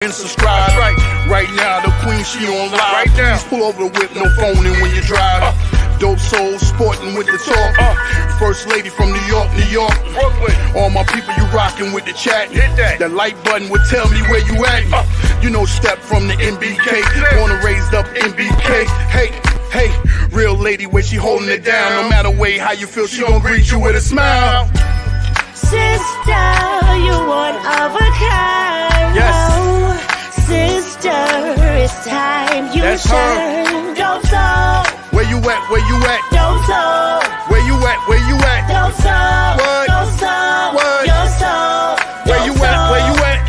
And subscribe. Right now, the queen, she on live. Right now. Please pull over the whip, no phoning when you drive. Dope Soul Sporting with the talk. First lady from New York, Brooklyn. All my people, you rocking with the chat. Hit that. The like button would tell me where you at. You know, step from the NBK. Born and raised up NBK. Hey, real lady, where she holding it down. No matter way how you feel, she gon' greet you with a smile. Sister, you one of a kind. Yes. Sister, it's time you That's shine. Dope Soul. Where you at? Where you at? Dope Soul. Where you at? Where you at? Dope Soul. What? Dope Soul. What? Your soul. Where you at? Where you at?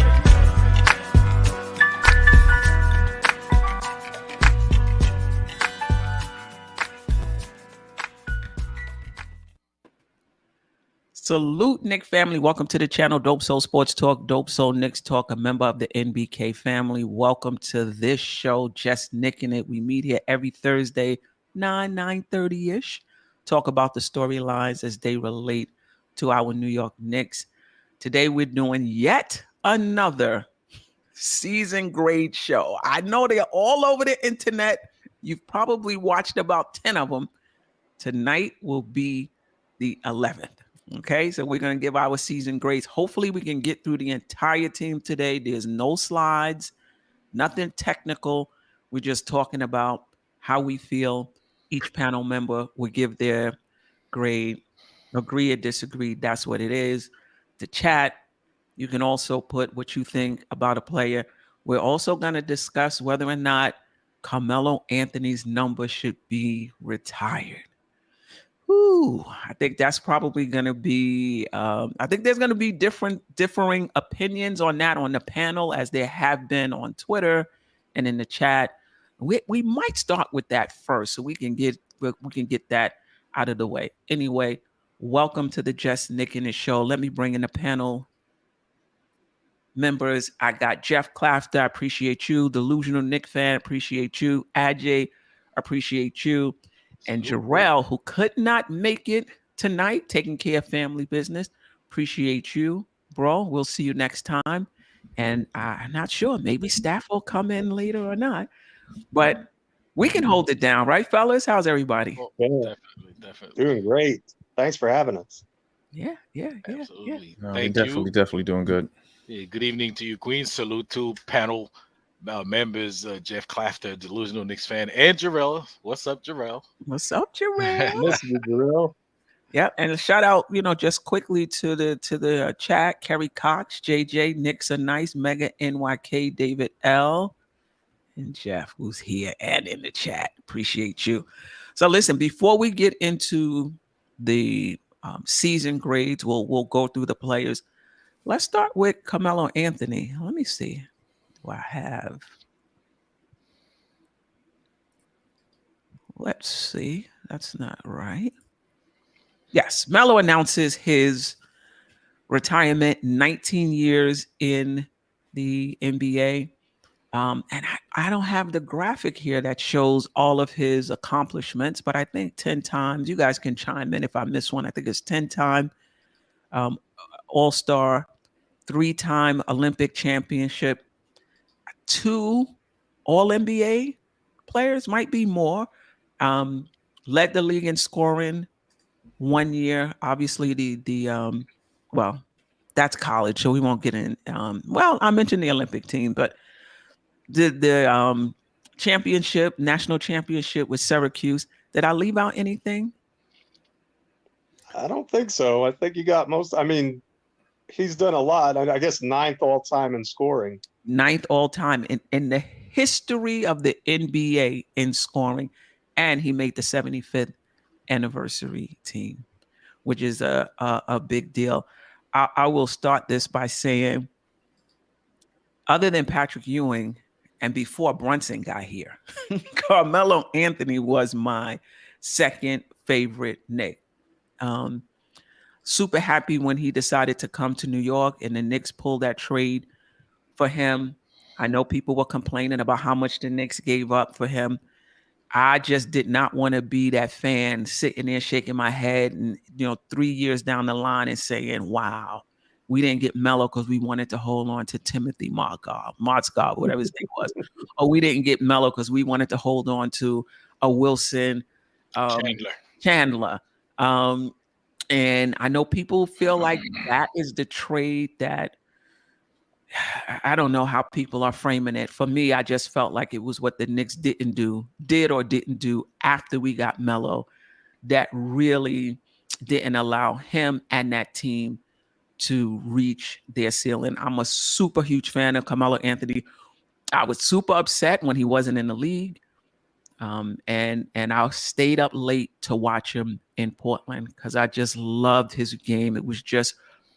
Salute, Knick family. Welcome to the channel, Dope Soul Sports Talk, Dope Soul Knicks Talk, a member of the NBK family. Welcome to this show, Just Nicking It. We meet here every Thursday, 9:30-ish. Talk about the storylines as they relate to our New York Knicks. Today, we're doing yet another season grade show. I know they're all over the internet. You've probably watched about 10 of them. Tonight will be the 11th. Okay, so we're going to give our season grades. Hopefully, we can get through the entire team today. There's no slides, nothing technical. We're just talking about how we feel. Each panel member will give their grade, agree or disagree. That's what it is. The chat, you can also put what you think about a player. We're also going to discuss whether or not Carmelo Anthony's number should be retired. Ooh, I think that's probably going to be, I think there's going to be differing opinions on that on the panel, as there have been on Twitter and in the chat. We might start with that first so we can get that out of the way. Anyway, welcome to the Just Nicking It show. Let me bring in the panel members. I got Jeff Clafter, I appreciate you. Delusional Knick fan, appreciate you. Ajay, appreciate you. And Jarrell, who could not make it tonight, taking care of family business. Appreciate you, bro. We'll see you next time. And I'm not sure. Maybe staff will come in later or not. But we can hold it down, right, fellas? How's everybody? Yeah, definitely. Doing great. Thanks for having us. Yeah. Absolutely. Yeah. No, definitely doing good. Yeah, good evening to you, Queen. Salute to panel members, Jeff Clafter, Delusional Knicks fan, and Jarrell. What's up, Jarrell? What's up, Jarrell? Listen to Jarrell. Yeah, and a shout out, just quickly to the chat. Kerry Cox, JJ, Knicks are nice, Mega NYK, David L, and Jeff, who's here and in the chat. Appreciate you. So listen, before we get into the season grades, we'll go through the players. Let's start with Carmelo Anthony. Let me see. Do I have? Let's see. That's not right. Yes, Melo announces his retirement, 19 years in the NBA. And I don't have the graphic here that shows all of his accomplishments, but I think 10 times. You guys can chime in if I miss one. I think it's 10-time All-Star, 3-time Olympic championship, 2 All-NBA players, might be more. Led the league in scoring 1 year. Obviously, well, that's college, so we won't get in. Well, I mentioned the Olympic team, but the championship, national championship with Syracuse. Did I leave out anything? I don't think so. I think you got most. I mean, he's done a lot. I guess 9th all-time in scoring. 9th all-time in the history of the NBA in scoring. And he made the 75th anniversary team, which is a big deal. I will start this by saying, other than Patrick Ewing and before Brunson got here, Carmelo Anthony was my second favorite Knick. Super happy when he decided to come to New York and the Knicks pulled that trade for him. I know people were complaining about how much the Knicks gave up for him. I just did not want to be that fan sitting there shaking my head and, 3 years down the line and saying, wow, we didn't get Melo because we wanted to hold on to Timothy Mozgov, whatever his name was. Or we didn't get Melo because we wanted to hold on to a Wilson Chandler. And I know people feel like that is the trade that I don't know how people are framing it. For me, I just felt like it was what the Knicks did or didn't do after we got Melo that really didn't allow him and that team to reach their ceiling. I'm a super huge fan of Carmelo Anthony. I was super upset when he wasn't in the league. And I stayed up late to watch him in Portland because I just loved his game. It was just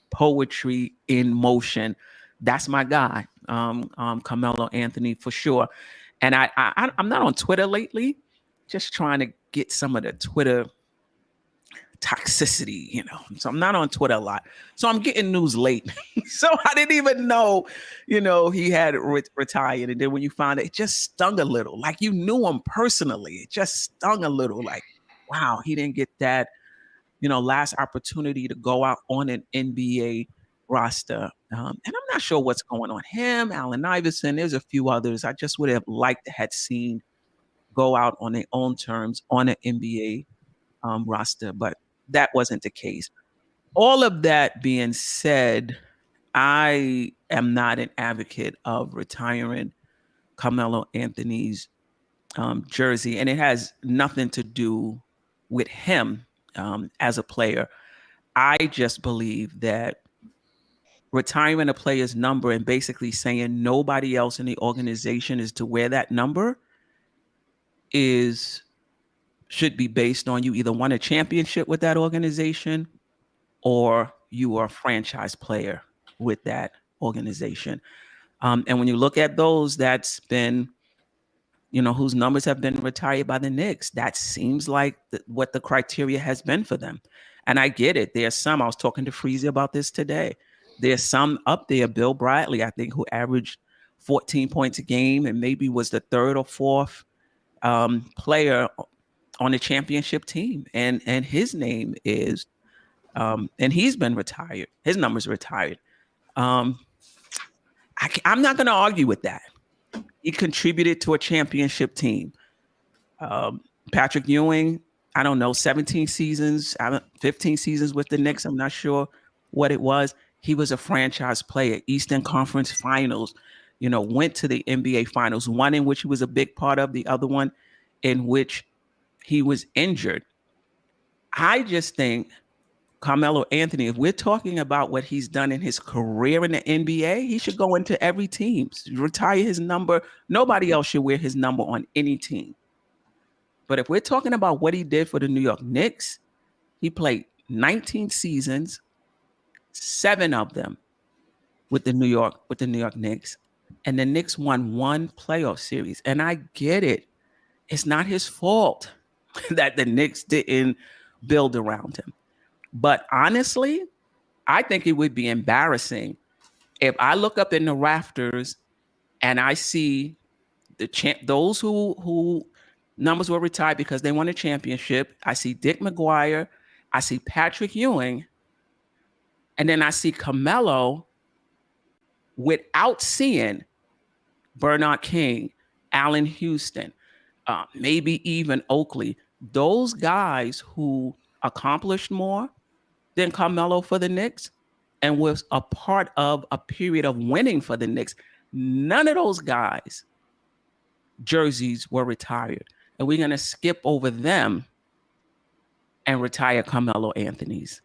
poetry in motion. That's my guy, Carmelo Anthony, for sure. And I'm not on Twitter lately, just trying to get some of the Twitter toxicity, you know. So I'm not on Twitter a lot. So I'm getting news late. So I didn't even know, you know, he had retired. And then when you found it just stung a little. Like you knew him personally. It just stung a little. Like, wow, he didn't get that, you know, last opportunity to go out on an NBA roster. And I'm not sure what's going on. Him, Allen Iverson, there's a few others I just would have liked to have seen go out on their own terms on an NBA roster, but that wasn't the case. All of that being said, I am not an advocate of retiring Carmelo Anthony's jersey, and it has nothing to do with him as a player. I just believe that retiring a player's number and basically saying nobody else in the organization is to wear that number should be based on you either won a championship with that organization or you are a franchise player with that organization. And when you look at those that's been, you know, whose numbers have been retired by the Knicks, that seems like what the criteria has been for them. And I get it. There's some, I was talking to Freezy about this today. There's some up there, Bill Bradley, I think, who averaged 14 points a game and maybe was the third or fourth player on the championship team. And his name is, and he's been retired. His number's retired. I'm not going to argue with that. He contributed to a championship team. Patrick Ewing, I don't know, 17 seasons, 15 seasons with the Knicks. I'm not sure what it was. He was a franchise player, Eastern Conference Finals, you know, went to the NBA Finals, one in which he was a big part of, the other one in which he was injured. I just think Carmelo Anthony, if we're talking about what he's done in his career in the NBA, he should go into every team, retire his number. Nobody else should wear his number on any team. But if we're talking about what he did for the New York Knicks, he played 19 seasons, 7 of them with the New York Knicks, and the Knicks won 1 playoff series. And I get it. It's not his fault that the Knicks didn't build around him. But honestly, I think it would be embarrassing if I look up in the rafters and I see those who numbers were retired because they won a championship. I see Dick McGuire, I see Patrick Ewing, and then I see Carmelo without seeing Bernard King, Allen Houston, maybe even Oakley. Those guys who accomplished more than Carmelo for the Knicks and was a part of a period of winning for the Knicks. None of those guys' jerseys were retired. And we're going to skip over them and retire Carmelo Anthony's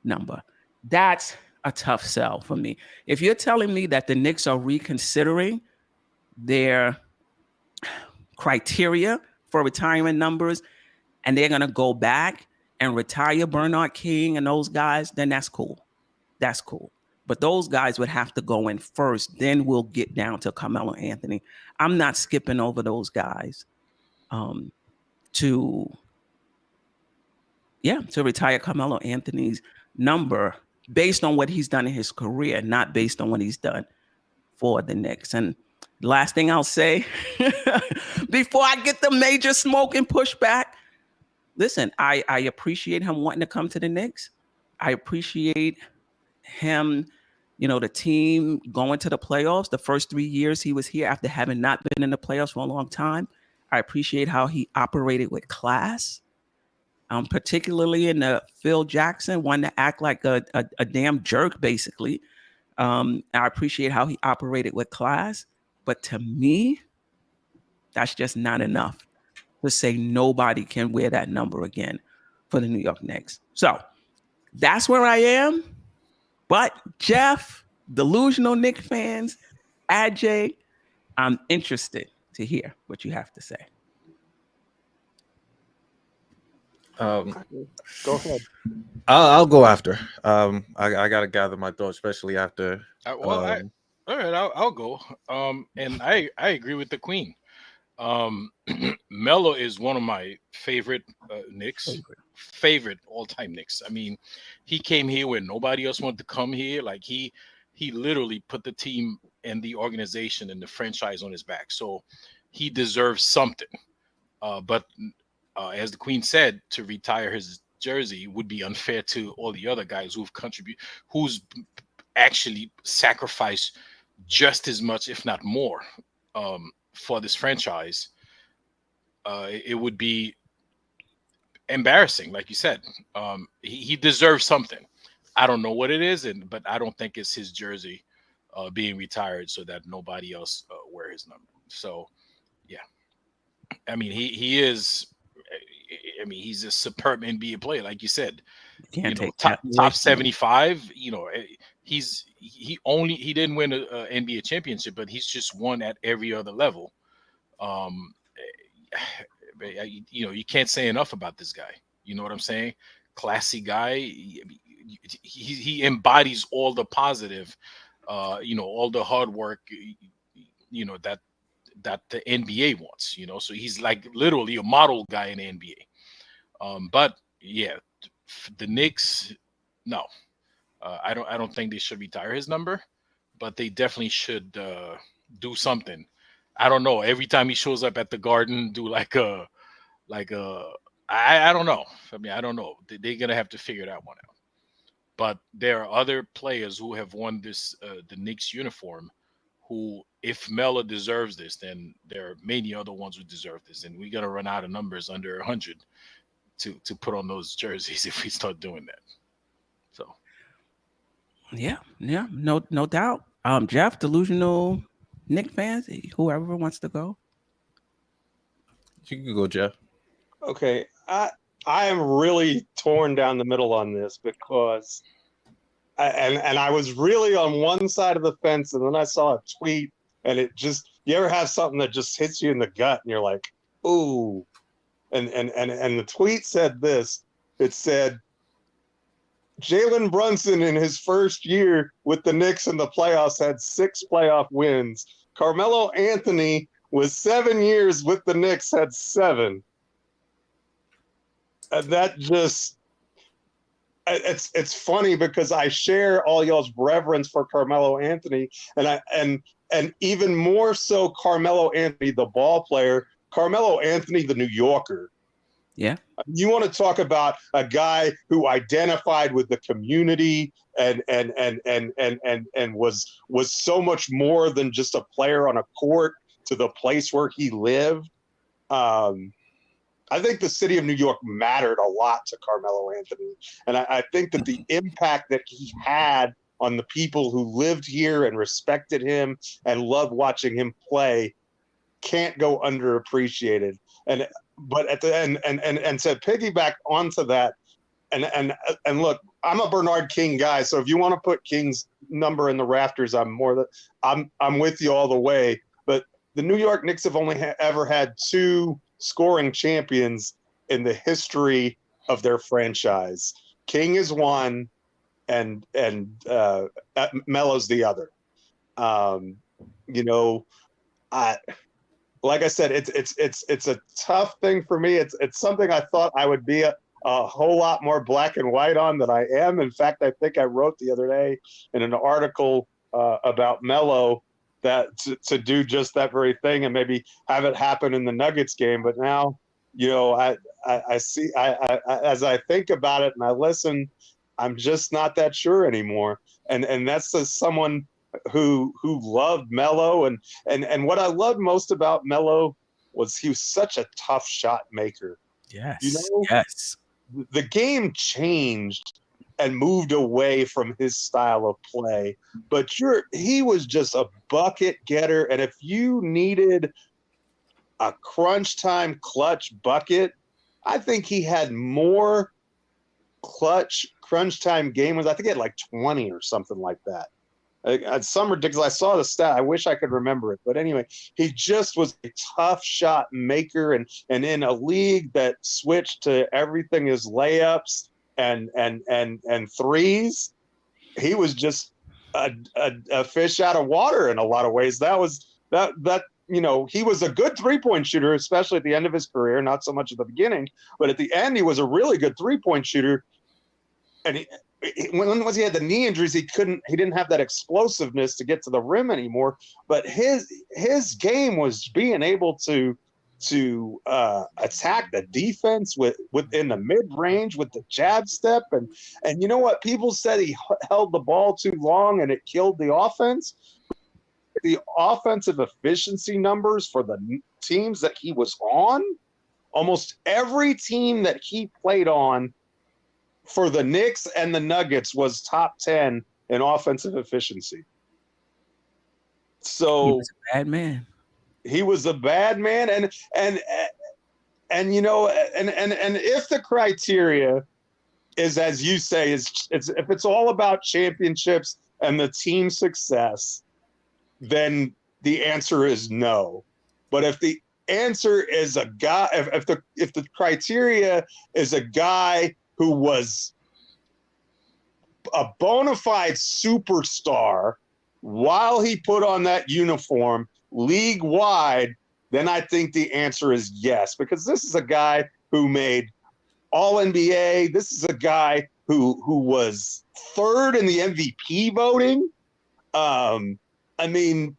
number. That's a tough sell for me. If you're telling me that the Knicks are reconsidering their criteria for retirement numbers and they're going to go back and retire Bernard King and those guys, then that's cool. That's cool. But those guys would have to go in first. Then we'll get down to Carmelo Anthony. I'm not skipping over those guys to retire Carmelo Anthony's number based on what he's done in his career, not based on what he's done for the Knicks. And the last thing I'll say before I get the major smoke and pushback, listen, I appreciate him wanting to come to the Knicks. I appreciate him the team going to the playoffs the first 3 years he was here after having not been in the playoffs for a long time. I appreciate how he operated with class, particularly in the Phil Jackson, one to act like a damn jerk, basically. I appreciate how he operated with class. But to me, that's just not enough to say nobody can wear that number again for the New York Knicks. So that's where I am. But Jeff, delusional Knicks fans, Ajay, I'm interested to hear what you have to say. Go ahead. I'll go after. I gotta gather my thoughts, especially after. All right, I'll go. And I agree with the Queen. Melo is one of my favorite Knicks, favorite all-time Knicks. I mean, he came here when nobody else wanted to come here. Like he literally put the team and the organization and the franchise on his back. So he deserves something. But as the Queen said, to retire his jersey would be unfair to all the other guys who's actually sacrificed just as much, if not more, for this franchise. It would be embarrassing, like you said. He deserves something. I don't know what it is, but I don't think it's his jersey being retired so that nobody else wear his number. So, yeah. I mean, he is. I mean, he's a superb NBA player, like you said. Can't take top 75. He didn't win an NBA championship, but he's just won at every other level. You can't say enough about this guy. You know what I'm saying? Classy guy. He embodies all the positive, all the hard work, that the NBA wants, so he's like literally a model guy in the NBA. But yeah, the Knicks, no, I don't think they should retire his number, but they definitely should do something. I don't know. Every time he shows up at the Garden, do I don't know. I mean, I don't know. They're gonna have to figure that one out. But there are other players who have won this the Knicks uniform who, if Melo deserves this, then there are many other ones who deserve this. And we're going to run out of numbers under 100 to put on those jerseys if we start doing that. So. Yeah, no doubt. Jeff, delusional Knicks fans, whoever wants to go. You can go, Jeff. Okay. I am really torn down the middle on this because I was really on one side of the fence, and then I saw a tweet, and you ever have something that just hits you in the gut, and you're like, ooh. And the tweet said this. It said, Jalen Brunson in his first year with the Knicks in the playoffs had 6 playoff wins. Carmelo Anthony with 7 years with the Knicks had 7. And that just... It's funny because I share all y'all's reverence for Carmelo Anthony, and even more so Carmelo Anthony, the ball player, Carmelo Anthony, the New Yorker. Yeah. You want to talk about a guy who identified with the community and was so much more than just a player on a court to the place where he lived. I think the city of New York mattered a lot to Carmelo Anthony. And I think that the impact that he had on the people who lived here and respected him and loved watching him play can't go underappreciated. But at the end, and to piggyback onto that, and look, I'm a Bernard King guy, so if you want to put King's number in the rafters, I'm with you all the way. But the New York Knicks have only ever had 2 scoring champions in the history of their franchise. King is one, and Melo's the other. Like I said, it's a tough thing for me. It's something I thought I would be a whole lot more black and white on than I am. In fact, I think I wrote the other day in an article about Melo that to do just that very thing and maybe have it happen in the Nuggets game. But now, I see, as I think about it and I listen, I'm just not that sure anymore. And that's someone who loved Melo, and what I loved most about Melo was he was such a tough shot maker. Yes. Yes. The game changed and moved away from his style of play, but he was just a bucket getter. And if you needed a crunch time clutch bucket, I think he had more clutch crunch time game wins. I think he had like 20 or something like that. Some ridiculous. I saw the stat. I wish I could remember it, but anyway, he just was a tough shot maker, and in a league that switched to everything is layups and threes, he was just a fish out of water in a lot of ways. That he was a good 3-point shooter, especially at the end of his career. Not so much at the beginning, but at the end, he was a really good 3-point shooter. And once he had the knee injuries, he didn't have that explosiveness to get to the rim anymore. But his game was being able to attack the defense within the mid range with the jab step, and you know what? People said he held the ball too long and it killed the offense. The offensive efficiency numbers for the teams that he was on, almost every team that he played on for the Knicks and the Nuggets was top 10 in offensive efficiency. So he was a bad man. He was a bad man, and if the criteria is, as you say, if it's all about championships and the team success, then the answer is no. But if the answer is a guy, if the criteria is a guy who was a bona fide superstar while he put on that uniform league wide, then I think the answer is yes, because this is a guy who made All NBA. This is a guy who was third in the MVP voting. I mean,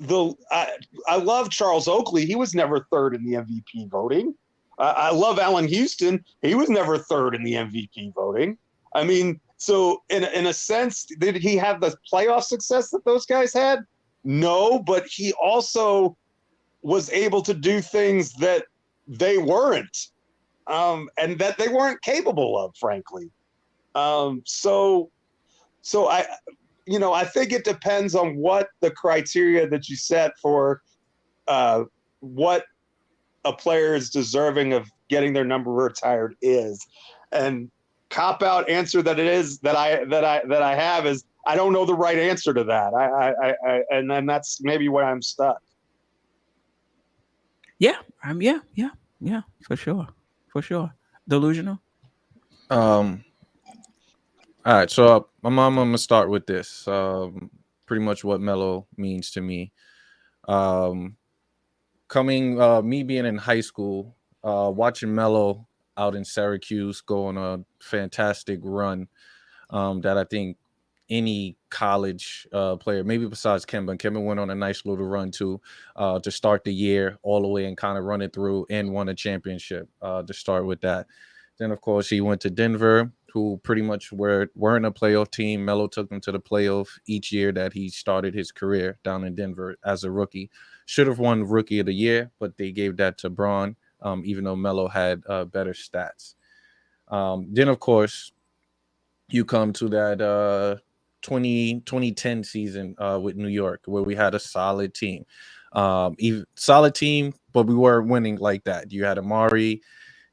I love Charles Oakley. He was never third in the MVP voting. I love Allen Houston. He was never third in the MVP voting. I mean, so in a sense, did he have the playoff success that those guys had? No, but he also was able to do things that they weren't, and that they weren't capable of, frankly. So I think it depends on what the criteria that you set for what a player is deserving of getting their number retired is. And cop-out answer that I have is I don't know the right answer to that. And then that's maybe where I'm stuck. Yeah, yeah, for sure. Delusional. All right, so I'm gonna start with this. Pretty much what Melo means to me. Me being in high school, watching Melo out in Syracuse go on a fantastic run that I think any college player, maybe besides Kemba went on a nice little run too, to start the year all the way and kind of run it through and won a championship to start with that. Then, of course, he went to Denver, who pretty much weren't a playoff team. Melo took them to the playoff each year that he started his career down in Denver as a rookie. Should have won Rookie of the Year, but they gave that to Braun, even though Melo had better stats. Then, of course, you come to that 2010 season with New York, where we had a solid team. Solid team, but we weren't winning like that. You had Amari.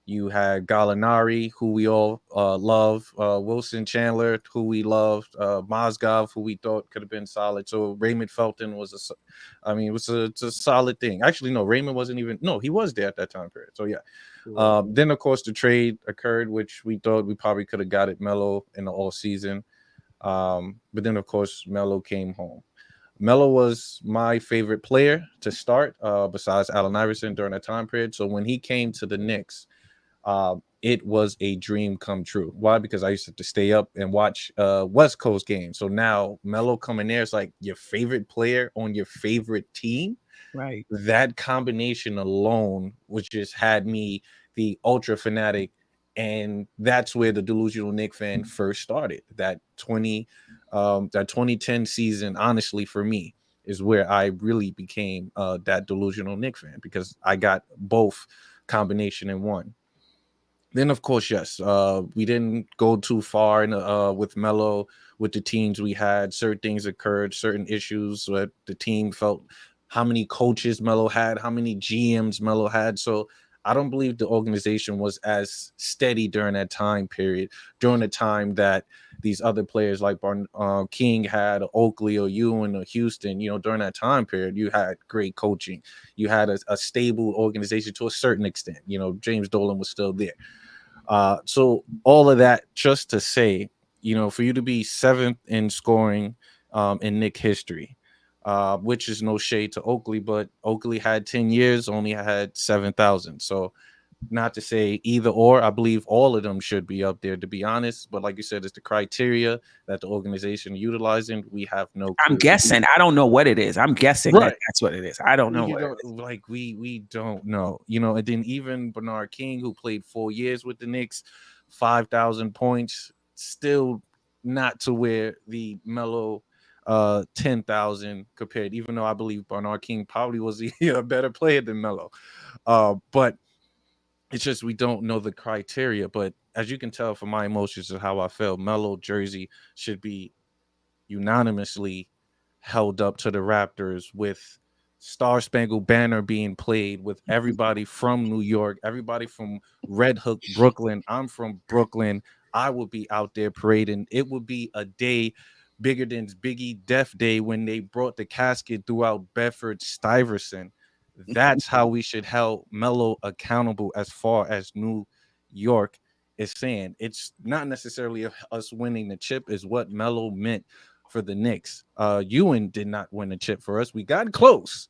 You had Gallinari, who we all love, Wilson Chandler, who we loved, Mozgov, who we thought could have been solid. So Raymond Felton was it's a solid thing. Actually, no, Raymond wasn't even. No, he was there at that time period. So yeah. Then of course the trade occurred, which we thought we probably could have got it Melo in the all season. But then of course Melo came home. Melo was my favorite player to start, besides Allen Iverson during that time period. So when he came to the Knicks, it was a dream come true. Why? Because I used to have to stay up and watch West Coast games. So now Melo coming there is like your favorite player on your favorite team. Right. That combination alone, which just had me the ultra fanatic And that's where the delusional Knicks fan first started. That 2010 season, honestly, for me, is where I really became that delusional Knicks fan, because I got both combination in one. Then, of course, yes, we didn't go too far with Melo, with the teams we had. Certain things occurred, certain issues that the team felt, how many coaches Melo had, how many GMs Melo had. So I don't believe the organization was as steady during that time period, during the time that these other players like King had, or Oakley, or Ewing, or Houston. During that time period, you had great coaching. You had a stable organization to a certain extent. James Dolan was still there. So all of that just to say, for you to be 7th in scoring in Knick history, which is no shade to Oakley, but Oakley had 10 years, only had 7,000. So not to say either or, I believe all of them should be up there, to be honest. But like you said, it's the criteria that the organization utilizing. We have no clue. I'm guessing. I don't know what it is. I'm guessing Right. that's what it is. I don't know. We don't know. And then even Bernard King, who played 4 years with the Knicks, 5,000 points, still not to where the Melo 10,000 compared, even though I believe Bernard King probably was a better player than Melo. But it's just we don't know the criteria. But as you can tell from my emotions and how I feel, Melo jersey should be unanimously held up to the Raptors, with Star Spangled Banner being played, with everybody from New York, everybody from Red Hook, Brooklyn. I'm from Brooklyn. I will be out there parading. It would be a day bigger than Biggie Death Day when they brought the casket throughout Bedford-Stuyvesant. That's how we should hold Melo accountable as far as New York is saying. It's not necessarily us winning the chip, is what Melo meant for the Knicks. Ewing did not win the chip for us. We got close,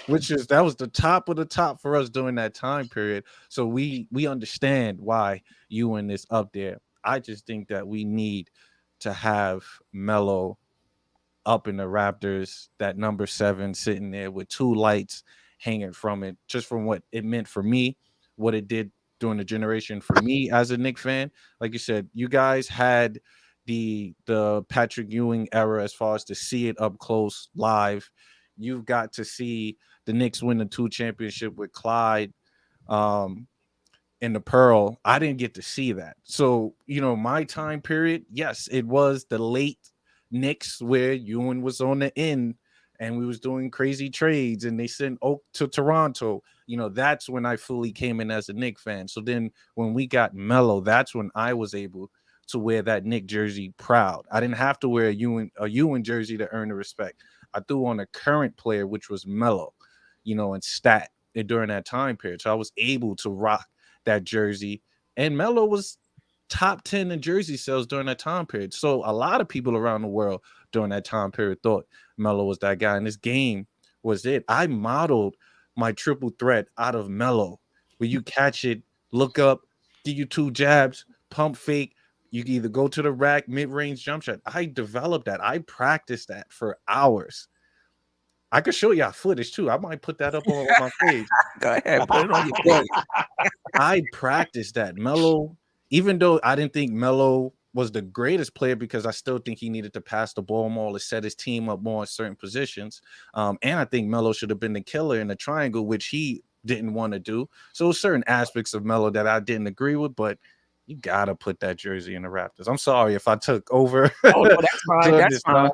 that was the top of the top for us during that time period. So we understand why Ewing is up there. I just think that we need to have Melo up in the Raptors, that number 7 sitting there with 2 lights hanging from it, just from what it meant for me, what it did during the generation for me as a Knicks fan. Like you said, you guys had the Patrick Ewing era as far as to see it up close live. You've got to see the Knicks win the 2 championship with Clyde in the Pearl. I didn't get to see that. So, my time period, yes, it was the late Knicks where Ewing was on the end and we was doing crazy trades and they sent Oak to Toronto. That's when I fully came in as a Knicks fan. So then when we got Melo, that's when I was able to wear that Knicks jersey proud. I didn't have to wear a Ewing jersey to earn the respect. I threw on a current player, which was Melo, and stat during that time period. So I was able to rock that jersey. And Melo was top 10 in jersey sales during that time period. So a lot of people around the world during that time period thought Melo was that guy. And this game was it. I modeled my triple threat out of Melo, where you catch it, look up, give you 2 jabs, pump fake. You can either go to the rack, mid-range jump shot. I developed that. I practiced that for hours. I could show y'all footage too. I might put that up on my page. Go ahead, put it on your page. I practiced that. Melo, even though I didn't think Melo was the greatest player, because I still think he needed to pass the ball more to set his team up more in certain positions. And I think Melo should have been the killer in the triangle, which he didn't want to do. So certain aspects of Melo that I didn't agree with, but you gotta put that jersey in the Raptors. I'm sorry if I took over. Oh, no, that's fine. That's fine.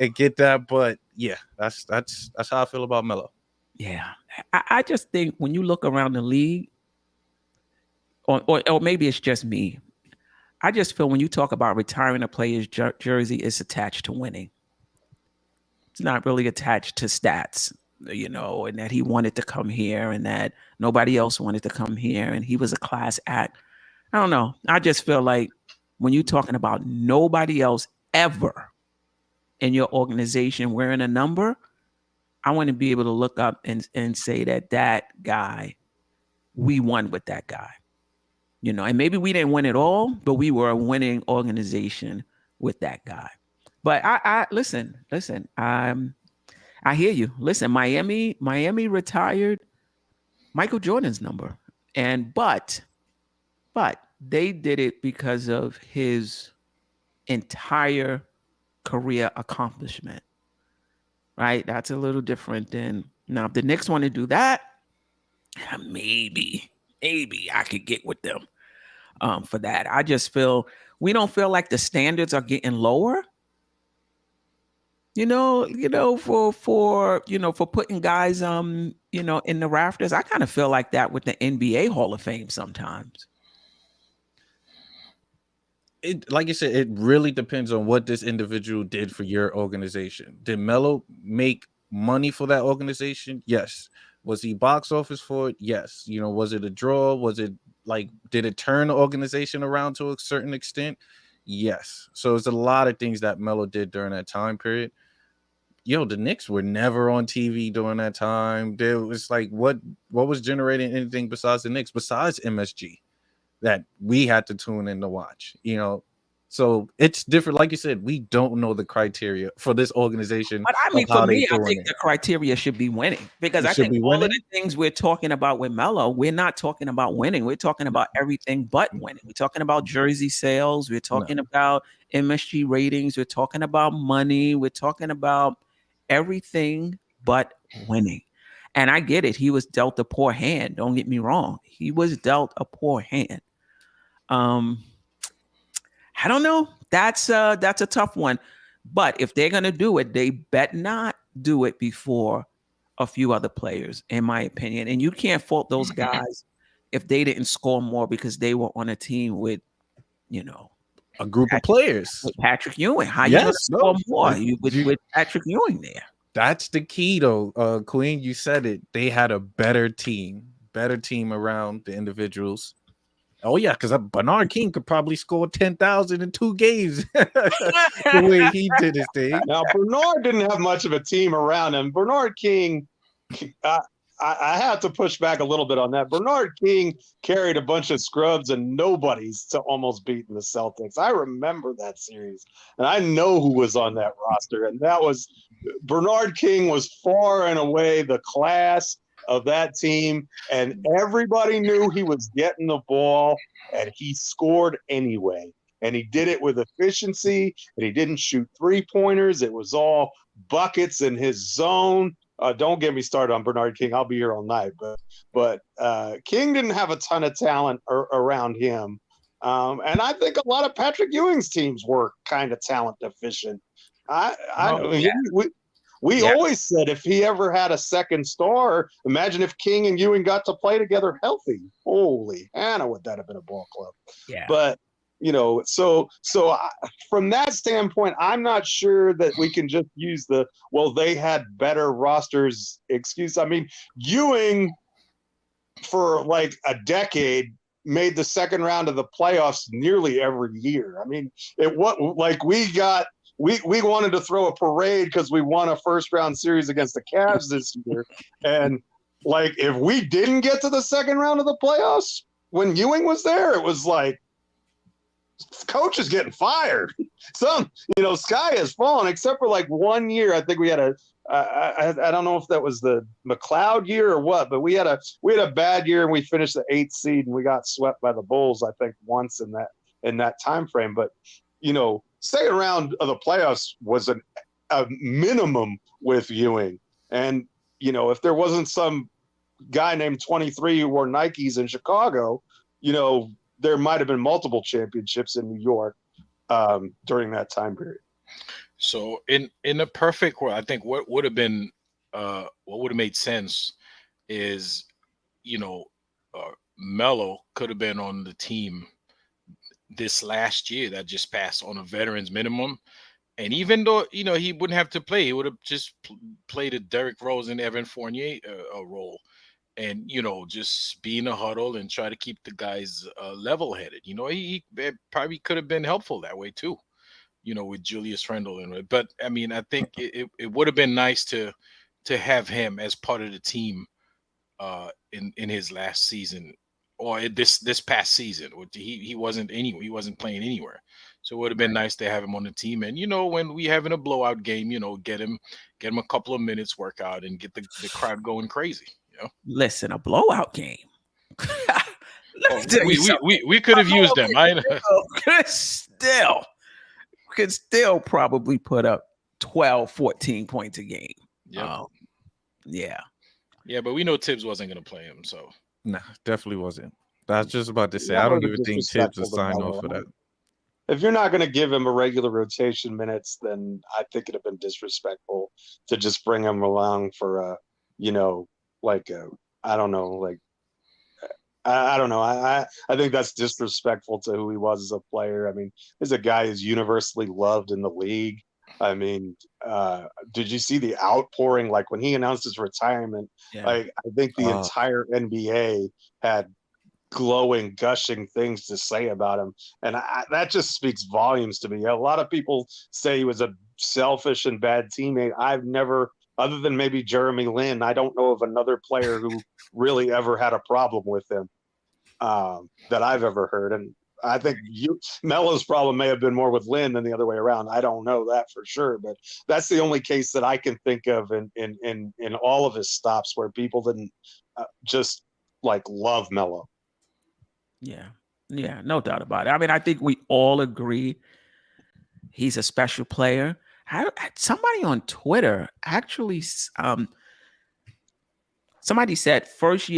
And get that, but yeah, that's how I feel about Melo. Yeah, I just think when you look around the league, or maybe it's just me, I just feel when you talk about retiring a player's jersey, it's attached to winning. It's not really attached to stats, and that he wanted to come here and that nobody else wanted to come here and he was a class act. I don't know. I just feel like when you're talking about nobody else ever in your organization wearing a number, I want to be able to look up and say that guy, we won with that guy. And maybe we didn't win it all, but we were a winning organization with that guy. But I listen, I hear you. Listen, Miami retired Michael Jordan's number. But they did it because of his entire career accomplishment, right? That's a little different than now. If the Knicks want to do that, maybe I could get with them for that. I just feel we don't feel like the standards are getting lower. For putting guys in the rafters. I kind of feel like that with the NBA Hall of Fame sometimes. It, like you said, it really depends on what this individual did for your organization. Did Melo make money for that organization? Yes. Was he box office for it? Yes. Was it a draw? Was it did it turn the organization around to a certain extent? Yes. So it's a lot of things that Melo did during that time period. The Knicks were never on TV during that time. There was what was generating anything besides the Knicks, besides MSG? That we had to tune in to watch, so it's different. Like you said, we don't know the criteria for this organization. But I mean, for me, I think the criteria should be winning, because I think all of the things we're talking about with Melo, we're not talking about winning. We're talking about everything but winning. We're talking about jersey sales. We're talking about MSG ratings. We're talking about money. We're talking about everything but winning. And I get it. He was dealt a poor hand. Don't get me wrong. He was dealt a poor hand. I don't know. That's a tough one. But if they're gonna do it, they bet not do it before a few other players, in my opinion. And you can't fault those guys if they didn't score more because they were on a team with, a group of players. With Patrick Ewing. How you gonna score more with Patrick Ewing there? That's the key, though. Queen, you said it. They had a better team around the individuals. Oh yeah, because Bernard King could probably score 10,000 in 2 games the way he did his thing. Now Bernard didn't have much of a team around him. Bernard King, I have to push back a little bit on that. Bernard King carried a bunch of scrubs and nobodies to almost beating the Celtics. I remember that series, and I know who was on that roster, and that was Bernard King. Was far and away the class of that team, and everybody knew he was getting the ball, and he scored anyway. And he did it with efficiency, and he didn't shoot 3-pointers. It was all buckets in his zone. Don't get me started on Bernard King. I'll be here all night. But King didn't have a ton of talent around him. And I think a lot of Patrick Ewing's teams were kind of talent deficient. We always said if he ever had a second star, imagine if King and Ewing got to play together healthy. Holy Hannah, would that have been a ball club? Yeah. But from that standpoint, I'm not sure that we can just use they had better rosters excuse. I mean, Ewing for like a decade made the second round of the playoffs nearly every year. I mean, we wanted to throw a parade because we won a first round series against the Cavs this year. And if we didn't get to the second round of the playoffs when Ewing was there, it was like, coach is getting fired. Sky has fallen, except for 1 year. I think we had I don't know if that was the McLeod year or what, but we had a bad year and we finished the 8th seed and we got swept by the Bulls, I think, once in that time frame. But second round of the playoffs was a minimum with Ewing. And if there wasn't some guy named 23 who wore Nikes in Chicago, there might have been multiple championships in New York during that time period. So in a perfect world, I think what would have made sense is, Melo could have been on the team this last year that just passed on a veterans minimum. And even though, he wouldn't have to play, he would have just played a Derrick Rose and Evan Fournier role. And, just be in a huddle and try to keep the guys level-headed. He probably could have been helpful that way too, with Julius Randle. But, I mean, I think it would have been nice to have him as part of the team in his last season or this past season. He wasn't playing anywhere. So it would have been nice to have him on the team. And, when we having a blowout game, get him a couple of minutes workout and get the crowd going crazy. Listen, a blowout game. Let me tell you something. We could have used them. Could still probably put up 12, 14 points a game. Yep. Yeah. Yeah, but we know Tibbs wasn't going to play him, so. Nah, definitely wasn't. I was just about to say, I don't even think Tibbs will sign off for that. If you're not going to give him a regular rotation minutes, then I think it'd have been disrespectful to just bring him along for I don't know. I think that's disrespectful to who he was as a player. I mean, he's a guy who's universally loved in the league. I mean, did you see the outpouring? Like when he announced his retirement, I think the entire NBA had glowing, gushing things to say about him. And that just speaks volumes to me. A lot of people say he was a selfish and bad teammate. I've never, other than maybe Jeremy Lin, I don't know of another player who really ever had a problem with him that I've ever heard. And I think Melo's problem may have been more with Lin than the other way around. I don't know that for sure, but that's the only case that I can think of in all of his stops where people didn't just like love Melo. Yeah, no doubt about it. I mean, I think we all agree he's a special player. Somebody on Twitter actually, somebody said first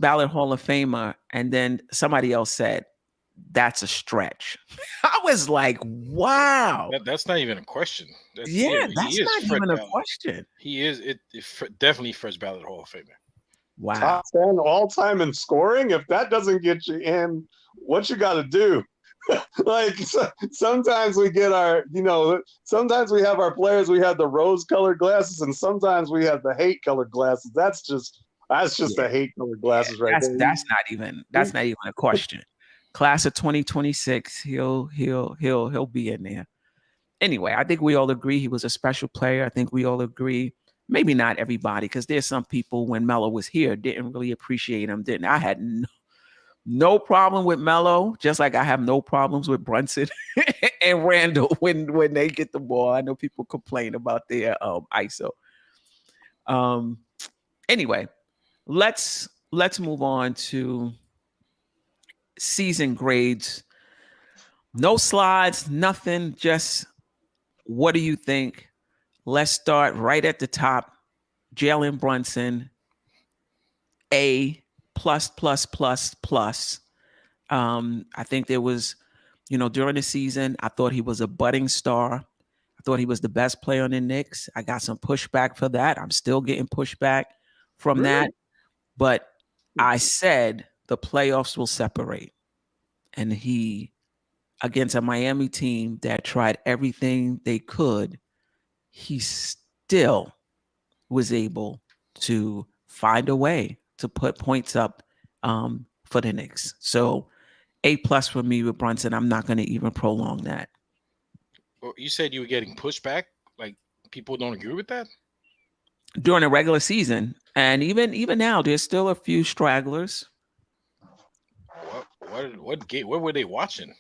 ballot Hall of Famer, and then somebody else said that's a stretch. I was like, wow. That's not even a question. That's not even a question. He is definitely first ballot Hall of Famer. Wow. Top 10 all time in scoring. If that doesn't get you in, what you got to do? Sometimes we get sometimes we have our players, we have the rose colored glasses, and sometimes we have the hate colored glasses. That's just the hate colored glasses right there. That's not even a question. Class of 2026, he'll be in there. Anyway, I think we all agree he was a special player. I think we all agree. Maybe not everybody, because there's some people when Melo was here didn't really appreciate him. I had no problem with Melo, just like I have no problems with Brunson and Randle when they get the ball. I know people complain about their ISO. Anyway, let's move on to season grades. No slides, nothing. Just what do you think? Let's start right at the top. Jalen Brunson, A++++. I think there was, during the season, I thought he was a budding star. I thought he was the best player on the Knicks. I got some pushback for that. I'm still getting pushback from that. But I said the playoffs will separate. And he, against a Miami team that tried everything they could, he still was able to find a way to put points up for the Knicks. So A+ for me with Brunson. I'm not going to even prolong that. Well, you said you were getting pushback. Like people don't agree with that during the regular season, and even now, there's still a few stragglers. What were they watching?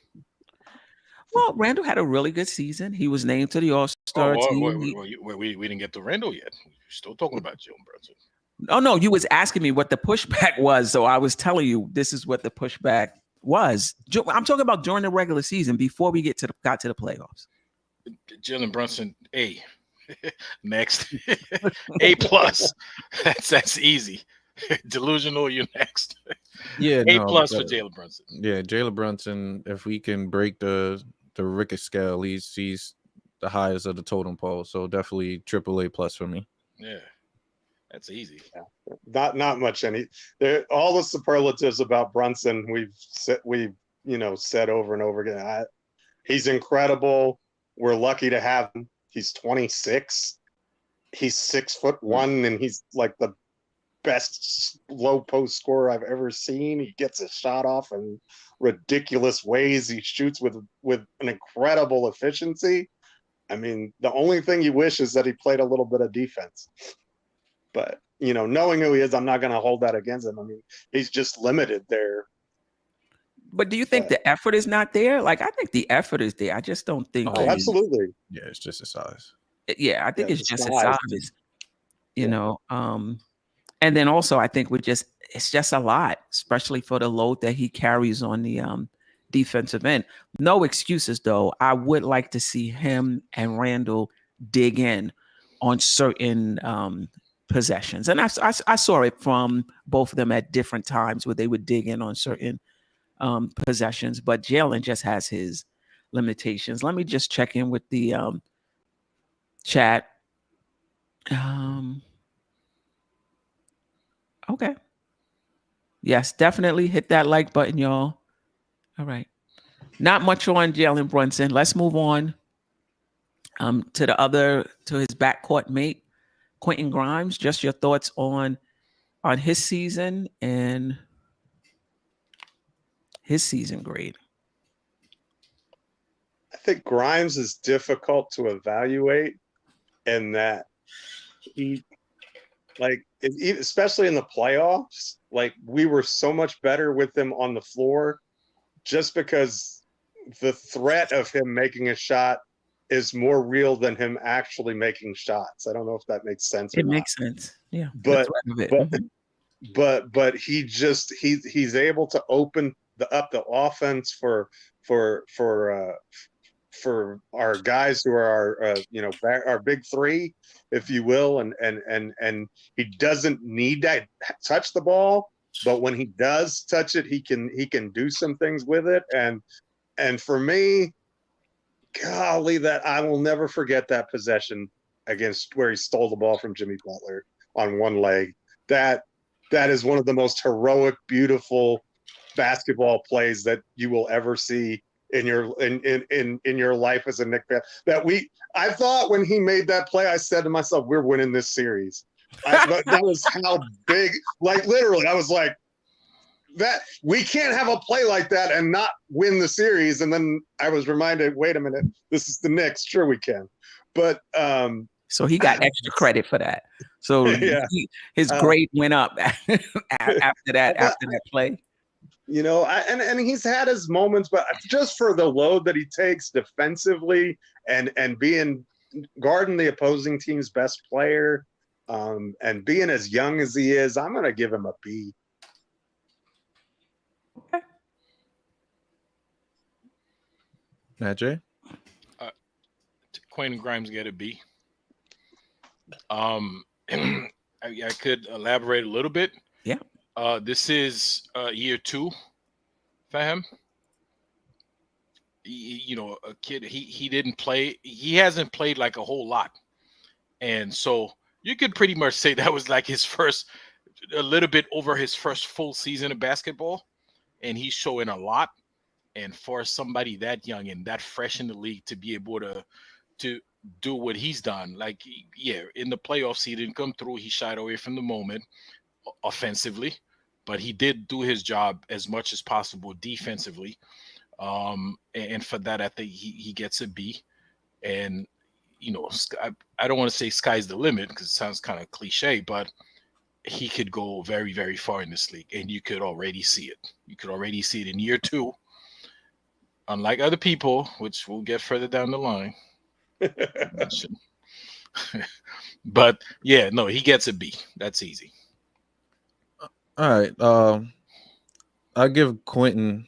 Well, Randle had a really good season. He was named to the All-Star team. We didn't get to Randle yet. We're still talking about Jalen Brunson. Oh, no, you was asking me what the pushback was, so I was telling you this is what the pushback was. I'm talking about during the regular season before we got to the playoffs. Jalen Brunson, A. Next. A+. That's easy. Delusional, you're next. Yeah, A+ for Jalen Brunson. Yeah, Jalen Brunson, if we can break the Ricketts scale, he's the highest of the totem pole. So definitely AAA+ for me. Yeah. That's easy. Yeah. Not much all the superlatives about Brunson we've said over and over again. He's incredible. We're lucky to have him. He's 26. He's 6'1", and he's like the best low post scorer I've ever seen. He gets a shot off in ridiculous ways. He shoots with an incredible efficiency. I mean, the only thing you wish is that he played a little bit of defense. But, knowing who he is, I'm not going to hold that against him. I mean, he's just limited there. But do you think the effort is not there? Like, I think the effort is there. I just don't think. Oh, absolutely. Yeah, it's just his size. Yeah, I think it's just his size. And then also, I think with just it's just a lot, especially for the load that he carries on the defensive end. No excuses, though. I would like to see him and Randle dig in on certain possessions. And I saw it from both of them at different times where they would dig in on certain possessions. But Jalen just has his limitations. Let me just check in with the chat. Okay. Yes, definitely hit that like button, y'all. All right. Not much on Jalen Brunson. Let's move on to his backcourt mate, Quentin Grimes. Just your thoughts on his season and his season grade. I think Grimes is difficult to evaluate in that he, like, especially in the playoffs, like, we were so much better with him on the floor just because the threat of him making a shot is more real than him actually making shots. I don't know if that makes sense. It makes sense. Yeah. But he's able to open up the offense for our guys who are our big three, if you will, and he doesn't need to touch the ball, but when he does touch it, he can do some things with it. And for me, golly, that I will never forget that possession against where he stole the ball from Jimmy Butler on one leg. That is one of the most heroic, beautiful basketball plays that you will ever see in your life as a Knicks fan. I thought when he made that play, I said to myself, we're winning this series. That was how big, like, literally, I was like, that we can't have a play like that and not win the series. And then I was reminded, wait a minute, this is the Knicks. Sure we can. But so he got extra credit for that. So yeah. His grade went up after that play. You know, and he's had his moments, but just for the load that he takes defensively and guarding the opposing team's best player, and being as young as he is, I'm going to give him a B. Okay. Matt J? Quentin Grimes get a B. I could elaborate a little bit. Yeah. This is year 2 for him. A kid, he didn't play. He hasn't played like a whole lot. And so you could pretty much say that was like a little bit over his first full season of basketball. And he's showing a lot. And for somebody that young and that fresh in the league to be able to do what he's done, like, yeah, in the playoffs, he didn't come through. He shied away from the moment offensively, but he did do his job as much as possible defensively. And for that, I think he gets a B. And, I don't want to say sky's the limit because it sounds kind of cliche, but he could go very, very far in this league, and you could already see it. You could already see it in year 2. Unlike other people, which we'll get further down the line. But yeah, no, he gets a B. That's easy. All right. I give Quentin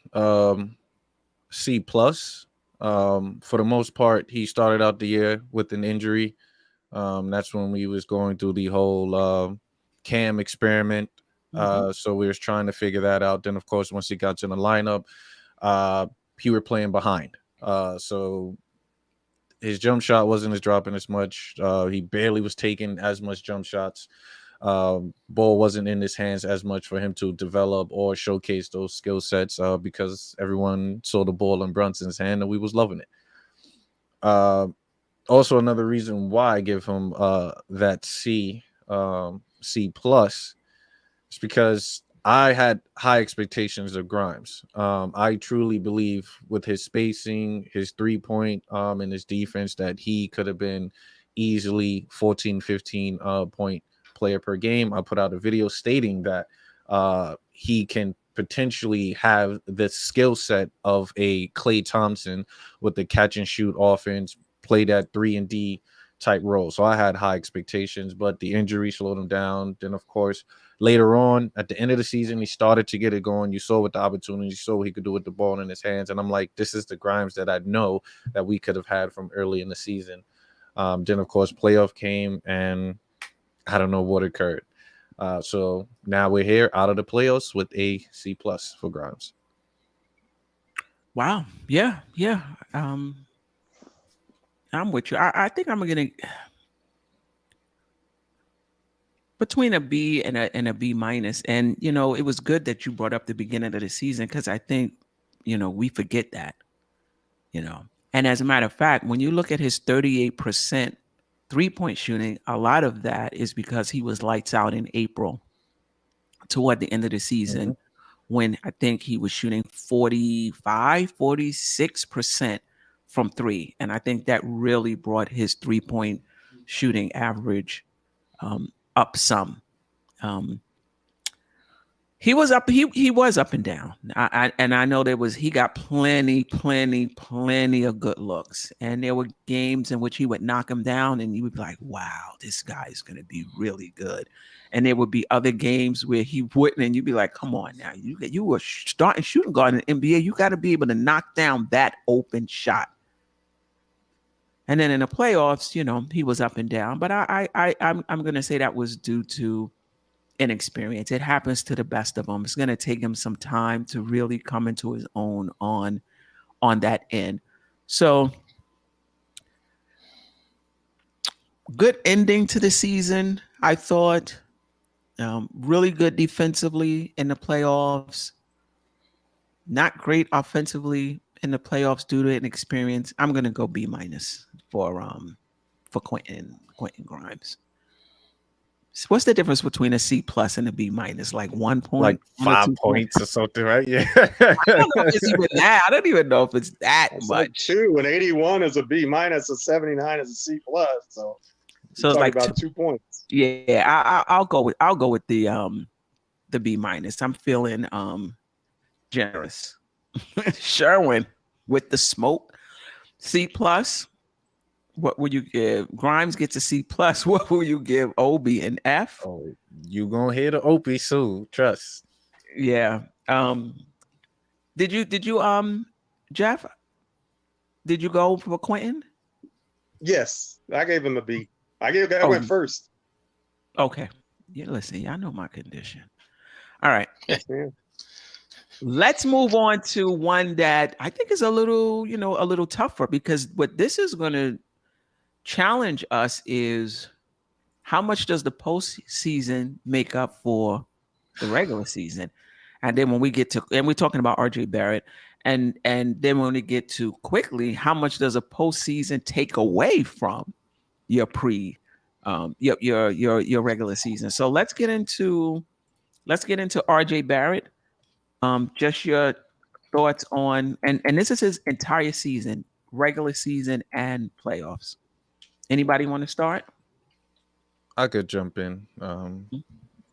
C+. For the most part, he started out the year with an injury. That's when we was going through the whole Cam experiment. So we was trying to figure that out. Then, of course, once he got to the lineup, he were playing behind. So his jump shot wasn't as dropping as much. He barely was taking as much jump shots. Ball wasn't in his hands as much for him to develop or showcase those skill sets because everyone saw the ball in Brunson's hand and we was loving it. Also, another reason why I give him that C+ is because I had high expectations of Grimes. I truly believe with his spacing, his 3-point, and his defense that he could have been easily 14, 15 point player per game. I put out a video stating that he can potentially have the skill set of a Klay Thompson with the catch and shoot offense, play that 3 and D type role. So I had high expectations, but the injury slowed him down. Then, of course, later on at the end of the season, he started to get it going. You saw with the opportunity, you saw what he could do with the ball in his hands. And I'm like, this is the Grimes that I know that we could have had from early in the season. Then, of course, playoff came, and I don't know what occurred. So now we're here out of the playoffs with a C+ for Grimes. Wow. Yeah. Yeah. I'm with you. I think I'm gonna between a B and a B minus. And it was good that you brought up the beginning of the season, because I think we forget that. And as a matter of fact, when you look at his 38% 3-point shooting, a lot of that is because he was lights out in April toward the end of the season, when I think he was shooting 46% from three. And I think that really brought his 3-point shooting average up some. He was up. He was up and down. I know he got plenty of good looks, and there were games in which he would knock him down, and you would be like, "Wow, this guy is going to be really good." And there would be other games where he wouldn't, and you'd be like, "Come on now, you were starting shooting guard in the NBA. You got to be able to knock down that open shot." And then in the playoffs, he was up and down. But I'm going to say that was due to inexperience. It happens to the best of them. It's going to take him some time to really come into his own on that end. So good ending to the season, I thought. Really good defensively in the playoffs. Not great offensively in the playoffs due to inexperience. I'm going to go B- for Quentin Grimes. What's the difference between a C+ and a B-? Like 1 point, like 5 points or something, right? Yeah. I don't know if it's even that. I don't even know if it's that It's much. like 2 and 81 is a B-, a 79 is a C+. So it's like about 2 points. Yeah, I'll go with the B-. I'm feeling generous. Sherwin with the smoke. C+. What will you give? Grimes gets a C+. What will you give Obi an F? Oh, you gonna hear the Opie soon. Trust. Yeah. Did you Jeff? Did you go for Quentin? Yes, I gave him a B. I went first. Okay. Yeah, listen, I know my condition. All right. Yeah. Let's move on to one that I think is a little tougher, because what this is going to challenge us is how much does the postseason make up for the regular season? And then when we get to, and we're talking about RJ Barrett, and then when we get to quickly, how much does a postseason take away from your your regular season? So let's get into RJ Barrett. Just your thoughts on, and this is his entire season, regular season and playoffs. Anybody want to start? I could jump in.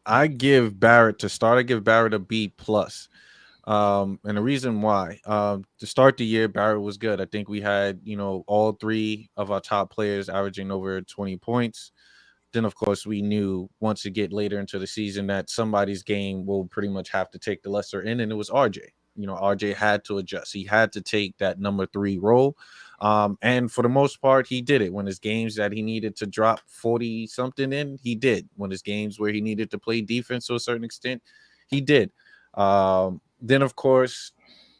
I give Barrett a B+. And the reason why, to start the year, Barrett was good. I think we had, all 3 of our top players averaging over 20 points. Then, of course, we knew once we get later into the season that somebody's game will pretty much have to take the lesser end, and it was RJ. RJ had to adjust. He had to take that number 3 role. And for the most part, he did it. When his games that he needed to drop 40 something in, he did. When his games where he needed to play defense to a certain extent, he did. Then, of course,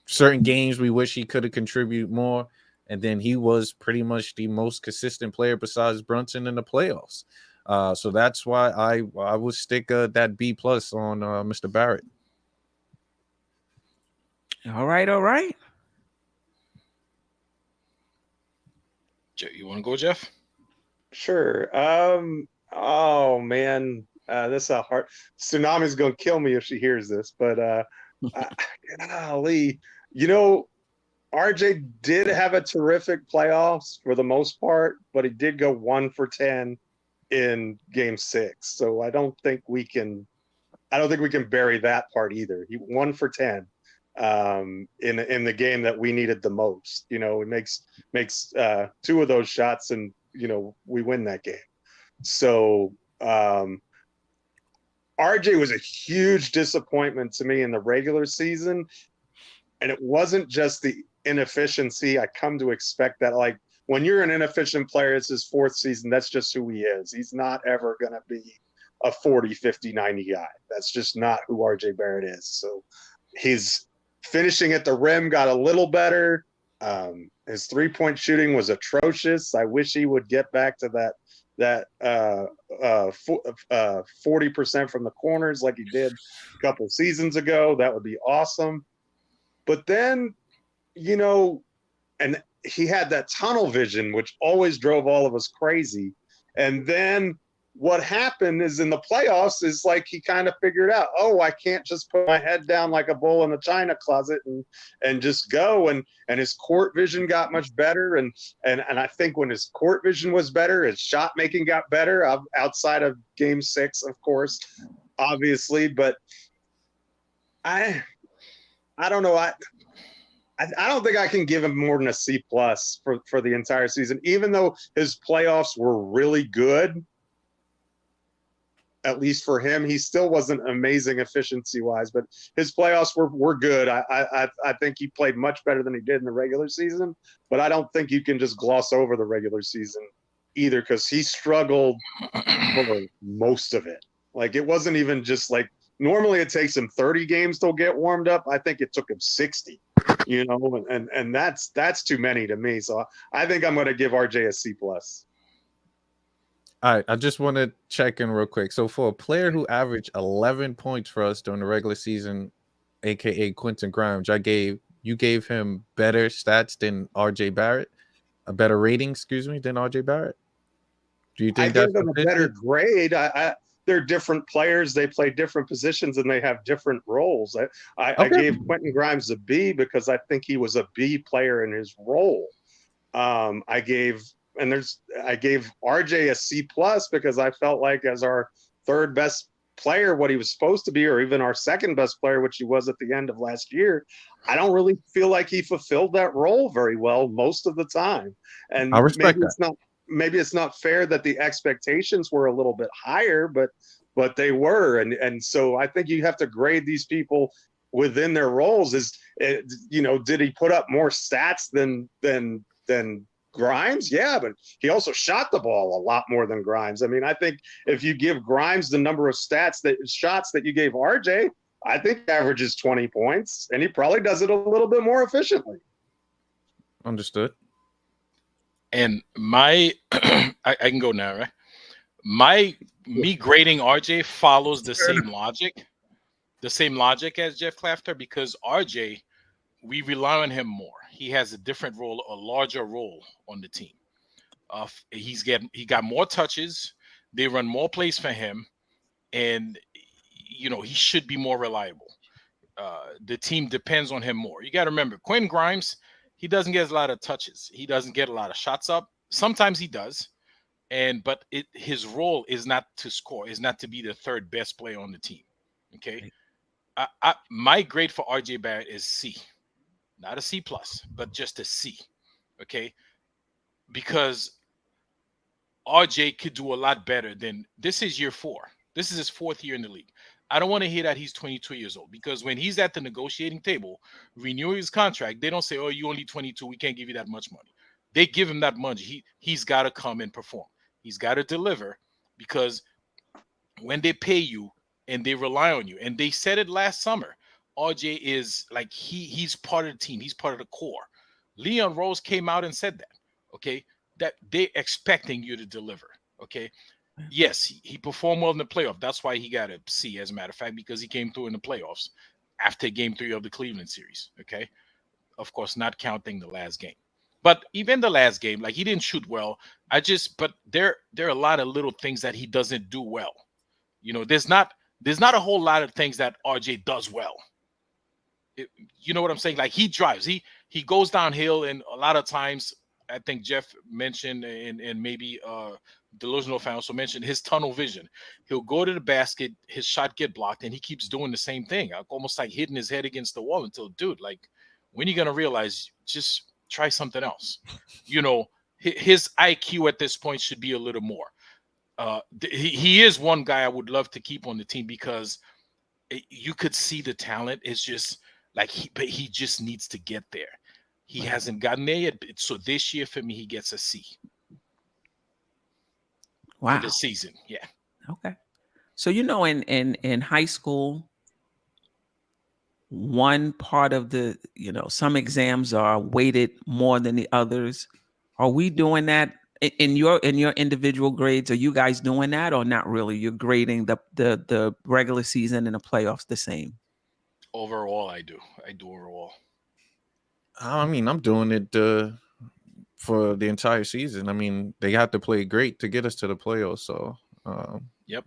certain games we wish he could have contributed more. And then he was pretty much the most consistent player besides Brunson in the playoffs. So that's why I would stick that B+ on Mr. Barrett. All right. You want to go, Jeff? Sure. Oh man, this is a hard. Tsunami's gonna kill me if she hears this, but golly, RJ did have a terrific playoffs for the most part, but he did go 1 for 10 in Game 6. So I don't think we can bury that part either. He 1 for 10 in the game that we needed the most. It makes 2 of those shots in we win that game. So RJ was a huge disappointment to me in the regular season. And it wasn't just the inefficiency. I come to expect that, like, when you're an inefficient player, it's his 4th season. That's just who he is. He's not ever going to be a 40, 50, 90 guy. That's just not who RJ Barrett is. So his finishing at the rim got a little better. His 3-point shooting was atrocious. I wish he would get back to that 40% from the corners like he did a couple seasons ago. That would be awesome. But then, and he had that tunnel vision, which always drove all of us crazy. And then what happened is in the playoffs is like he kind of figured out, oh, I can't just put my head down like a bull in a china closet and just go. And his court vision got much better. And I think when his court vision was better, his shot making got better outside of Game 6, of course, obviously. But I don't know. I don't think I can give him more than a C+ for the entire season, even though his playoffs were really good. At least for him, he still wasn't amazing efficiency-wise, but his playoffs were good. I think he played much better than he did in the regular season, but I don't think you can just gloss over the regular season either, because he struggled for most of it. Like, it wasn't even just like, normally it takes him 30 games to get warmed up. I think it took him 60, and that's too many to me. So I think I'm going to give RJ a C+. All right, I just want to check in real quick. So for a player who averaged 11 points for us during the regular season, aka Quentin Grimes, you gave him better stats than RJ Barrett, a better rating, than RJ Barrett. Do you think I gave them a better grade? They're different players. They play different positions and they have different roles. I gave Quentin Grimes a B because I think he was a B player in his role. I gave RJ a C+ because I felt like as our 3rd best player, what he was supposed to be, or even our 2nd best player, which he was at the end of last year, I don't really feel like he fulfilled that role very well most of the time. And I respect that. Maybe it's not fair that the expectations were a little bit higher, but they were. And so I think you have to grade these people within their roles. Did he put up more stats than Grimes? Yeah, but he also shot the ball a lot more than Grimes. I mean, I think if you give Grimes the number of shots that you gave RJ, I think he averages 20 points, and he probably does it a little bit more efficiently. Understood. And I can go now, right? Me grading RJ follows the same logic as Jeff Clafter, because RJ, we rely on him more. He has a different role, a larger role on the team. He got more touches. They run more plays for him, and he should be more reliable. The team depends on him more. You got to remember, Quentin Grimes, he doesn't get a lot of touches. He doesn't get a lot of shots up. Sometimes he does, but his role is not to score, is not to be the 3rd best player on the team. Okay, my grade for RJ Barrett is C. Not a C+, but just a C, okay? Because RJ could do a lot better than – this is year 4. This is his 4th year in the league. I don't want to hear that he's 22 years old, because when he's at the negotiating table, renewing his contract, they don't say, oh, you only 22, we can't give you that much money. They give him that money. He's got to come and perform. He's got to deliver, because when they pay you and they rely on you, and they said it last summer, RJ is like he's part of the team. He's part of the core. Leon Rose came out and said that, okay, that they're expecting you to deliver, okay? Yes, he performed well in the playoff. That's why he got a C, as a matter of fact, because he came through in the playoffs after Game 3 of the Cleveland series, okay? Of course, not counting the last game. But even the last game, like, he didn't shoot well. But there are a lot of little things that he doesn't do well. There's not a whole lot of things that RJ does well. You know what I'm saying? Like, he drives, he goes downhill, and a lot of times, I think Jeff mentioned, and maybe Delusional fan also mentioned, his tunnel vision. He'll go to the basket, his shot get blocked, and he keeps doing the same thing, almost like hitting his head against the wall until, dude, like, when are you gonna realize, just try something else? his IQ at this point should be a little more. He is one guy I would love to keep on the team because you could see the talent. It's just like but he just needs to get there. He hasn't gotten there yet. So this year for me, he gets a C. Wow. For the season, yeah. Okay. So in high school, one part of the some exams are weighted more than the others. Are we doing that in your individual grades? Are you guys doing that or not really? You're grading the regular season and the playoffs the same? Overall, I do overall. I mean, I'm doing it for the entire season. I mean, they have to play great to get us to the playoffs. So, yep.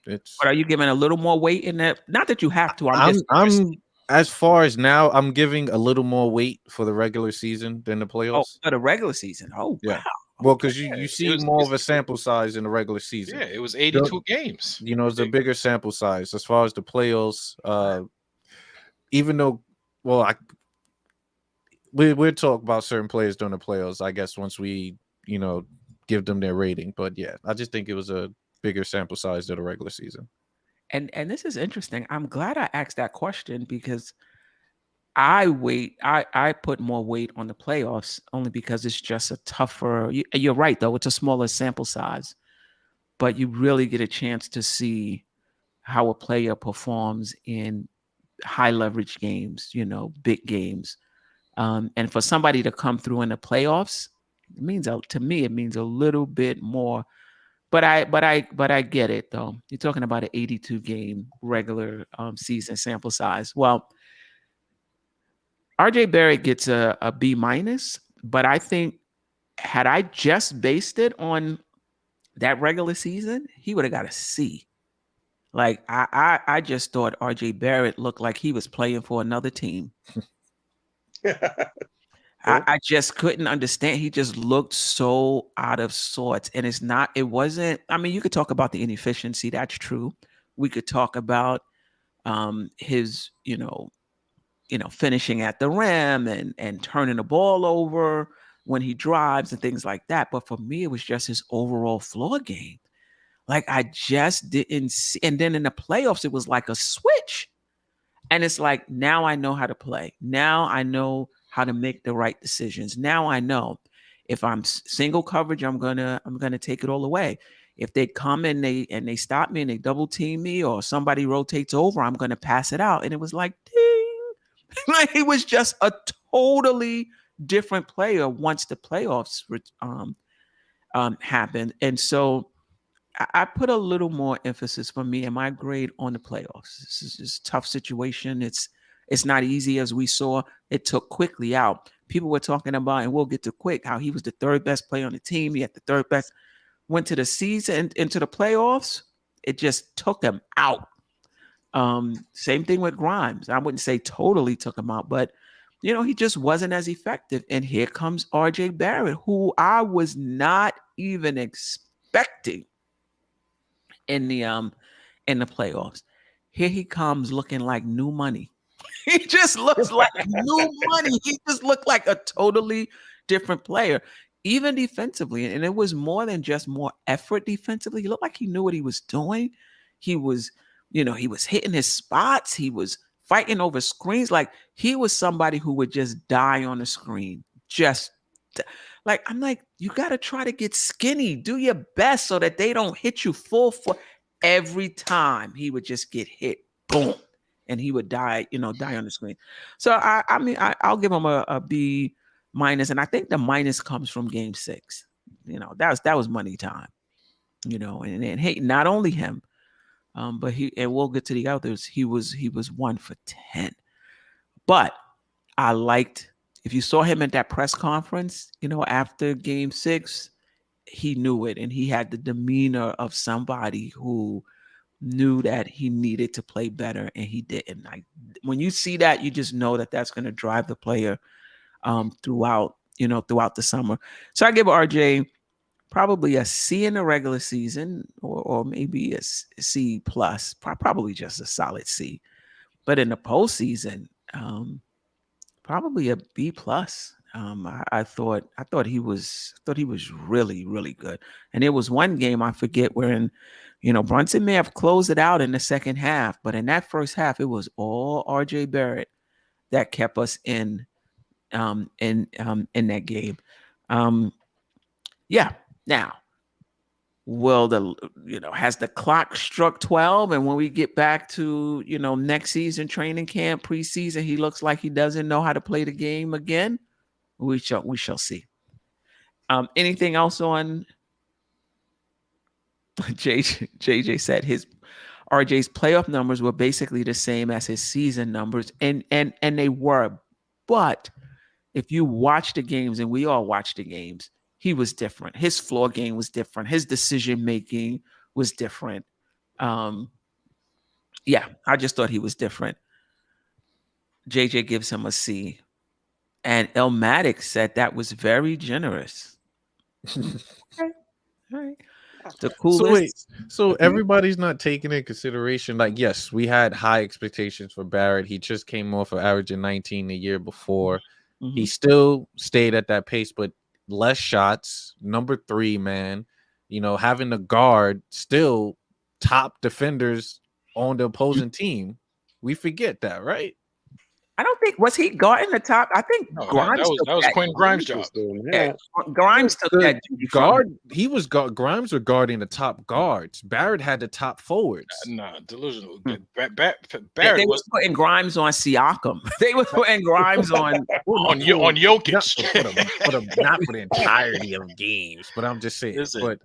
But are you giving a little more weight in that? Not that you have to. I'm as far as now, I'm giving a little more weight for the regular season than the playoffs. Oh, for the regular season. Oh, yeah. Wow. Well, because you see more of a sample size in the regular season. Yeah, it was 82 games. It's a bigger sample size as far as the playoffs. Even though, well, we'll talk about certain players during the playoffs, I guess, once we give them their rating. But yeah, I just think it was a bigger sample size than the regular season. And this is interesting. I'm glad I asked that question because I put more weight on the playoffs only because it's just a tougher. You're right, though. It's a smaller sample size, but you really get a chance to see how a player performs in high leverage games, big games. And for somebody to come through in the playoffs, to me, it means a little bit more. But I get it though. You're talking about an 82 game regular season sample size. Well, RJ Barrett gets a B minus, but I think had I just based it on that regular season, he would have got a C. Like I just thought RJ Barrett looked like he was playing for another team. I just couldn't understand. He just looked so out of sorts. And it wasn't, I mean, you could talk about the inefficiency. That's true. We could talk about his, finishing at the rim and turning the ball over when he drives and things like that. But for me, it was just his overall floor game. Like I just didn't see. And then in the playoffs, it was like a switch. And it's like, now I know how to play. Now I know how to make the right decisions. Now I know if I'm single coverage, I'm gonna take it all away. If they come and they stop me and they double team me or somebody rotates over, I'm gonna pass it out. And it was like, ding. Like he was just a totally different player once the playoffs happened. And so I put a little more emphasis for me and my grade on the playoffs. This is just a tough situation. It's not easy, as we saw. It took quickly out. People were talking about, and we'll get to quick, how he was the third best player on the team. He had the third best. Went to the season, into the playoffs. It just took him out. Same thing with Grimes. I wouldn't say totally took him out, but he just wasn't as effective. And here comes RJ Barrett, who I was not even expecting in the playoffs. Here he comes looking like new money. He just looks like new money. He just looked like a totally different player, even defensively. And it was more than just more effort defensively. He looked like he knew what he was doing. He was, he was hitting his spots. He was fighting over screens. Like he was somebody who would just die on the screen. Just like, I'm like, you got to try to get skinny. Do your best so that they don't hit you full for every time. He would just get hit. Boom. And he would die on the screen. So I'll give him a B minus, and I think the minus comes from Game 6. That was money time. And hey, not only him, but we'll get to the others. He was 1 for 10. But I liked, if you saw him at that press conference, after Game 6, he knew it, and he had the demeanor of somebody who knew that he needed to play better, and he didn't. Like when you see that, you just know that that's going to drive the player throughout the summer. So I give RJ probably a C in the regular season, or maybe a C plus, probably just a solid C. But in the postseason, probably a B plus. I thought he was really, really good. And there was one game I forget wherein, Brunson may have closed it out in the second half, but in that first half, it was all RJ Barrett that kept us in that game. Yeah. Now, has the clock struck 12? And when we get back to, next season, training camp, preseason, he looks like he doesn't know how to play the game again. We shall see. Anything else on JJ said RJ's playoff numbers were basically the same as his season numbers, and they were, but if you watch the games, and we all watch the games, he was different. His floor game was different. His decision making was different. I just thought he was different. JJ gives him a C. And Elmatic said that was very generous. Okay. All right. The coolest. So everybody's not taking into consideration. Like, yes, we had high expectations for Barrett. He just came off of averaging 19 the year before. Mm-hmm. He still stayed at that pace, but less shots. Number 3 man, having the guard still top defenders on the opposing team. We forget that, right? I don't think was he guarding the top. I think Grimes that was Quentin Grimes' job. Yeah, Grimes took that guard. He was Grimes were guarding the top guards. Barrett had the top forwards. Nah, delusional. Barrett Barrett was putting Grimes on Siakam. They were putting Grimes on Jokic. Not for the entirety of games, but I'm just saying. But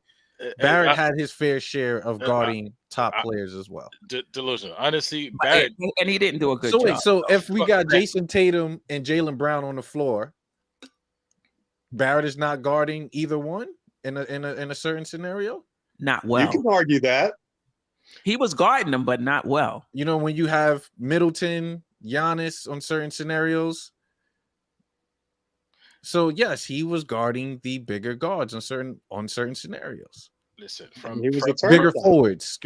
Barrett had his fair share of guarding top players as well. Delusional. Honestly, Barrett, and he didn't do a good job. So if we got Jason Tatum and Jalen Brown on the floor, Barrett is not guarding either one in a certain scenario. Not well. You can argue that he was guarding them, but not well. When you have Middleton, Giannis on certain scenarios. So yes, he was guarding the bigger guards on certain scenarios. Listen, he was a bigger forwards.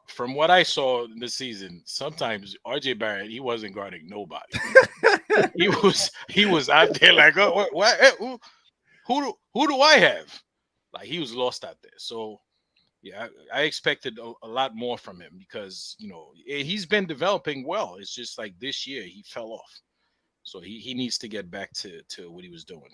From what I saw in the season, sometimes RJ Barrett, he wasn't guarding nobody. he was out there like, oh, what? Who do I have? Like, he was lost out there. So yeah, I expected a lot more from him because he's been developing well. It's just like this year he fell off. So he needs to get back to what he was doing.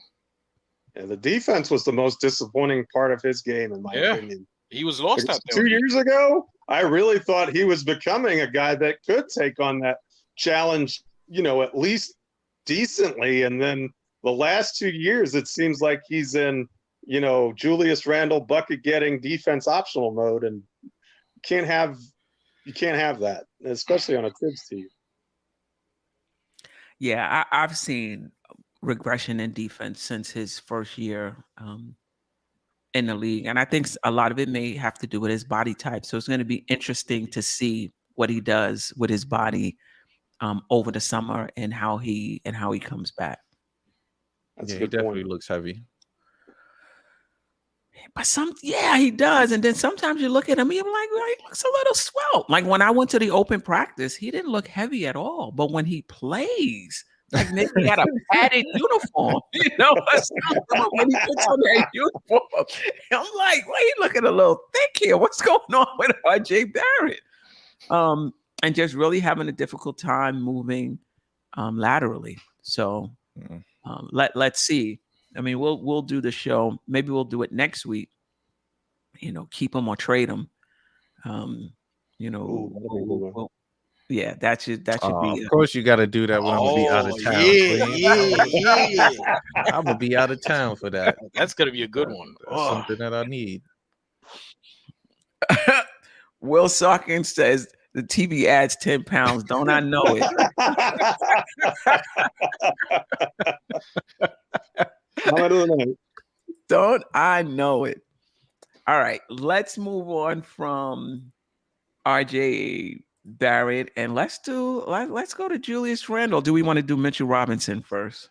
Yeah, the defense was the most disappointing part of his game, in my opinion. He was lost out there. 2 years ago, I really thought he was becoming a guy that could take on that challenge, at least decently. And then the last 2 years, it seems like he's in, Julius Randle bucket getting defense optional mode, and you can't have that, especially on a Tibbs team. Yeah, I've seen regression in defense since his first year in the league. And I think a lot of it may have to do with his body type. So it's going to be interesting to see what he does with his body over the summer and how he comes back. He definitely looks heavy. But he does. And then sometimes you look at him, you're like, well, he looks a little svelte. Like when I went to the open practice, he didn't look heavy at all. But when he plays, like maybe he had a padded uniform, when he puts on that uniform, I'm like, well, he's looking a little thick here. What's going on with RJ Barrett? And just really having a difficult time moving laterally. So let's see. I mean, we'll do the show. Maybe we'll do it next week. Keep him or trade him. That should be. Of course, you got to do that when I'm gonna be out of town. Yeah. I'm gonna be out of town for that. That's gonna be a good one. That's something that I need. Will Sarkin says the TV adds 10 pounds. Don't I know it? Don't I know it? All right, let's move on from RJ Barrett and let's go to Julius Randle. Do we want to do Mitchell Robinson first?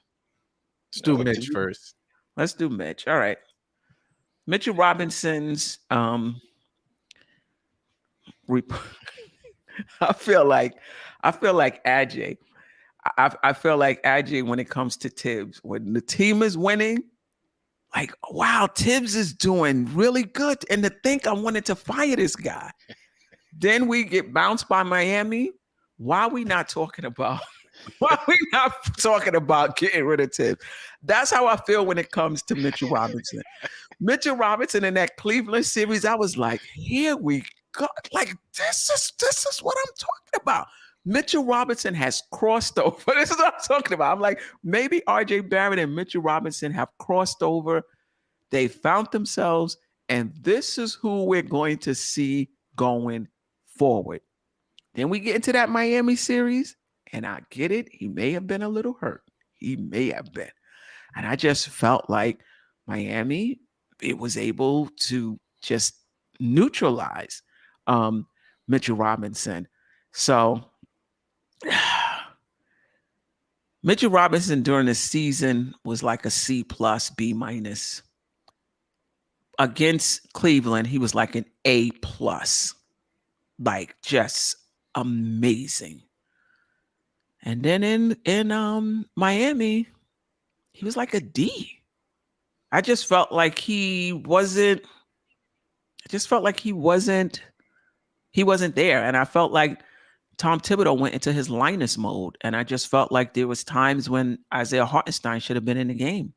Let's do Mitch first. Let's do Mitch. All right. Mitchell Robinson's I feel like Ajay. I feel like AJ, when it comes to Tibbs, when the team is winning, like, wow, Tibbs is doing really good. And to think I wanted to fire this guy. Then we get bounced by Miami. Why are we not talking about getting rid of Tibbs? That's how I feel when it comes to Mitchell Robinson. Mitchell Robinson in that Cleveland series, I was like, here we go. Like, this is what I'm talking about. Mitchell Robinson has crossed over. This is what I'm talking about. I'm like, maybe RJ Barrett and Mitchell Robinson have crossed over. They found themselves, and this is who we're going to see going forward. Then we get into that Miami series, and I get it. He may have been a little hurt. He may have been. And I just felt like Miami, it was able to just neutralize Mitchell Robinson. So Mitchell Robinson during the season was like a C+, B-. Against Cleveland, he was like an A+. Like, just amazing. And then in Miami, he was like a D. I just felt like he wasn't there. And I felt like Tom Thibodeau went into his Linus mode. And I just felt like there was times when Isaiah Hartenstein should have been in the game.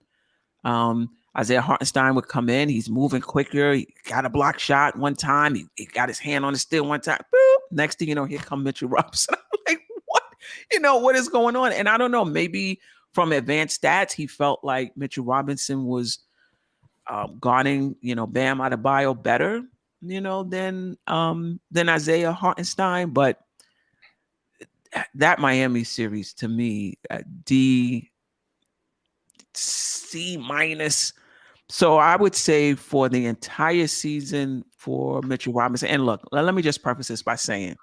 Isaiah Hartenstein would come in. He's moving quicker. He got a block shot one time. He got his hand on the steal one time. Boop. Next thing you know, here come Mitchell Robinson. I'm like, what? What is going on? And I don't know. Maybe from advanced stats, he felt like Mitchell Robinson was guarding, Bam Adebayo better, than Isaiah Hartenstein. But that Miami series, to me, D, C-. So I would say for the entire season for Mitchell Robinson, and look, let me just preface this by saying,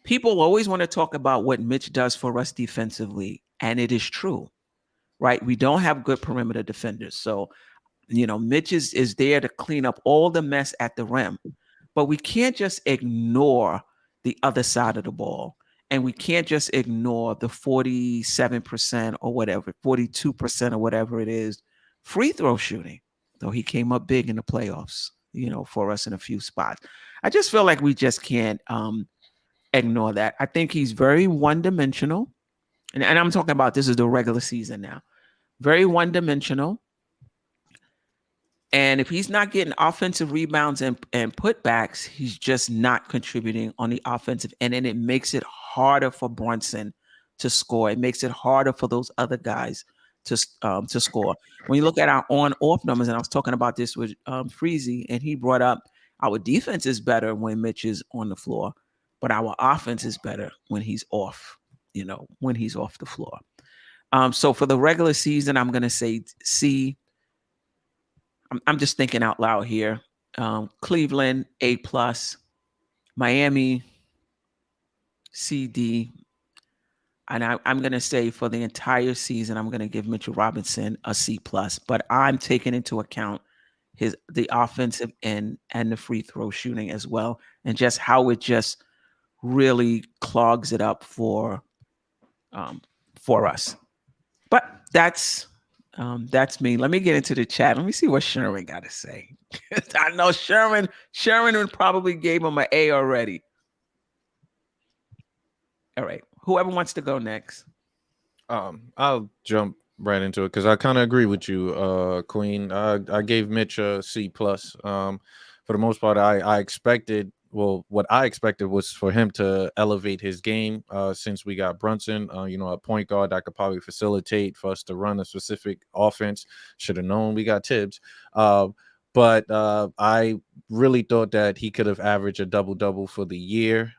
people always want to talk about what Mitch does for us defensively, and it is true, right? We don't have good perimeter defenders. So, Mitch is there to clean up all the mess at the rim, but we can't just ignore the other side of the ball. And we can't just ignore the 47% or whatever, 42% or whatever it is, free throw shooting, though he came up big in the playoffs, for us in a few spots. I just feel like we just can't ignore that. I think he's very one-dimensional. And I'm talking about this is the regular season now. Very one-dimensional. And if he's not getting offensive rebounds and putbacks, he's just not contributing on the offensive end. And it makes it harder for Brunson to score. It makes it harder for those other guys to score. When you look at our on-off numbers, and I was talking about this with Freezy, and he brought up our defense is better when Mitch is on the floor, but our offense is better when he's off, when he's off the floor. So for the regular season, I'm going to say C. I'm just thinking out loud here. Cleveland, A+. Miami, C, D. And I'm going to say for the entire season, I'm going to give Mitchell Robinson a C+. But I'm taking into account the offensive end and the free throw shooting as well, and just how it just really clogs it up for us. But that's me. Let me get into the chat. Let me see what Sherman got to say. I know Sherman would probably gave him an A already. All right. Whoever wants to go next. I'll jump right into it because I kind of agree with you, Queen. I gave Mitch a C+. For the most part, I expected. Well, what I expected was for him to elevate his game since we got Brunson, a point guard that could probably facilitate for us to run a specific offense. Should have known we got Tibbs. But I really thought that he could have averaged a double-double for the year.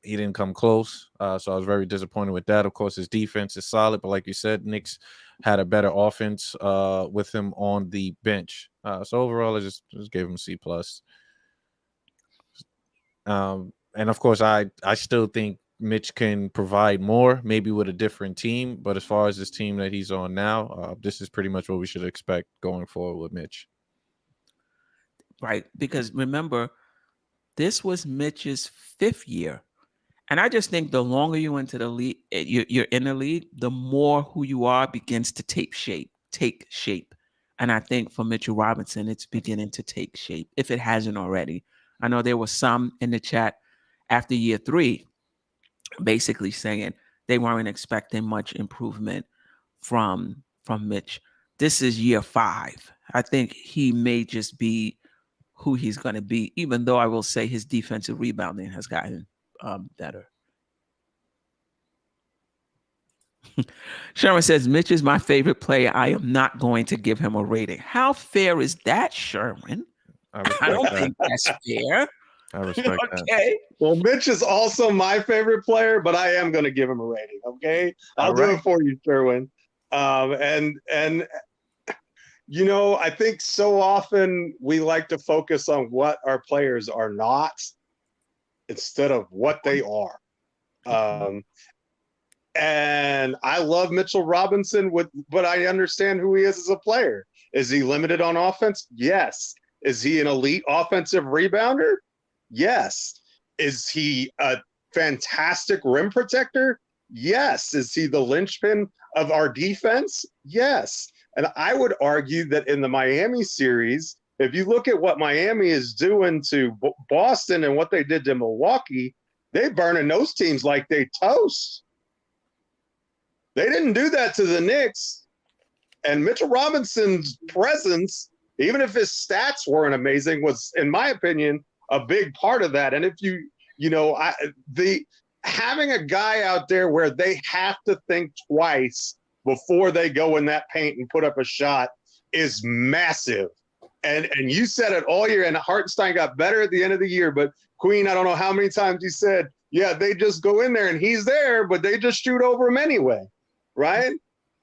He didn't come close, so I was very disappointed with that. Of course, his defense is solid, but like you said, Knicks had a better offense with him on the bench. So overall, I just gave him a C+. And of course, I still think Mitch can provide more, maybe with a different team. But as far as this team that he's on now, this is pretty much what we should expect going forward with Mitch. Right, because remember, this was Mitch's 5th year. And I just think the longer you're into the league, you're in the league, the more who you are begins to take shape. And I think for Mitchell Robinson, it's beginning to take shape if it hasn't already. I know there was some in the chat after year 3 basically saying they weren't expecting much improvement from Mitch. This is year 5. I think he may just be who he's going to be, even though I will say his defensive rebounding has gotten better. Sherman says, Mitch is my favorite player. I am not going to give him a rating. How fair is that, Sherman? I don't think that's fair. I respect that. Okay. Well, Mitch is also my favorite player, but I am going to give him a rating. Okay, I'll do it for you, Sherwin. And you know, I think so often we like to focus on what our players are not instead of what they are. And I love Mitchell Robinson, but I understand who he is as a player. Is he limited on offense? Yes. Is he an elite offensive rebounder? Yes. Is he a fantastic rim protector? Yes. Is he the linchpin of our defense? Yes. And I would argue that in the Miami series, if you look at what Miami is doing to Boston and what they did to Milwaukee, they burning those teams like they toast. They didn't do that to the Knicks. And Mitchell Robinson's presence, even if his stats weren't amazing, was, in my opinion, a big part of that. And if having a guy out there where they have to think twice before they go in that paint and put up a shot is massive. And you said it all year, and Hartenstein got better at the end of the year. But Queen, I don't know how many times you said, yeah, they just go in there and he's there, but they just shoot over him anyway, right?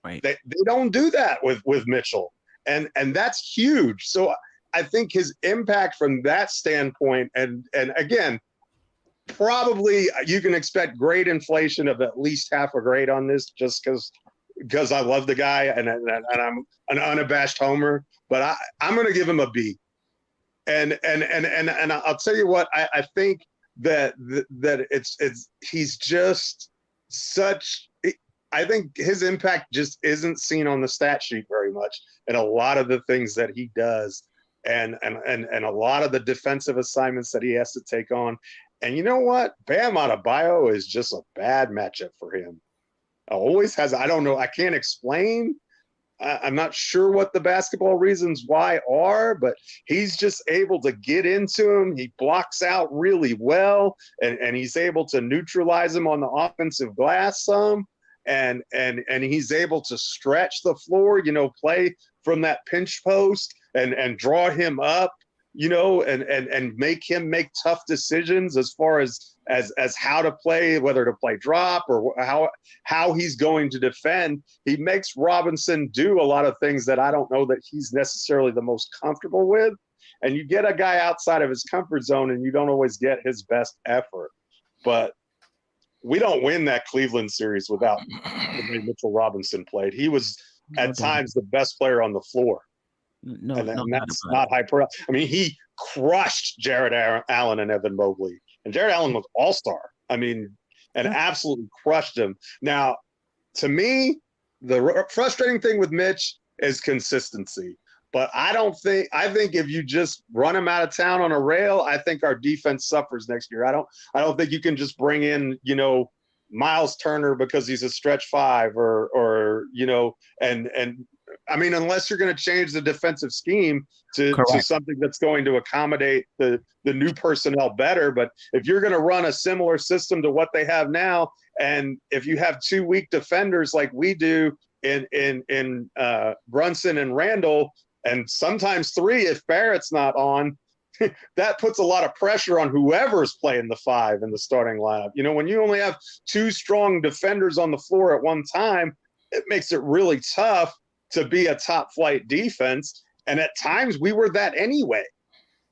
Right. They don't do that with Mitchell, and that's huge. So I think his impact from that standpoint, and again, probably you can expect grade inflation of at least half a grade on this, just because I love the guy and I'm an unabashed homer. But I'm going to give him a B. And I'll tell you what, I think that he's just such. I think his impact just isn't seen on the stat sheet very much, and a lot of the things that he does, and a lot of the defensive assignments that he has to take on. And you know what? Bam Adebayo is just a bad matchup for him. Always has. I don't know. I can't explain. I'm not sure what the basketball reasons why are, but he's just able to get into him. He blocks out really well, and he's able to neutralize him on the offensive glass some. And he's able to stretch the floor, play from that pinch post and draw him up, and make him make tough decisions as far as how to play, whether to play drop or how he's going to defend. He makes Robinson do a lot of things that I don't know that he's necessarily the most comfortable with. And you get a guy outside of his comfort zone and you don't always get his best effort. But we don't win that Cleveland series without the way Mitchell Robinson played. He was at times the best player on the floor. And that's not hyper. I mean, he crushed Jared Allen and Evan Mobley. And Jared Allen was all-star. I mean, and absolutely crushed him. Now, to me, the frustrating thing with Mitch is consistency. But I think if you just run him out of town on a rail, I think our defense suffers next year. I don't think you can just bring in, Miles Turner because he's a stretch 5 or and I mean, unless you're going to change the defensive scheme to something that's going to accommodate the new personnel better. But if you're going to run a similar system to what they have now, and if you have 2 weak defenders like we do in Brunson and Randle, and sometimes 3 if Barrett's not on, that puts a lot of pressure on whoever's playing the 5 in the starting lineup. When you only have 2 strong defenders on the floor at one time, it makes it really tough to be a top flight defense. And at times we were that anyway,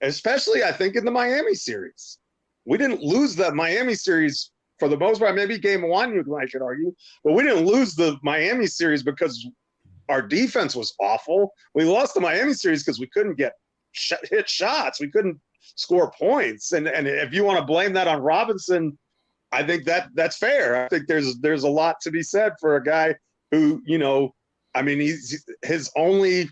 especially I think in the Miami series. We didn't lose the Miami series for the most part, maybe game 1, I should argue, but we didn't lose the Miami series because our defense was awful. We lost the Miami series because we couldn't hit shots. We couldn't score points. And if you want to blame that on Robinson, I think that's fair. I think there's a lot to be said for a guy who, I mean, his only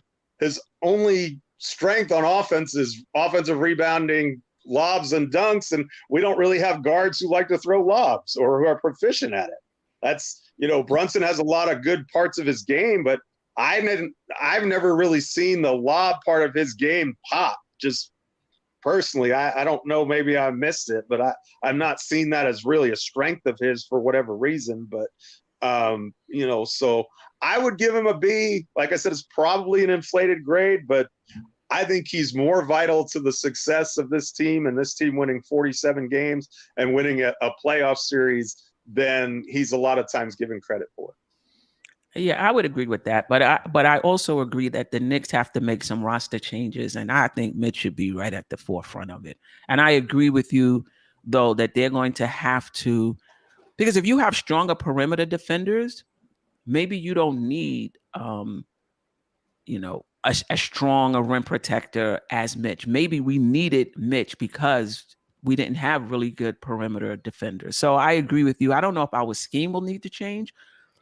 strength on offense is offensive rebounding, lobs and dunks, and we don't really have guards who like to throw lobs or who are proficient at it. That's, Brunson has a lot of good parts of his game, but I've never really seen the lob part of his game pop. Just personally, I don't know, maybe I missed it, but I've not seen that as really a strength of his for whatever reason. But so I would give him a B. Like I said, it's probably an inflated grade, but I think he's more vital to the success of this team and this team winning 47 games and winning a playoff series than he's a lot of times given credit for. Yeah, I would agree with that. But I also agree that the Knicks have to make some roster changes, and I think Mitch should be right at the forefront of it. And I agree with you, though, that they're going to have to, because if you have stronger perimeter defenders, maybe you don't need a strong rim protector as Mitch. Maybe we needed Mitch because we didn't have really good perimeter defenders. So I agree with you. I don't know if our scheme will need to change,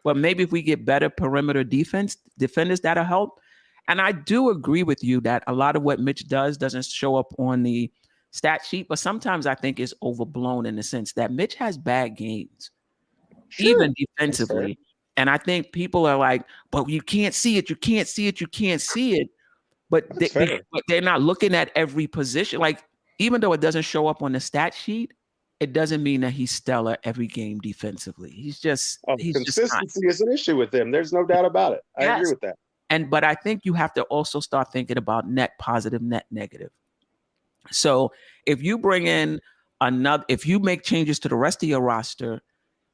but maybe if we get better perimeter defenders, that'll help. And I do agree with you that a lot of what Mitch does doesn't show up on the stat sheet, but sometimes I think is overblown in the sense that Mitch has bad games, even defensively. And I think people are like, but you can't see it. You can't see it. You can't see it. But they're not looking at every position. Like, even though it doesn't show up on the stat sheet, it doesn't mean that he's stellar every game defensively. Consistency is an issue with him. There's no doubt about it. I agree with that. But I think you have to also start thinking about net positive, net negative. So if you bring in if you make changes to the rest of your roster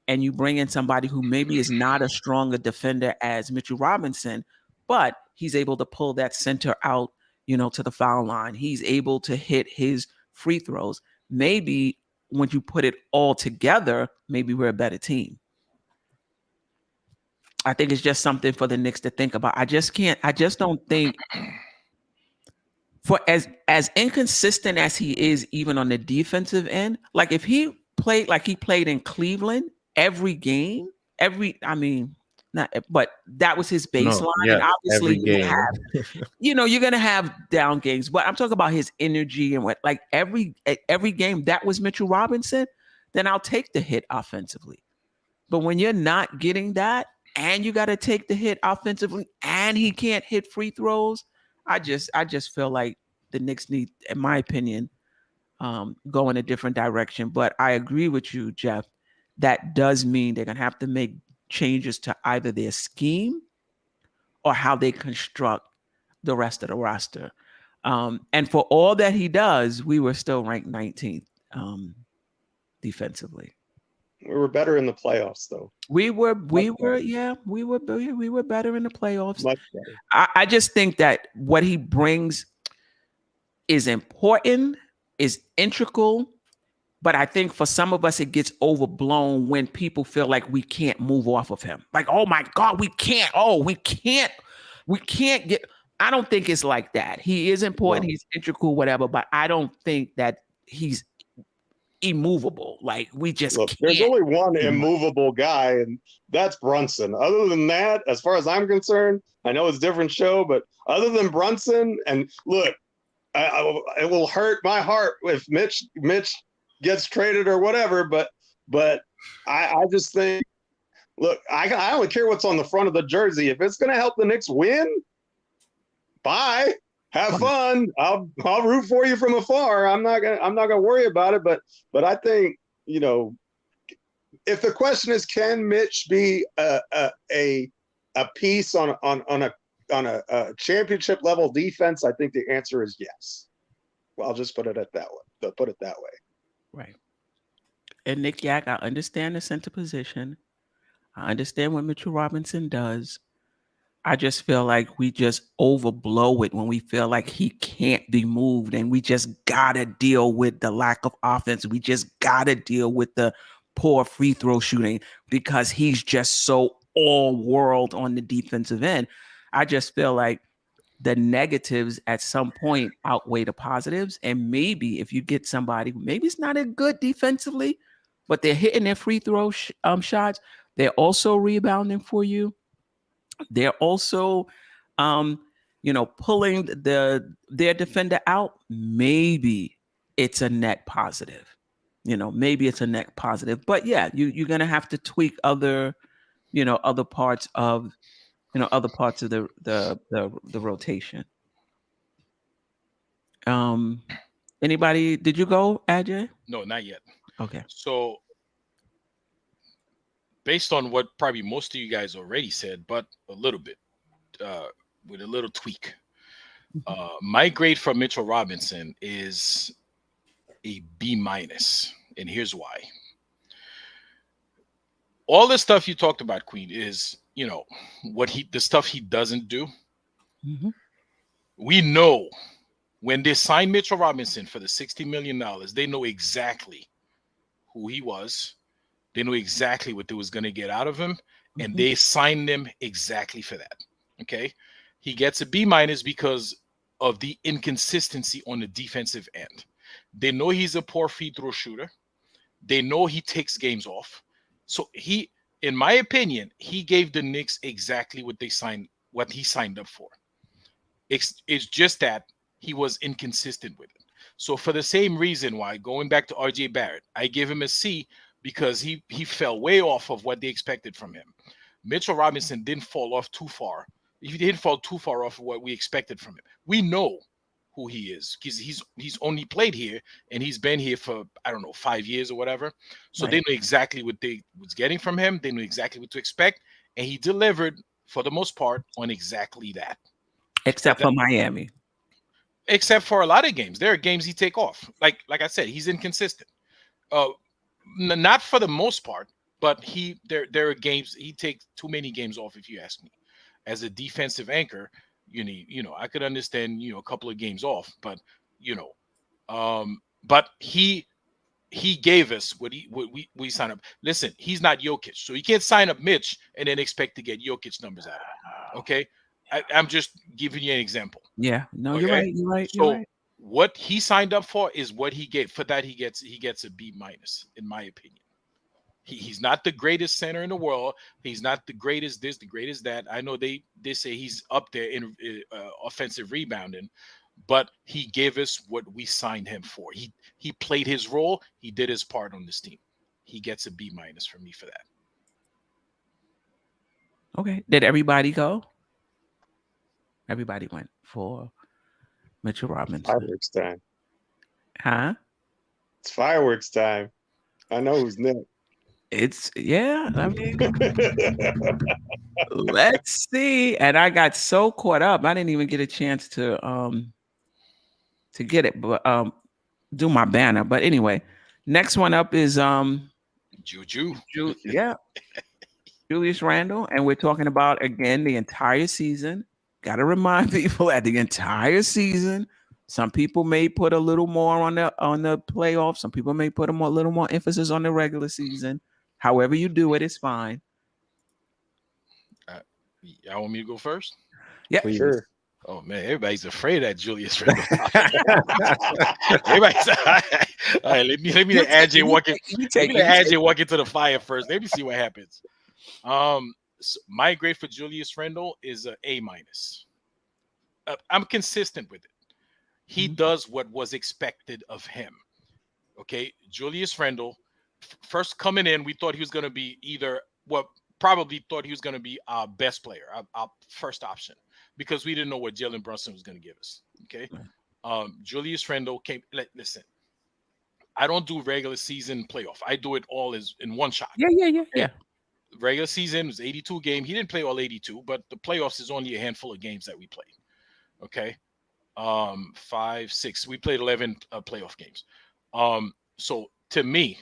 and you bring in somebody who maybe is not as strong a defender as Mitchell Robinson, but he's able to pull that center out, to the foul line. He's able to hit his free throws. Maybe when you put it all together, maybe we're a better team. I think it's just something for the Knicks to think about. I just don't think, for as inconsistent as he is, even on the defensive end, like if he played like he played in Cleveland every game, but that was his baseline. And obviously you're gonna have down games, but I'm talking about his energy and what, like every game that was Mitchell Robinson, then I'll take the hit offensively. But when you're not getting that and you got to take the hit offensively and he can't hit free throws, I just feel like the Knicks need, in my opinion, go in a different direction. But I agree with you, Jeff. That does mean they're gonna have to make changes to either their scheme or how they construct the rest of the roster. And for all that he does, we were still ranked 19th defensively. We were better in the playoffs, though. We were better in the playoffs. Much better. I just think that what he brings is important, is integral. But I think for some of us, it gets overblown when people feel like we can't move off of him. Like, oh my God, we can't. Oh, we can't get. I don't think it's like that. He is important. He's integral, whatever. But I don't think that he's immovable. Like, we just can't. There's only one immovable guy, and that's Brunson. Other than that, as far as I'm concerned, I know it's a different show, but other than Brunson, and look, it will hurt my heart if Mitch gets traded or whatever, but I just think, look, I only care what's on the front of the jersey. If it's going to help the Knicks win, bye, have fun. I'll root for you from afar. I'm not gonna worry about it. But I think, if the question is, can Mitch be a piece on a championship level defense, I think the answer is yes. Well, I'll just put it that way. Right. And Nick Yak, I understand the center position. I understand what Mitchell Robinson does. I just feel like we just overblow it when we feel like he can't be moved, and we just gotta deal with the lack of offense. We just gotta deal with the poor free throw shooting because he's just so all world on the defensive end. I just feel like the negatives at some point outweigh the positives. And maybe if you get somebody who maybe is not as good defensively, but they're hitting their free throw shots. They're also rebounding for you. They're also, pulling their defender out. Maybe it's a net positive. Maybe it's a net positive. But yeah, you're gonna have to tweak other parts of the rotation. Anybody? Did you go, Ajay? No, not yet. Okay. So based on what probably most of you guys already said, but a little bit with a little tweak. My grade for Mitchell Robinson is a B-, and here's why. All the stuff you talked about, Queen, is the stuff he doesn't do. Mm-hmm. We know when they signed Mitchell Robinson for the $60 million, they know exactly who he was. They knew exactly what they was going to get out of him, and they signed him exactly for that. Okay, he gets a B- because of the inconsistency on the defensive end. They know he's a poor free throw shooter. They know he takes games off. So he, in my opinion, he gave the Knicks exactly what he signed up for. It's just that he was inconsistent with it. So for the same reason why, going back to RJ Barrett, I give him a C, because he fell way off of what they expected from him. Mitchell Robinson didn't fall off too far. He didn't fall too far off of what we expected from him. We know who he is, because he's only played here, and he's been here for, I don't know, 5 years or whatever. So Right. They knew exactly what they was getting from him. They knew exactly what to expect, and he delivered for the most part on exactly that. Except for Miami. Except for a lot of games. There are games he take off. Like I said, he's inconsistent. Not for the most part, but there are games he takes too many games off, if you ask me. As a defensive anchor, I could understand a couple of games off, but but he gave us what we signed up. Listen, he's not Jokic, so you can't sign up Mitch and then expect to get Jokic numbers out of him. Okay, I'm just giving you an example. Yeah, no, Okay? you're right. You're right. So You're right. what he signed up for is what he gave. For that, he gets a B-, in my opinion. He's not the greatest center in the world. He's not the greatest this, the greatest that. I know they say he's up there in offensive rebounding, but he gave us what we signed him for. He played his role. He did his part on this team. He gets a B- from me for that. Okay. Did everybody go? Everybody went for Mitchell Robinson. Fireworks time. Huh? It's fireworks time. I know who's next. I mean, let's see. And I got so caught up, I didn't even get a chance to get it, but do my banner. But anyway, next one up is Juju. Yeah, Julius Randle, and we're talking about again the entire season. Got to remind people at the entire season. Some people may put a little more on the playoffs. Some people may put a little more emphasis on the regular season. However you do it, it's fine. Y'all want me to go first? Yeah, Please. Sure. Oh man, everybody's afraid of that Julius Randle. Everybody's all right. Let me let AJ walk in. Let me let AJ walk into the fire first. Let me see what happens. So my grade for Julius Randle is a A-. I'm consistent with it. He does what was expected of him. Okay, Julius Randle, first coming in, we thought he was going to be probably thought he was going to be our best player, our first option, because we didn't know what Jalen Brunson was going to give us. Okay, Julius Randle came. Listen, I don't do regular season playoff. I do it all in one shot. Yeah. Regular season was 82 games. He didn't play all 82, but the playoffs is only a handful of games that we played. Okay, 5, 6. We played 11 playoff games. So to me,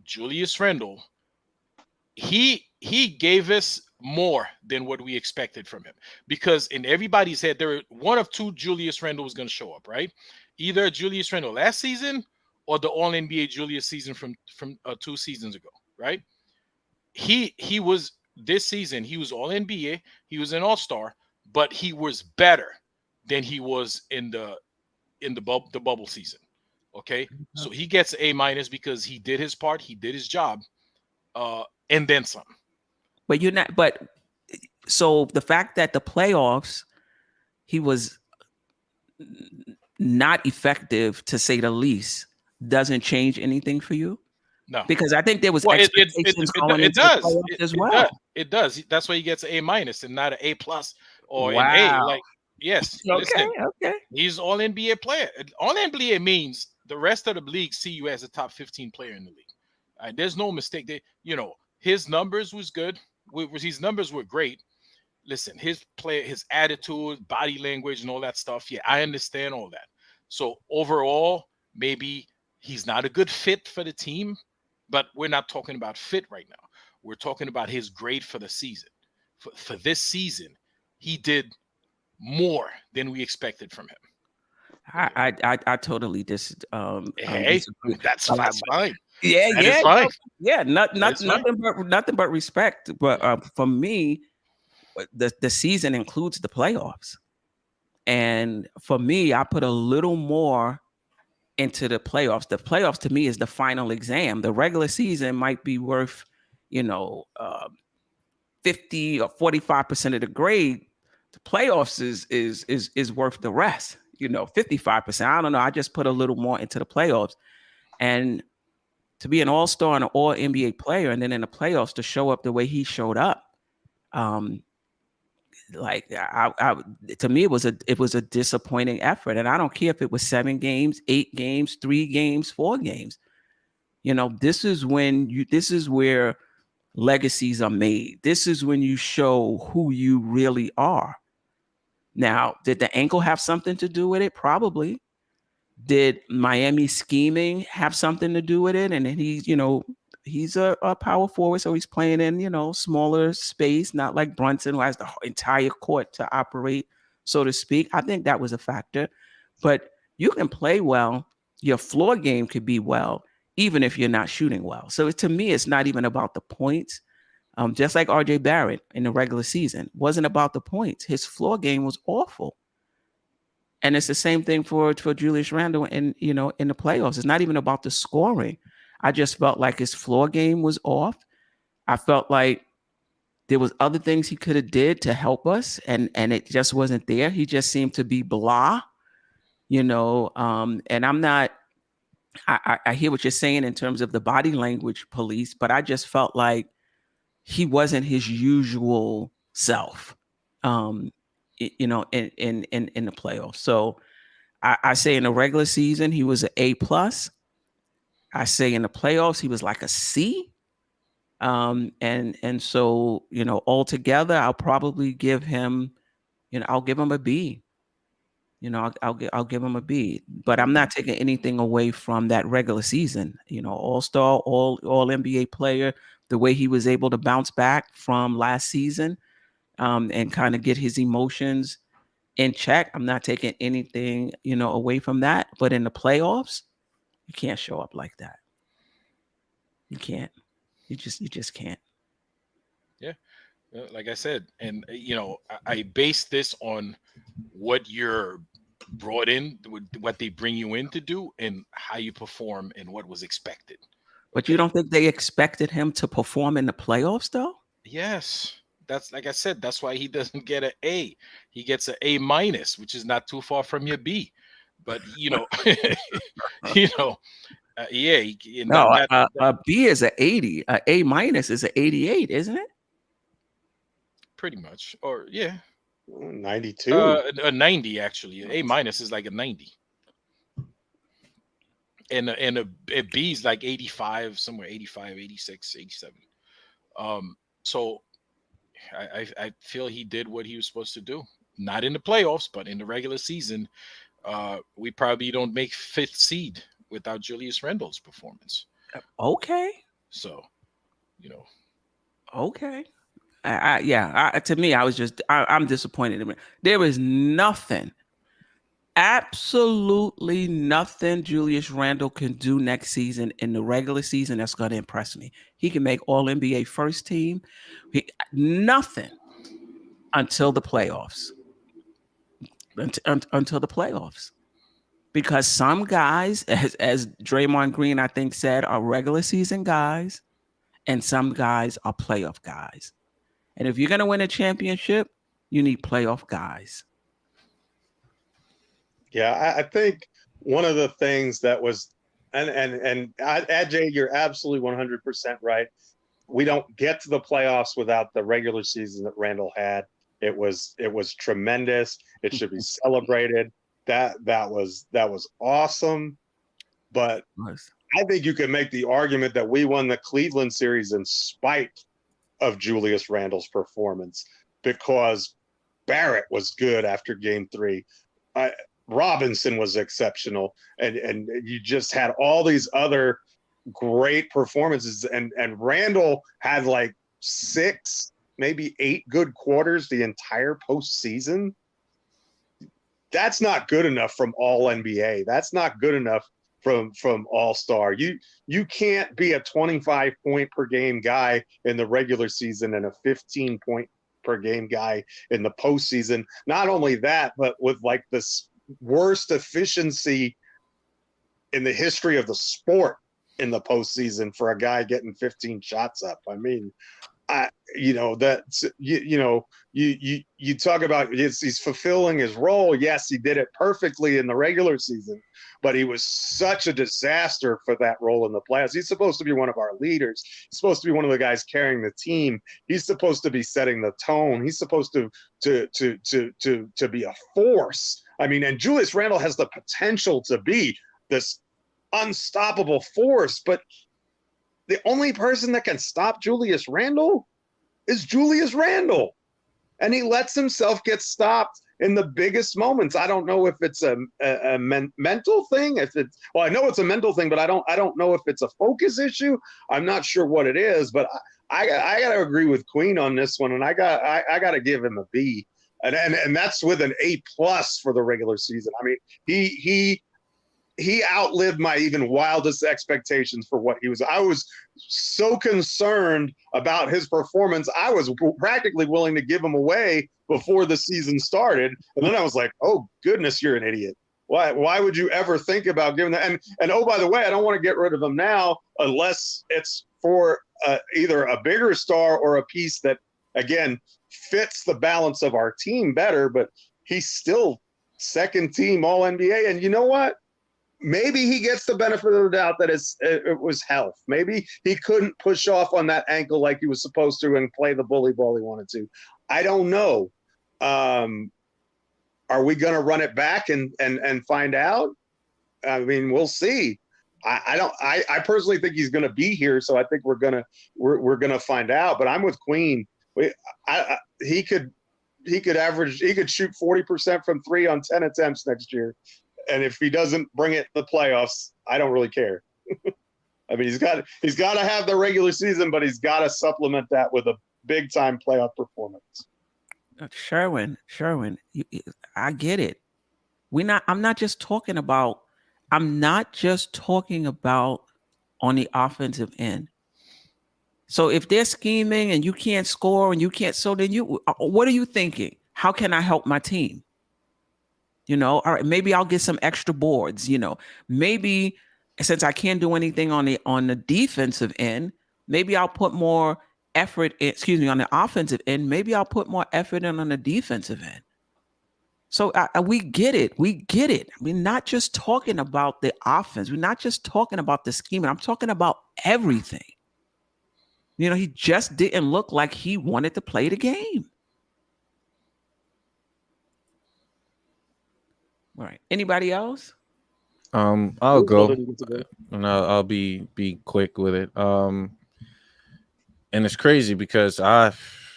Julius Randle, he gave us more than what we expected from him, because in everybody's head, there were one of two Julius Randle was going to show up, right? Either Julius Randle last season or the All NBA Julius season from 2 seasons ago, right? He was this season. He was All NBA. He was an All-Star, but he was better than he was in the bubble season. Okay, so he gets A minus because he did his part, he did his job, and then some. But you're not. But so the fact that the playoffs, he was not effective, to say the least, doesn't change anything for you. No, Because I think there was well, expectations going into the does. playoffs as It well. does. It does. That's why he gets an A minus and not an A plus or an A. Wow. Like, yes, Okay, listen, okay. he's all NBA player. All NBA means the rest of the league see you as a top 15 player in the league. There's no mistake. His numbers was good. His numbers were great. Listen, his attitude, body language, and all that stuff. Yeah, I understand all that. So overall, maybe he's not a good fit for the team, but we're not talking about fit right now. We're talking about his grade for the season. For this season, he did more than we expected from him. I totally disagree. That's fine. Yeah, That yeah, is fine. yeah. That's fine. Nothing but respect. But for me, the season includes the playoffs, and for me, I put a little more into the playoffs. The playoffs to me is the final exam. The regular season might be worth, 50 or 45% of the grade. The playoffs is worth the rest. 55%. I don't know. I just put a little more into the playoffs, and to be an all-star and an all-NBA player, and then in the playoffs to show up the way he showed up, to me it was a disappointing effort. And I don't care if it was 7 games, 8 games, 3 games, 4 games. This is where legacies are made. This is when you show who you really are. Now, did the ankle have something to do with it? Probably. Did Miami scheming have something to do with it? And then he's a power forward, so he's playing in, smaller space, not like Brunson, who has the entire court to operate, so to speak. I think that was a factor. But you can play well. Your floor game could be well, even if you're not shooting well. So to me, it's not even about the points. Just like RJ Barrett in the regular season, wasn't about the points. His floor game was awful. And it's the same thing for Julius Randle in the playoffs. It's not even about the scoring. I just felt like his floor game was off. I felt like there was other things he could have did to help us, and it just wasn't there. He just seemed to be blah, and I'm not. I hear what you're saying in terms of the body language police, but I just felt like he wasn't his usual self, in the playoffs. So I say in the regular season, he was an A+. I say in the playoffs, he was like a C. And so, altogether, I'll probably give him, I'll give him a B. I'll give him a B, but I'm not taking anything away from that regular season. All-star, all NBA player, the way he was able to bounce back from last season, and kind of get his emotions in check. I'm not taking anything, away from that. But in the playoffs, you can't show up like that. You can't. You just can't. Yeah. Like I said, and I base this on what you're brought in, what they bring you in to do, and how you perform and what was expected. But you don't think they expected him to perform in the playoffs, though? Yes. That's, like I said, that's why he doesn't get an A. He gets an A-, which is not too far from your B. But yeah. A B is an 80. A A- is an 88, isn't it? Pretty much. Or yeah. 92. A 90 actually. A- is like a 90. And a B is like 85, somewhere 85, 86, 87. So I feel he did what he was supposed to do. Not in the playoffs, but in the regular season. We probably don't make 5th seed without Julius Randle's performance. Okay. So, Okay. To me, I'm disappointed in him. There is nothing, absolutely nothing Julius Randle can do next season in the regular season that's going to impress me. He can make all NBA first team. Nothing until the playoffs. Until the playoffs. Because some guys, as Draymond Green, I think, said, are regular season guys, and some guys are playoff guys. And if you're going to win a championship, you need playoff guys. Yeah, I think one of the things that was, and Ajay, you're absolutely 100% right. We don't get to the playoffs without the regular season that Randle had. It was tremendous. It should be celebrated. That was awesome. But I think you can make the argument that we won the Cleveland series in spite of Julius Randle's performance, because Barrett was good after game 3. Robinson was exceptional, and you just had all these other great performances, and Randle had like 6, maybe 8 good quarters the entire postseason. That's not good enough from all NBA. That's not good enough from all-star. You can't be a 25 point per game guy in the regular season and a 15 point per game guy in the postseason. Not only that, but with like this worst efficiency in the history of the sport in the postseason for a guy getting 15 shots up. I mean, you talk about he's fulfilling his role. Yes, he did it perfectly in the regular season, but he was such a disaster for that role in the playoffs. He's supposed to be one of our leaders. He's supposed to be one of the guys carrying the team. He's supposed to be setting the tone. He's supposed to be a force. I mean, and Julius Randle has the potential to be this unstoppable force, but the only person that can stop Julius Randle is Julius Randle. And he lets himself get stopped in the biggest moments. I don't know if it's a mental thing. I know it's a mental thing, but I don't know if it's a focus issue. I'm not sure what it is, but I got to agree with Queen on this one, and I got to give him a B, and that's with an A+ for the regular season. I mean, he outlived my even wildest expectations for what he was. I was so concerned about his performance, I was practically willing to give him away before the season started. And then I was like, oh, goodness, you're an idiot. Why would you ever think about giving that? And oh, by the way, I don't want to get rid of him now unless it's for either a bigger star or a piece that, again, fits the balance of our team better. But he's still second team All-NBA. And you know what? Maybe he gets the benefit of the doubt that it was health. Maybe he couldn't push off on that ankle like he was supposed to and play the bully ball he wanted to. I don't know. Are we going to run it back and find out? I mean, we'll see. I personally think he's going to be here, so I think we're gonna find out. But I'm with Queen. He could shoot 40% from 3 on 10 attempts next year. And if he doesn't bring it to the playoffs, I don't really care. I mean, he's got to have the regular season, but he's got to supplement that with a big time playoff performance. Sherwin, I get it. I'm not just talking about on the offensive end. So if they're scheming and you can't score and you can't, so then what are you thinking? How can I help my team? All right, maybe I'll get some extra boards, maybe since I can't do anything on the defensive end, maybe I'll put more effort on the offensive end. Maybe I'll put more effort in on the defensive end. So we get it. We're not just talking about the offense. We're not just talking about the scheme. I'm talking about everything. He just didn't look like he wanted to play the game. All right. Anybody else? I'll go, and I'll be quick with it. And it's crazy because I'm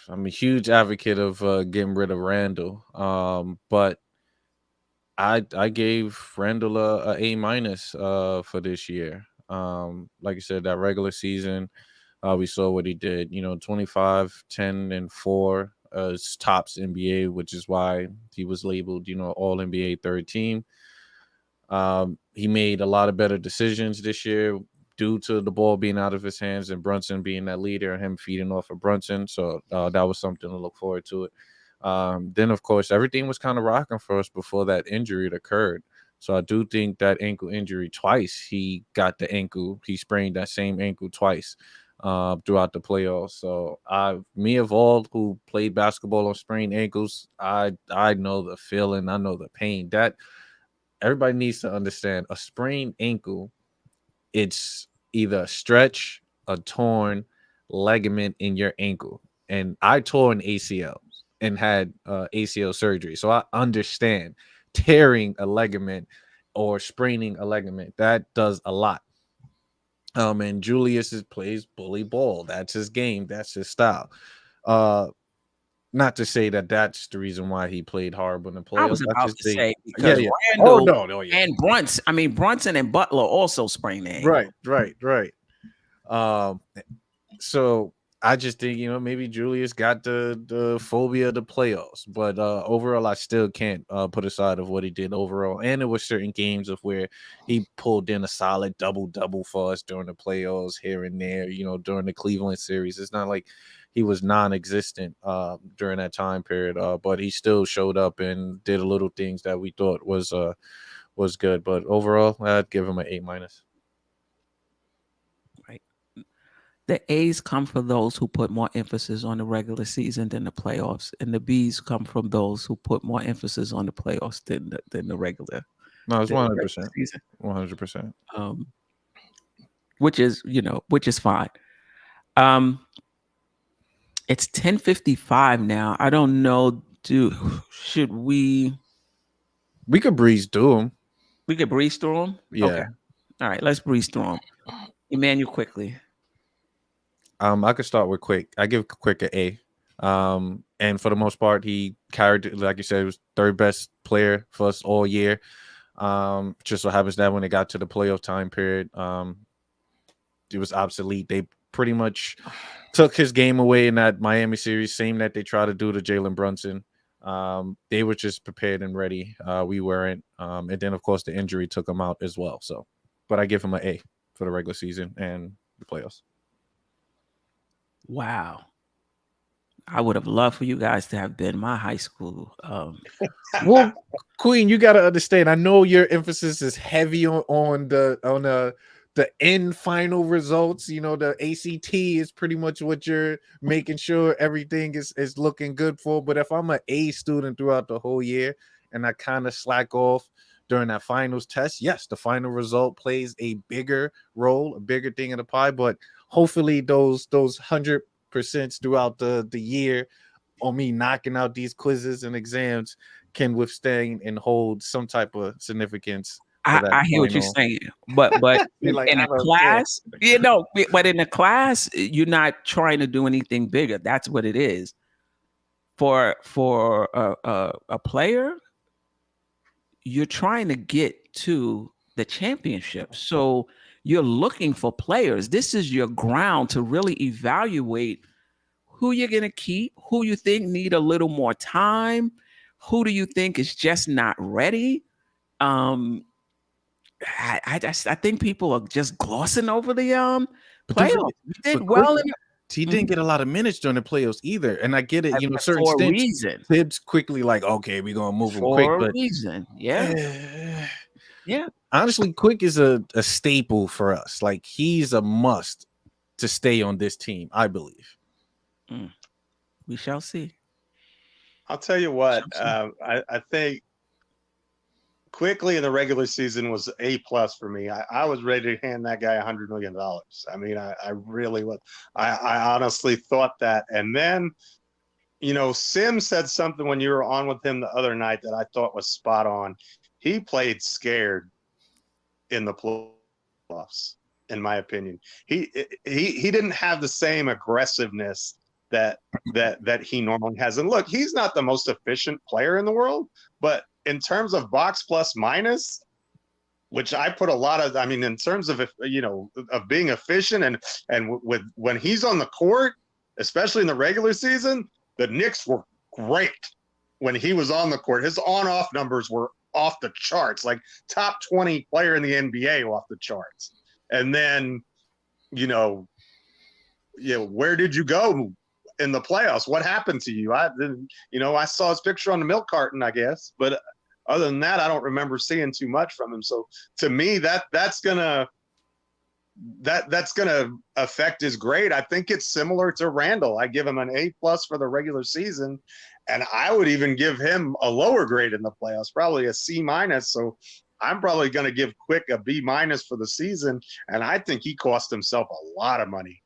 a huge advocate of getting rid of Randle. But I gave Randle a A- for this year. Like I said, that regular season, we saw what he did. 25, 10, and 4. Tops NBA, which is why he was labeled, All NBA third team. He made a lot of better decisions this year due to the ball being out of his hands and Brunson being that leader and him feeding off of Brunson. So that was something to look forward to it. Then, of course, everything was kind of rocking for us before that injury occurred. So I do think that ankle injury twice, he sprained that same ankle twice throughout the playoffs. So me of all who played basketball on sprained ankles, I know the feeling, I know the pain. That everybody needs to understand. A sprained ankle, it's either a stretch, a torn ligament in your ankle. And I tore an ACL and had ACL surgery. So I understand tearing a ligament or spraining a ligament. That does a lot. And Julius plays bully ball. That's his game. That's his style. Not to say that that's the reason why he played horrible in the playoffs. I was about to say because yeah. Randle no, and Brunson and Butler also sprained their ankle. Right. So I just think, maybe Julius got the phobia of the playoffs, but overall, I still can't put aside of what he did overall. And there were certain games of where he pulled in a solid double for us during the playoffs here and there, during the Cleveland series. It's not like he was non-existent during that time period, but he still showed up and did a little things that we thought was good. But overall, I'd give him an A-. Right. The A's come for those who put more emphasis on the regular season than the playoffs, and the B's come from those who put more emphasis on the playoffs than the regular. No, it's 100%. 100%. Which is fine. It's 10:55 now. I don't know. Should we? We could breeze through them. We could breeze through them. Yeah. Okay. All right. Let's breeze through them. Emmanuel, quickly. I could start with Quick. I give Quick an A. And for the most part, he carried, like you said, he was third best player for us all year. Just so happens that when it got to the playoff time period, it was obsolete. They pretty much took his game away in that Miami series, same that they tried to do to Jalen Brunson. They were just prepared and ready. We weren't. And then, of course, the injury took him out as well. So, but I give him an A for the regular season and the playoffs. Wow. I would have loved for you guys to have been my high school. Well, Queen, you got to understand. I know your emphasis is heavy on the end final results. The ACT is pretty much what you're making sure everything is looking good for. But if I'm an A student throughout the whole year and I kind of slack off during that finals test, yes, the final result plays a bigger role, a bigger thing in the pie. But hopefully those 100% throughout the year on me knocking out these quizzes and exams can withstand and hold some type of significance. I hear what you're saying, but in a class, but in a class, you're not trying to do anything bigger. That's what it is. For a player, you're trying to get to the championship. So you're looking for players. This is your ground to really evaluate who you're going to keep, who you think need a little more time, who do you think is just not ready. I think people are just glossing over the playoffs. He didn't get a lot of minutes during the playoffs either, and I get it. Certain for a reason. Tibbs quickly okay, we're gonna move him quick, for a reason. Yeah. Yeah. Honestly, Quick is a staple for us. Like, he's a must to stay on this team, I believe. We shall see. I'll tell you what. I think quickly in the regular season was A+ for me. I was ready to hand that guy $100 million. I mean, I really was. I honestly thought that. And then, Sim said something when you were on with him the other night that I thought was spot on. He played scared in the playoffs, in my opinion. He didn't have the same aggressiveness that he normally has. And look, he's not the most efficient player in the world, but in terms of box plus minus, which I put a lot of, in terms of, of being efficient and with when he's on the court, especially in the regular season, the Knicks were great when he was on the court. His on-off numbers were off the charts, like top 20 player in the NBA off the charts. And then, where did you go in the playoffs? What happened to you? I saw his picture on the milk carton, I guess, but Other than that, I don't remember seeing too much from him. So to me, that's gonna affect his grade. I think it's similar to Randle. I give him an A+ for the regular season, and I would even give him a lower grade in the playoffs, probably a C-. So I'm probably going to give Quick a B- for the season, and I think he cost himself a lot of money.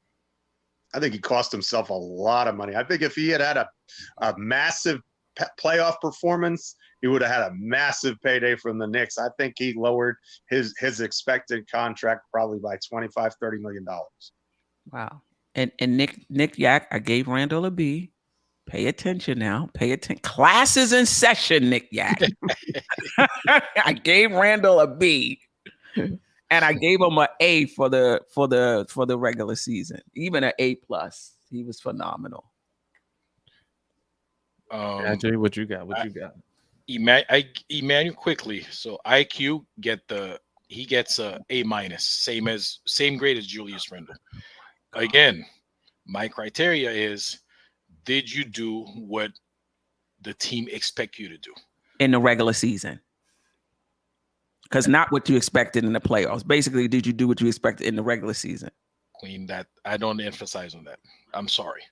I think if he had a massive playoff performance, he would have had a massive payday from the Knicks. I think he lowered his expected contract probably by $25-30 million. Wow. And Nick Yak, I gave Randall a B. Pay attention now. Pay attention. Class is in session, Nick Yak. I gave Randall a B. And I gave him an A for the regular season. Even an A+. He was phenomenal. Jay, what you got? Emmanuel quickly. So IQ he gets a A-, same grade as Julius Randle. Again, my criteria is, did you do what the team expect you to do in the regular season? Because not what you expected in the playoffs. Basically, did you do what you expected in the regular season? Queen, that I don't emphasize on that. I'm sorry.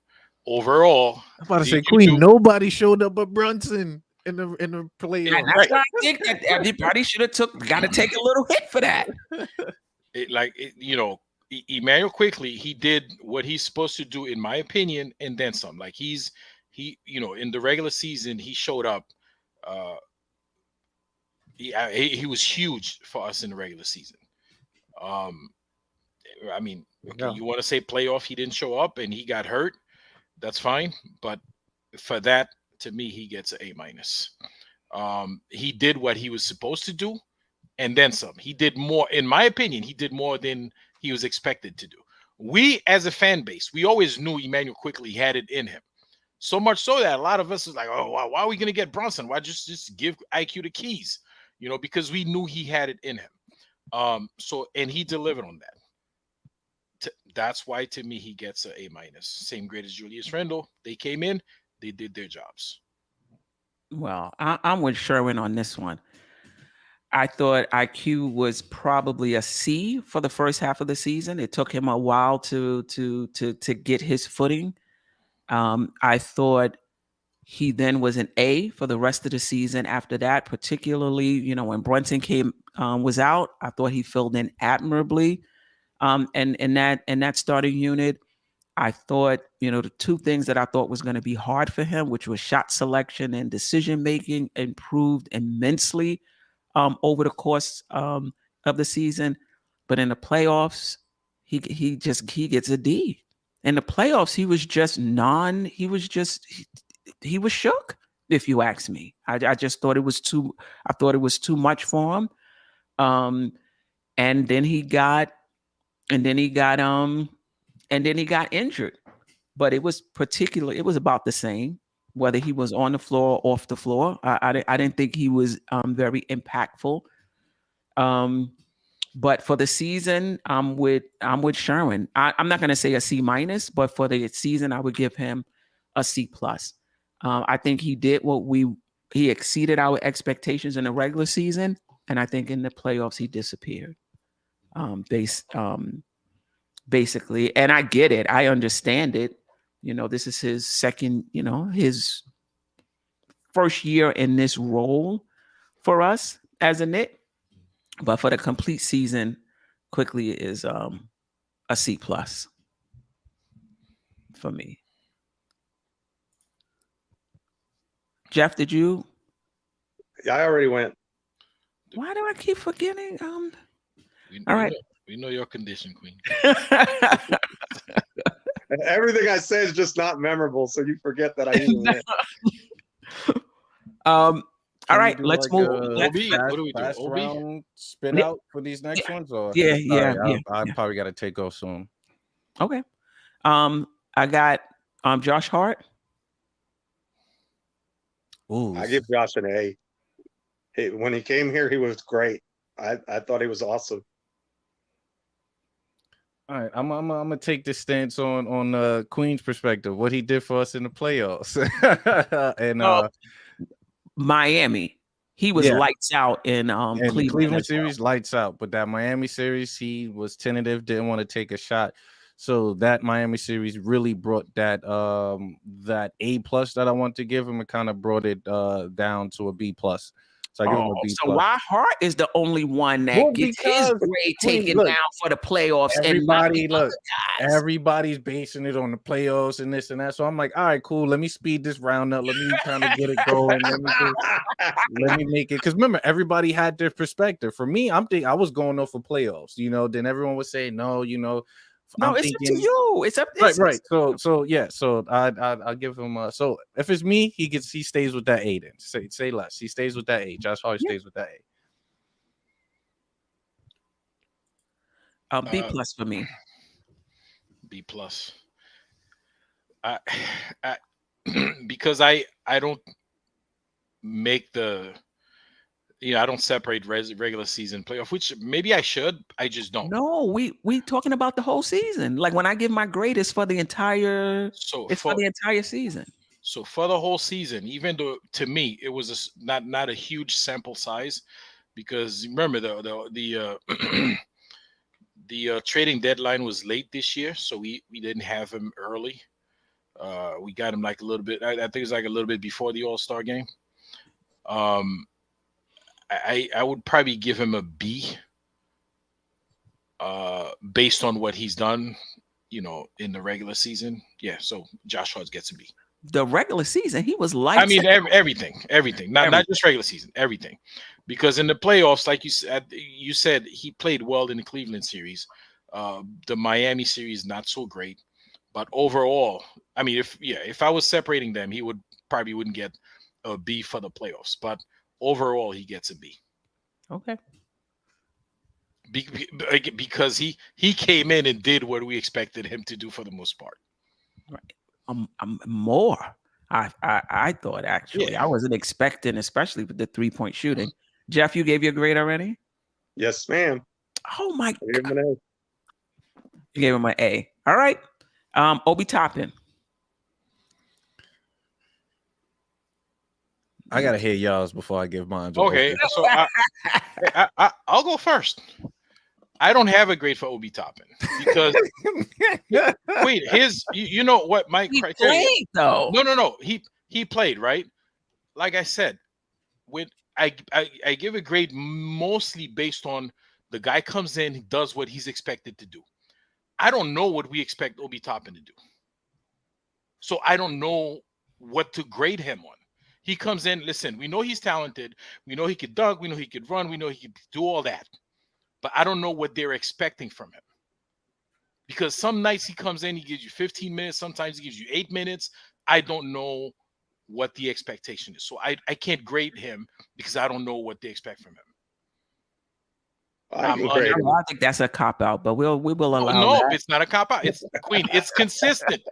Overall, I'm about to say, Queen, nobody showed up but Brunson in the playoffs. And that's why I think that everybody should have got to take a little hit for that. Emmanuel quickly, he did what he's supposed to do, in my opinion, and then some. Like he in the regular season, he showed up. He was huge for us in the regular season. I mean, okay, you want to say playoff, he didn't show up and he got hurt. That's fine. But for that, to me, he gets an A-. He did what he was supposed to do and then some. He did more, in my opinion, he did more than he was expected to do. We, as a fan base, we always knew Emmanuel quickly had it in him. So much so that a lot of us is like, oh, why are we going to get Brunson? Why just give IQ the keys? Because we knew he had it in him. And he delivered on that. That's why, to me, he gets an A-. Same grade as Julius Randle. They came in, they did their jobs. Well, I'm with Sherwin on this one. I thought IQ was probably a C for the first half of the season. It took him a while to get his footing. I thought he then was an A for the rest of the season after that, particularly, when Brunson was out. I thought he filled in admirably. And that starting unit, I thought, the two things that I thought was going to be hard for him, which was shot selection and decision making, improved immensely over the course of the season. But in the playoffs, he gets a D. In the playoffs, he was shook, if you ask me. I just thought it was too much for him. And then he got injured. But it was about the same, whether he was on the floor or off the floor. I didn't think he was very impactful. But for the season, I'm with Sherwin. I'm not going to say a C-, but for the season, I would give him a C+. I think he did he exceeded our expectations in the regular season, and I think in the playoffs he disappeared. Basically, and I get it. I understand it. This is his second, his first year in this role for us as a Knick. But for the complete season, quickly is a C+ for me. Jeff, did you? Yeah, I already went. Why do I keep forgetting? All right. We know your condition, Queen. Everything I say is just not memorable, so you forget that I even went. All right, let's move. What do we do? Round spin out for these next ones, or yeah. I probably got to take off soon. Okay. I got Josh Hart. Ooh, I give Josh an A. When he came here, he was great. I thought he was awesome. All right, I'm gonna take this stance on Queen's perspective, what he did for us in the playoffs, and Miami. he was Yeah. lights out in And the Cleveland. Cleveland as well. series, lights out. But that Miami series, he was tentative, didn't want to take a shot. So that Miami series really brought that that A+ that I want to give him, and kind of brought it down to a B+. So I give him a B+. So why Hart is the only one that Well, gets his because, grade Queen, taken look, down for the playoffs? everybody, and not the look, other guys? everybody's basing it on the playoffs and this and that. So I'm like, all right, cool. Let me speed this round up. Let me kind of get it going. Let me make it. Because remember, everybody had their perspective. For me, I was going off for playoffs. Then everyone would say, no, No, I'm it's thinking, up to you. It's up. right. So yeah. So I'll give him. So if it's me, he stays with that A. Then say less. He stays with that A. Josh Hart stays with that A. B+ for me. B+. Because I don't make the, I don't separate regular season playoff, which maybe I should. I just don't. No, we talking about the whole season. Like when I give my grade, it's for the entire. For the entire season. So for the whole season, even though to me it was not a huge sample size, because remember the trading deadline was late this year, so we didn't have him early. We got him like a little bit. I think it's like a little bit before the All-Star game. I would probably give him a B, based on what he's done, in the regular season. Yeah, so Josh Hart gets a B. The regular season, he was lights. I mean, everything, not just regular season, everything. Because in the playoffs, like you said, he played well in the Cleveland series. The Miami series, not so great. But overall, I mean, if I was separating them, he probably wouldn't get a B for the playoffs. But overall, he gets a B. Okay. Because he came in and did what we expected him to do for the most part. Right. More. I thought actually. Yeah. I wasn't expecting, especially with the 3-point shooting. Jeff, you gave your grade already? Yes, ma'am. Oh my I gave him God. an A. You gave him an A. All right. Obi Toppin. I gotta hear y'all's before I give mine. Okay, so I'll go first. I don't have a grade for Obi Toppin because wait, you know what my criteria? Played, though. No. He played, right? Like I said, I give a grade mostly based on the guy comes in, he does what he's expected to do. I don't know what we expect Obi Toppin to do, so I don't know what to grade him on. He comes in. Listen, we know he's talented. We know he could dunk. We know he could run. We know he could do all that. But I don't know what they're expecting from him. Because some nights he comes in, he gives you 15 minutes. Sometimes he gives you 8 minutes. I don't know what the expectation is. So I can't grade him because I don't know what they expect from him. I can grade him. I think that's a cop out, but we will allow No, that. it's not a cop out. It's Queen. It's consistent.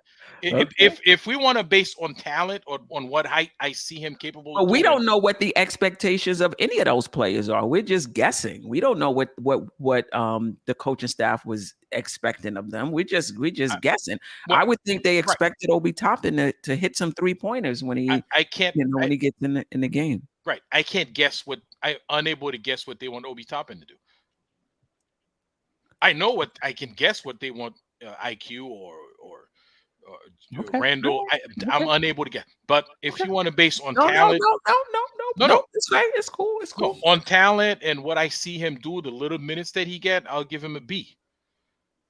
Okay. If we want to base on talent or on what I see him capable of But we doing, don't know what the expectations of any of those players are. We're just guessing. We don't know what the coaching staff was expecting of them. We're just guessing. Well, I would think they expected Obi Toppin to hit some 3-pointers when he when he gets in the game. Right. I can't guess I'm unable to guess what they want Obi Toppin to do. I know what I can guess what they want IQ or Okay. Randle. I'm unable to get. But if you want to base on No, talent, no. It's fine. It's cool. It's cool. on talent and what I see him do, the little minutes that he get, I'll give him a B.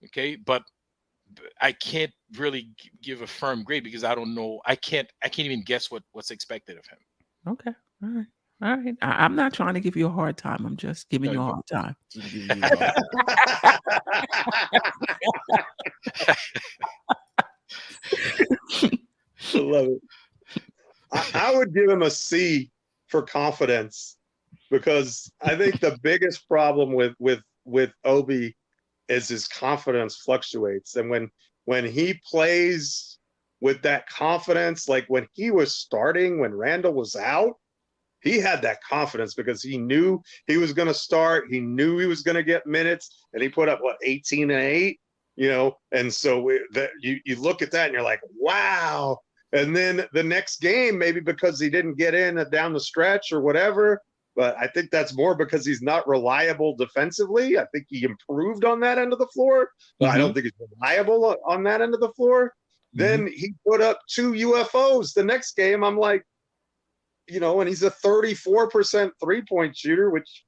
Okay, but I can't really give a firm grade because I don't know. I can't even guess what's expected of him. Okay. All right. I'm not trying to give you a hard time. I'm just giving you a hard time. I love it. I would give him a C for confidence because I think the biggest problem with Obi is his confidence fluctuates. And when he plays with that confidence, like when he was starting, when Randle was out, he had that confidence because he knew he was going to start. He knew he was going to get minutes, and he put up 18 and 8, And so you look at that and you're like, wow. And then the next game, maybe because he didn't get in down the stretch or whatever, but I think that's more because he's not reliable defensively. I think he improved on that end of the floor, but I don't think he's reliable on that end of the floor. Then he put up 2 UFOs the next game. I'm like, and he's a 34% three-point shooter, which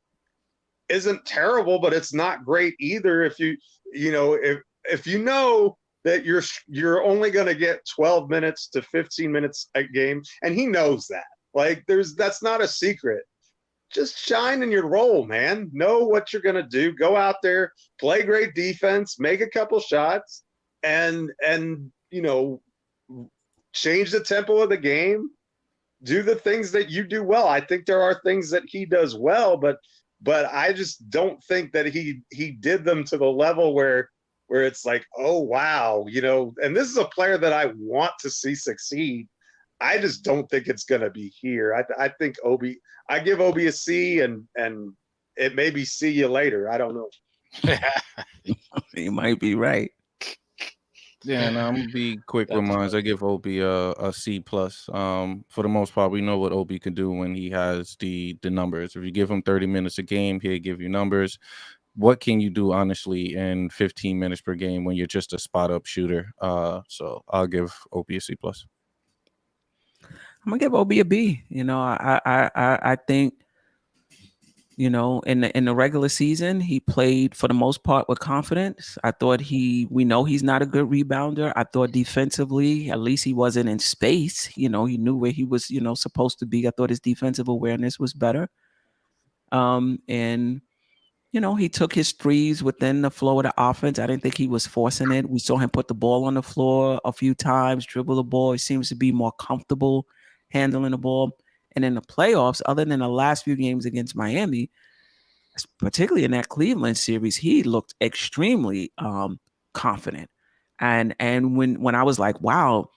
isn't terrible, but it's not great either. If if you know that you're only going to get 12 minutes to 15 minutes a game, and he knows that. Like that's not a secret. Just shine in your role, man. Know what you're going to do. Go out there, play great defense, make a couple shots, and change the tempo of the game. Do the things that you do well. I think there are things that he does well, but I just don't think that he did them to the level where it's like, oh wow, and this is a player that I want to see succeed. I just don't think it's going to be here. I think I give Obi a C, and it may be see you later. I don't know. You might be right. Yeah, and I'm gonna be quick with mine. I give Obi a C plus. For the most part, we know what Obi can do when he has the numbers. If you give him 30 minutes a game, he'll give you numbers. What can you do honestly in 15 minutes per game when you're just a spot up shooter? So I'll give Obi a C plus. I'm gonna give Obi a B. I think, in the regular season, he played for the most part with confidence. I thought we know he's not a good rebounder. I thought defensively, at least he wasn't in space. He knew where he was, supposed to be. I thought his defensive awareness was better. And he took his threes within the flow of the offense. I didn't think he was forcing it. We saw him put the ball on the floor a few times, dribble the ball. He seems to be more comfortable handling the ball. And in the playoffs, other than the last few games against Miami, particularly in that Cleveland series, he looked extremely confident. And when I was like, wow,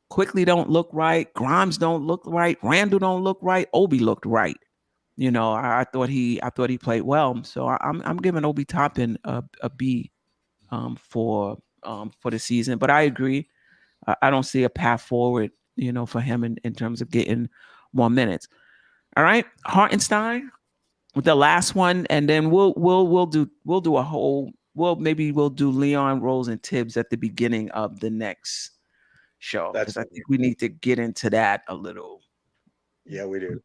Quickly don't look right, Grimes don't look right, Randle don't look right, Obi looked right. I thought he played well. So I'm giving Obi Toppen a B for the season. But I agree. I don't see a path forward, for him in terms of getting more minutes. All right, Hartenstein with the last one, and then we'll do a whole. We'll do Leon, Rose, and Tibbs at the beginning of the next show, because I think we need to get into that a little. Yeah, we do.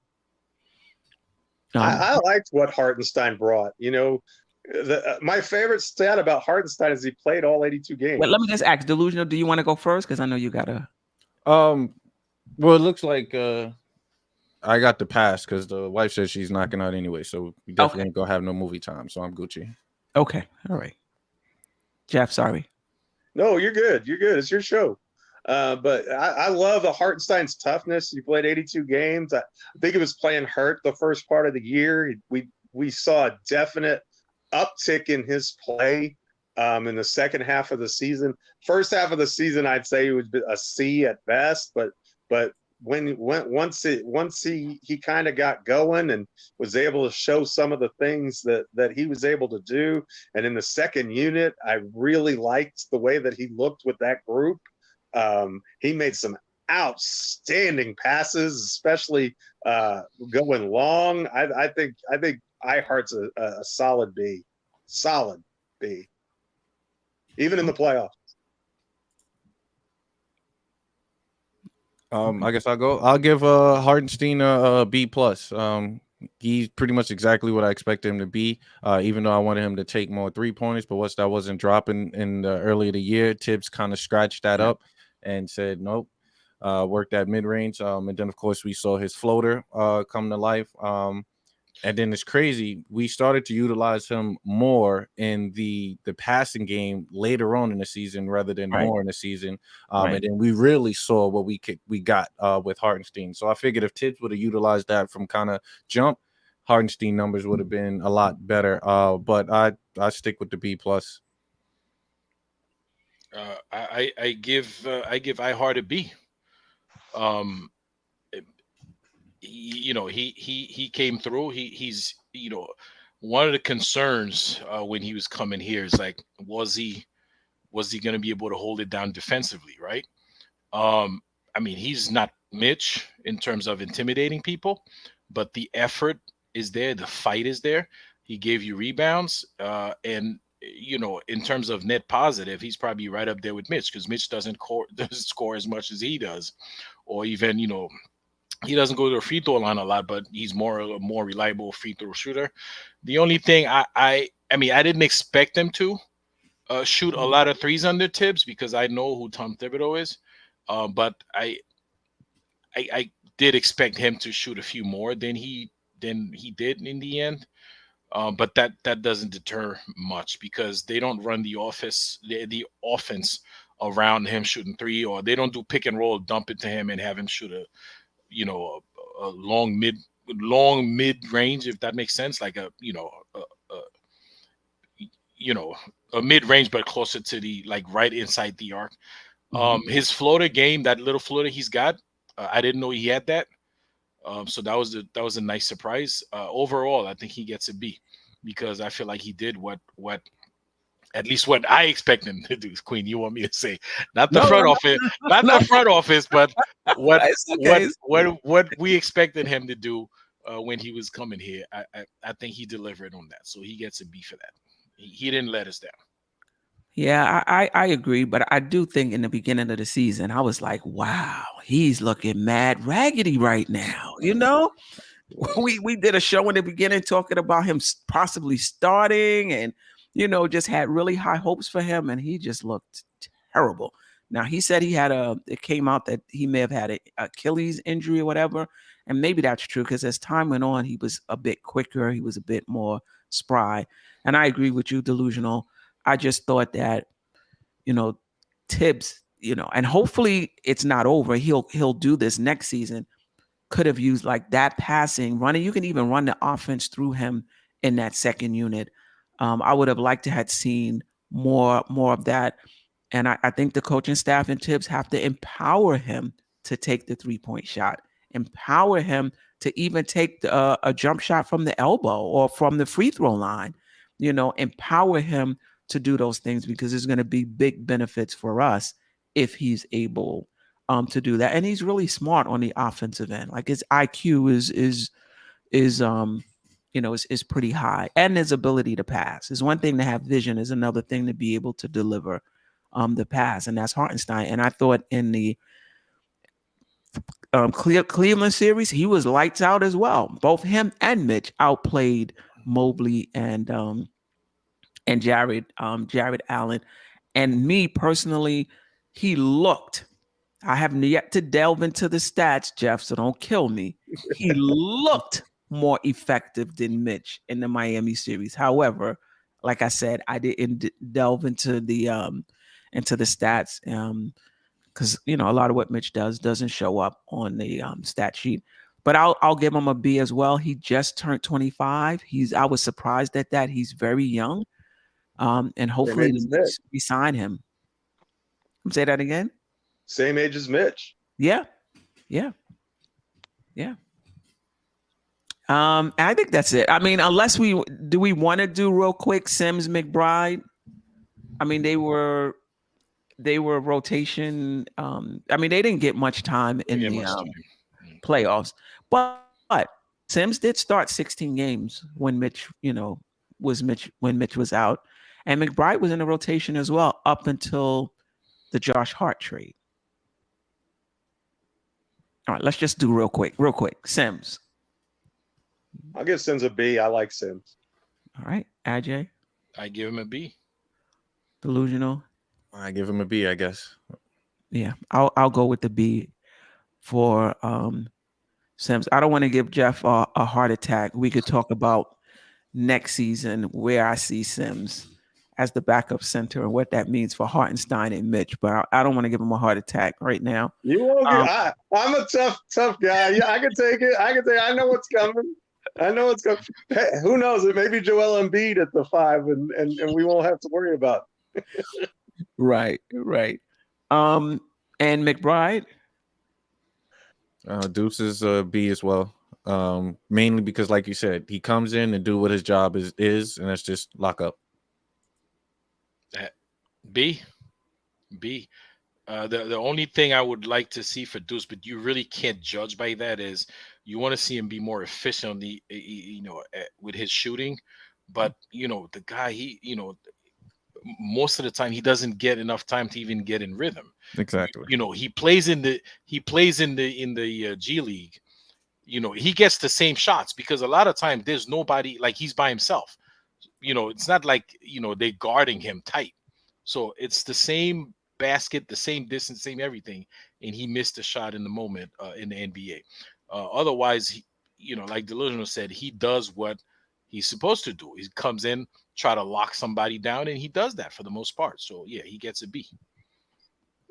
I liked what Hartenstein brought. My favorite stat about Hartenstein is he played all 82 games. But let me just ask, Delusional, do you want to go first? Because I know you gotta. Well, it looks like I got the pass because the wife says she's knocking out anyway, so we definitely ain't gonna have no movie time. So I'm Gucci. Okay, all right. Jeff, sorry. No, you're good. You're good. It's your show. But I love the Hartenstein's toughness. He played 82 games. I think he was playing hurt the first part of the year. We saw a definite uptick in his play in the second half of the season. First half of the season, I'd say it was a C at best, but once he kind of got going and was able to show some of the things that he was able to do, and in the second unit, I really liked the way that he looked with that group. He made some outstanding passes, especially going long. I think iHeart's a solid B, even in the playoffs. I guess I'll go. I'll give Hartenstein a B plus. He's pretty much exactly what I expected him to be. Even though I wanted him to take more 3-pointers, but once that wasn't dropping in the early of the year, Tibbs kind of scratched that up and said nope. Worked that mid range, and then of course we saw his floater come to life. And then it's crazy. We started to utilize him more in the passing game later on in the season rather than more in the season. And then we really saw what we got with Hartenstein. So I figured if Tibbs would have utilized that from kind of jump, Hartenstein numbers would have been a lot better. But I stick with the B plus. I give iHeart a B. He came through. He's one of the concerns when he was coming here is like, was he going to be able to hold it down defensively, right? I mean, he's not Mitch in terms of intimidating people, but the effort is there, the fight is there. He gave you rebounds, and in terms of net positive, he's probably right up there with Mitch, because Mitch doesn't score as much as he does, or even he doesn't go to the free throw line a lot, but he's a more reliable free throw shooter. The only thing I mean, I didn't expect them to shoot a lot of threes under Tibbs, because I know who Tom Thibodeau is, but I did expect him to shoot a few more than he did in the end. But that doesn't deter much, because they don't run the offense around him shooting three, or they don't do pick and roll, dump it to him, and have him shoot a long mid range, if that makes sense, like a mid range, but closer to the, like, right inside the arc. His floater game, that little floater he's got, I didn't know he had that. So that was a nice surprise. Overall, I think he gets a B, because I feel like he did what at least what I expect him to do. Queen, you want me to say not the front office, the front office, but what we expected him to do when he was coming here. I think he delivered on that, so he gets a B for that. He didn't let us down. Yeah, I agree, but I do think in the beginning of the season, I was like, wow, he's looking mad raggedy right now. We did a show in the beginning talking about him possibly starting, and just had really high hopes for him, and he just looked terrible. Now, he said it came out that he may have had an Achilles injury or whatever, and maybe that's true, because as time went on, he was a bit quicker, he was a bit more spry, and I agree with you, Delusional. I just thought that, Tibbs, and hopefully it's not over. He'll do this next season. Could have used like that passing, running. You can even run the offense through him in that second unit. I would have liked to have seen more of that. And I think the coaching staff and Tibbs have to empower him to take the 3-point shot, empower him to even take a jump shot from the elbow or from the free throw line, empower him to do those things, because there's going to be big benefits for us if he's able to do that. And he's really smart on the offensive end. Like, his IQ is pretty high, and his ability to pass is one thing. To have vision is another thing, to be able to deliver the pass, and that's Hartenstein. And I thought in the Cleveland series, he was lights out as well. Both him and Mitch outplayed Mobley and Jared Allen. And me personally, he looked, I haven't yet to delve into the stats, Jeff, so don't kill me. He looked more effective than Mitch in the Miami series. However, like I said, I didn't delve into the stats, because a lot of what Mitch doesn't show up on the stat sheet. But I'll give him a B as well. He just turned 25. I was surprised at that. He's very young. And hopefully we sign him. Say that again. Same age as Mitch. Yeah. I think that's it. I mean, unless we want to do real quick Sims McBride. I mean, they were rotation. I mean, they didn't get much time in the playoffs, but Sims did start 16 games when Mitch was out, and McBride was in the rotation as well up until the Josh Hart trade. All right, let's just do real quick. Sims. I'll give Sims a B. I like Sims. All right, Ajay. I give him a B. Delusional. I give him a B, I guess. Yeah, I'll go with the B for Sims. I don't want to give Jeff a heart attack. We could talk about next season where I see Sims as the backup center and what that means for Hartenstein and Mitch, but I don't want to give him a heart attack right now. You won't I'm a tough guy. Yeah, I can take it. I know what's coming. Hey, who knows? It may be Joel Embiid at the 5, and we won't have to worry about it. Right. And McBride? Deuce is a B as well. Mainly because, like you said, he comes in and do what his job is, and that's just lock up. B. The only thing I would like to see for Deuce, but you really can't judge by that, is you want to see him be more efficient on the with his shooting. But the guy, most of the time he doesn't get enough time to even get in rhythm. Exactly. He plays in the G League. He gets the same shots because a lot of times there's nobody, like he's by himself. It's not like they're guarding him tight. So it's the same basket, the same distance, same everything, and he missed a shot in the moment in the NBA. Otherwise, like Delusional said, he does what he's supposed to do. He comes in, try to lock somebody down, and he does that for the most part. So yeah, he gets a B.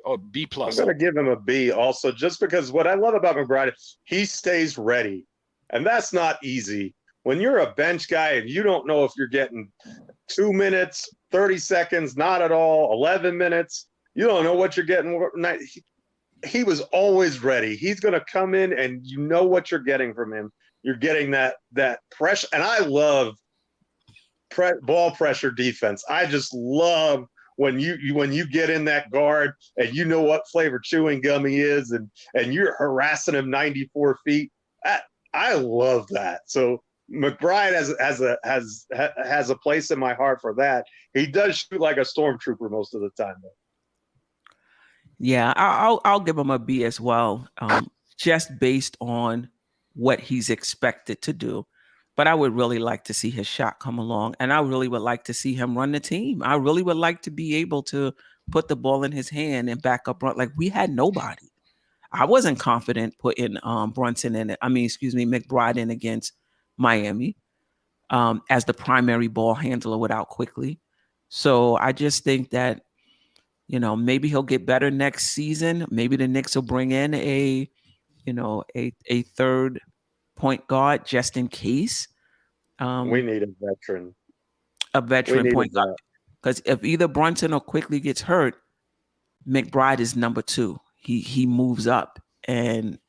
Or B plus. I'm going to give him a B also, just because what I love about McBride, he stays ready. And that's not easy. When you're a bench guy and you don't know if you're getting 2 minutes, 30 seconds, not at all, 11 minutes, you don't know what you're getting. He was always ready. He's going to come in and you know what you're getting from him. You're getting that pressure. And I love ball pressure defense. I just love when you get in that guard and you know what flavor chewing gum he is, and you're harassing him 94 feet. I love that. So McBride has a place in my heart for that. He does shoot like a stormtrooper most of the time, though. Yeah, I'll give him a B as well, just based on what he's expected to do. But I would really like to see his shot come along, and I really would like to see him run the team. I really would like to be able to put the ball in his hand and back up run. Like, we had nobody. I wasn't confident putting Brunson in it. McBride in against Miami as the primary ball handler without Quickly. So I just think that, maybe he'll get better next season. Maybe the Knicks will bring in a third point guard just in case. We need a veteran. Point guard. Because if either Brunson or Quickly gets hurt, McBride is number 2. He moves up. And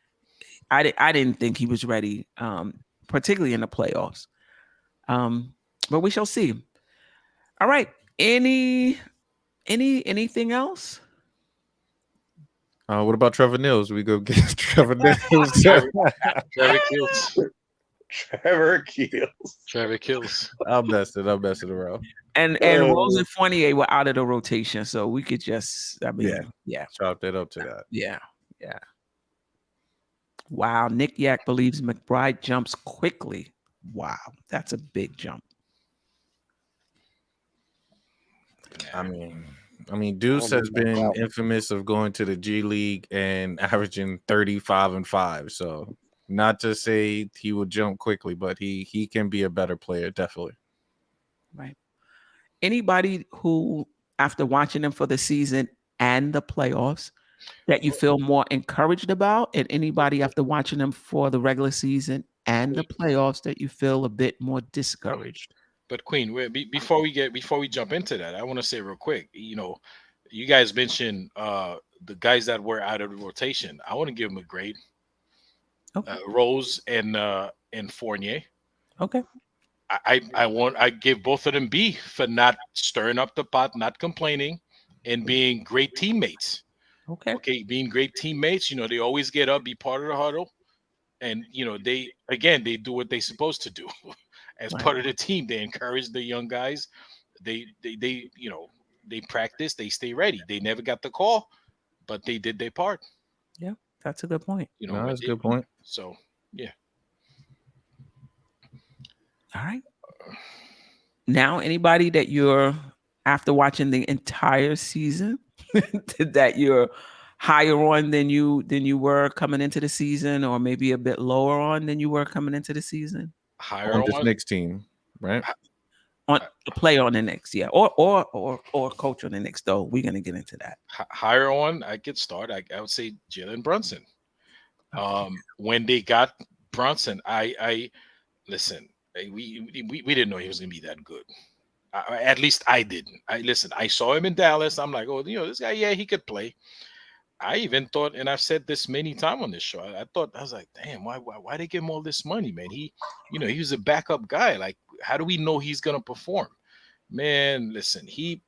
I didn't think he was ready, particularly in the playoffs. But we shall see. All right. Anything else? What about Trevor Mills? We go get Trevor Mills. Trevor Kills. I'm messing around. And Rose and Fournier were out of the rotation, so we could just, chop that up to that. Yeah. Wow, Nick Yak believes McBride jumps quickly. Wow, that's a big jump. I mean, Deuce has been infamous of going to the G League and averaging 35 and 5. So not to say he would jump quickly, but he can be a better player, definitely. Right. Anybody who, after watching him for the season and the playoffs, that you feel more encouraged about, and anybody after watching him for the regular season and the playoffs that you feel a bit more discouraged? But Queen, before we jump into that, I want to say real quick, you guys mentioned the guys that were out of the rotation. I want to give them a grade. Okay. Rose and Fournier. Okay. I give both of them B for not stirring up the pot, not complaining, and being great teammates. Okay, being great teammates. They always get up, be part of the huddle, and they do what they're supposed to do. As part of the team, they encourage the young guys. They practice. They stay ready. They never got the call, but they did their part. Yeah, that's a good point. That's a good point. So, yeah. All right. Now, anybody that you're, after watching the entire season, that you're higher on than you were coming into the season, or maybe a bit lower on than you were coming into the season? Higher on this Knicks team, right? On a player on the Knicks, yeah, or coach on the Knicks. Though we're gonna get into that. Higher on, I could start. I would say Jalen Brunson. When they got Brunson, I listen. We didn't know he was gonna be that good. At least I didn't. I saw him in Dallas. I'm like, oh, this guy, yeah, he could play. I even thought, and I've said this many times on this show, I was like, damn, why they give him all this money, man? He was a backup guy. Like, how do we know he's gonna perform? Man, listen, he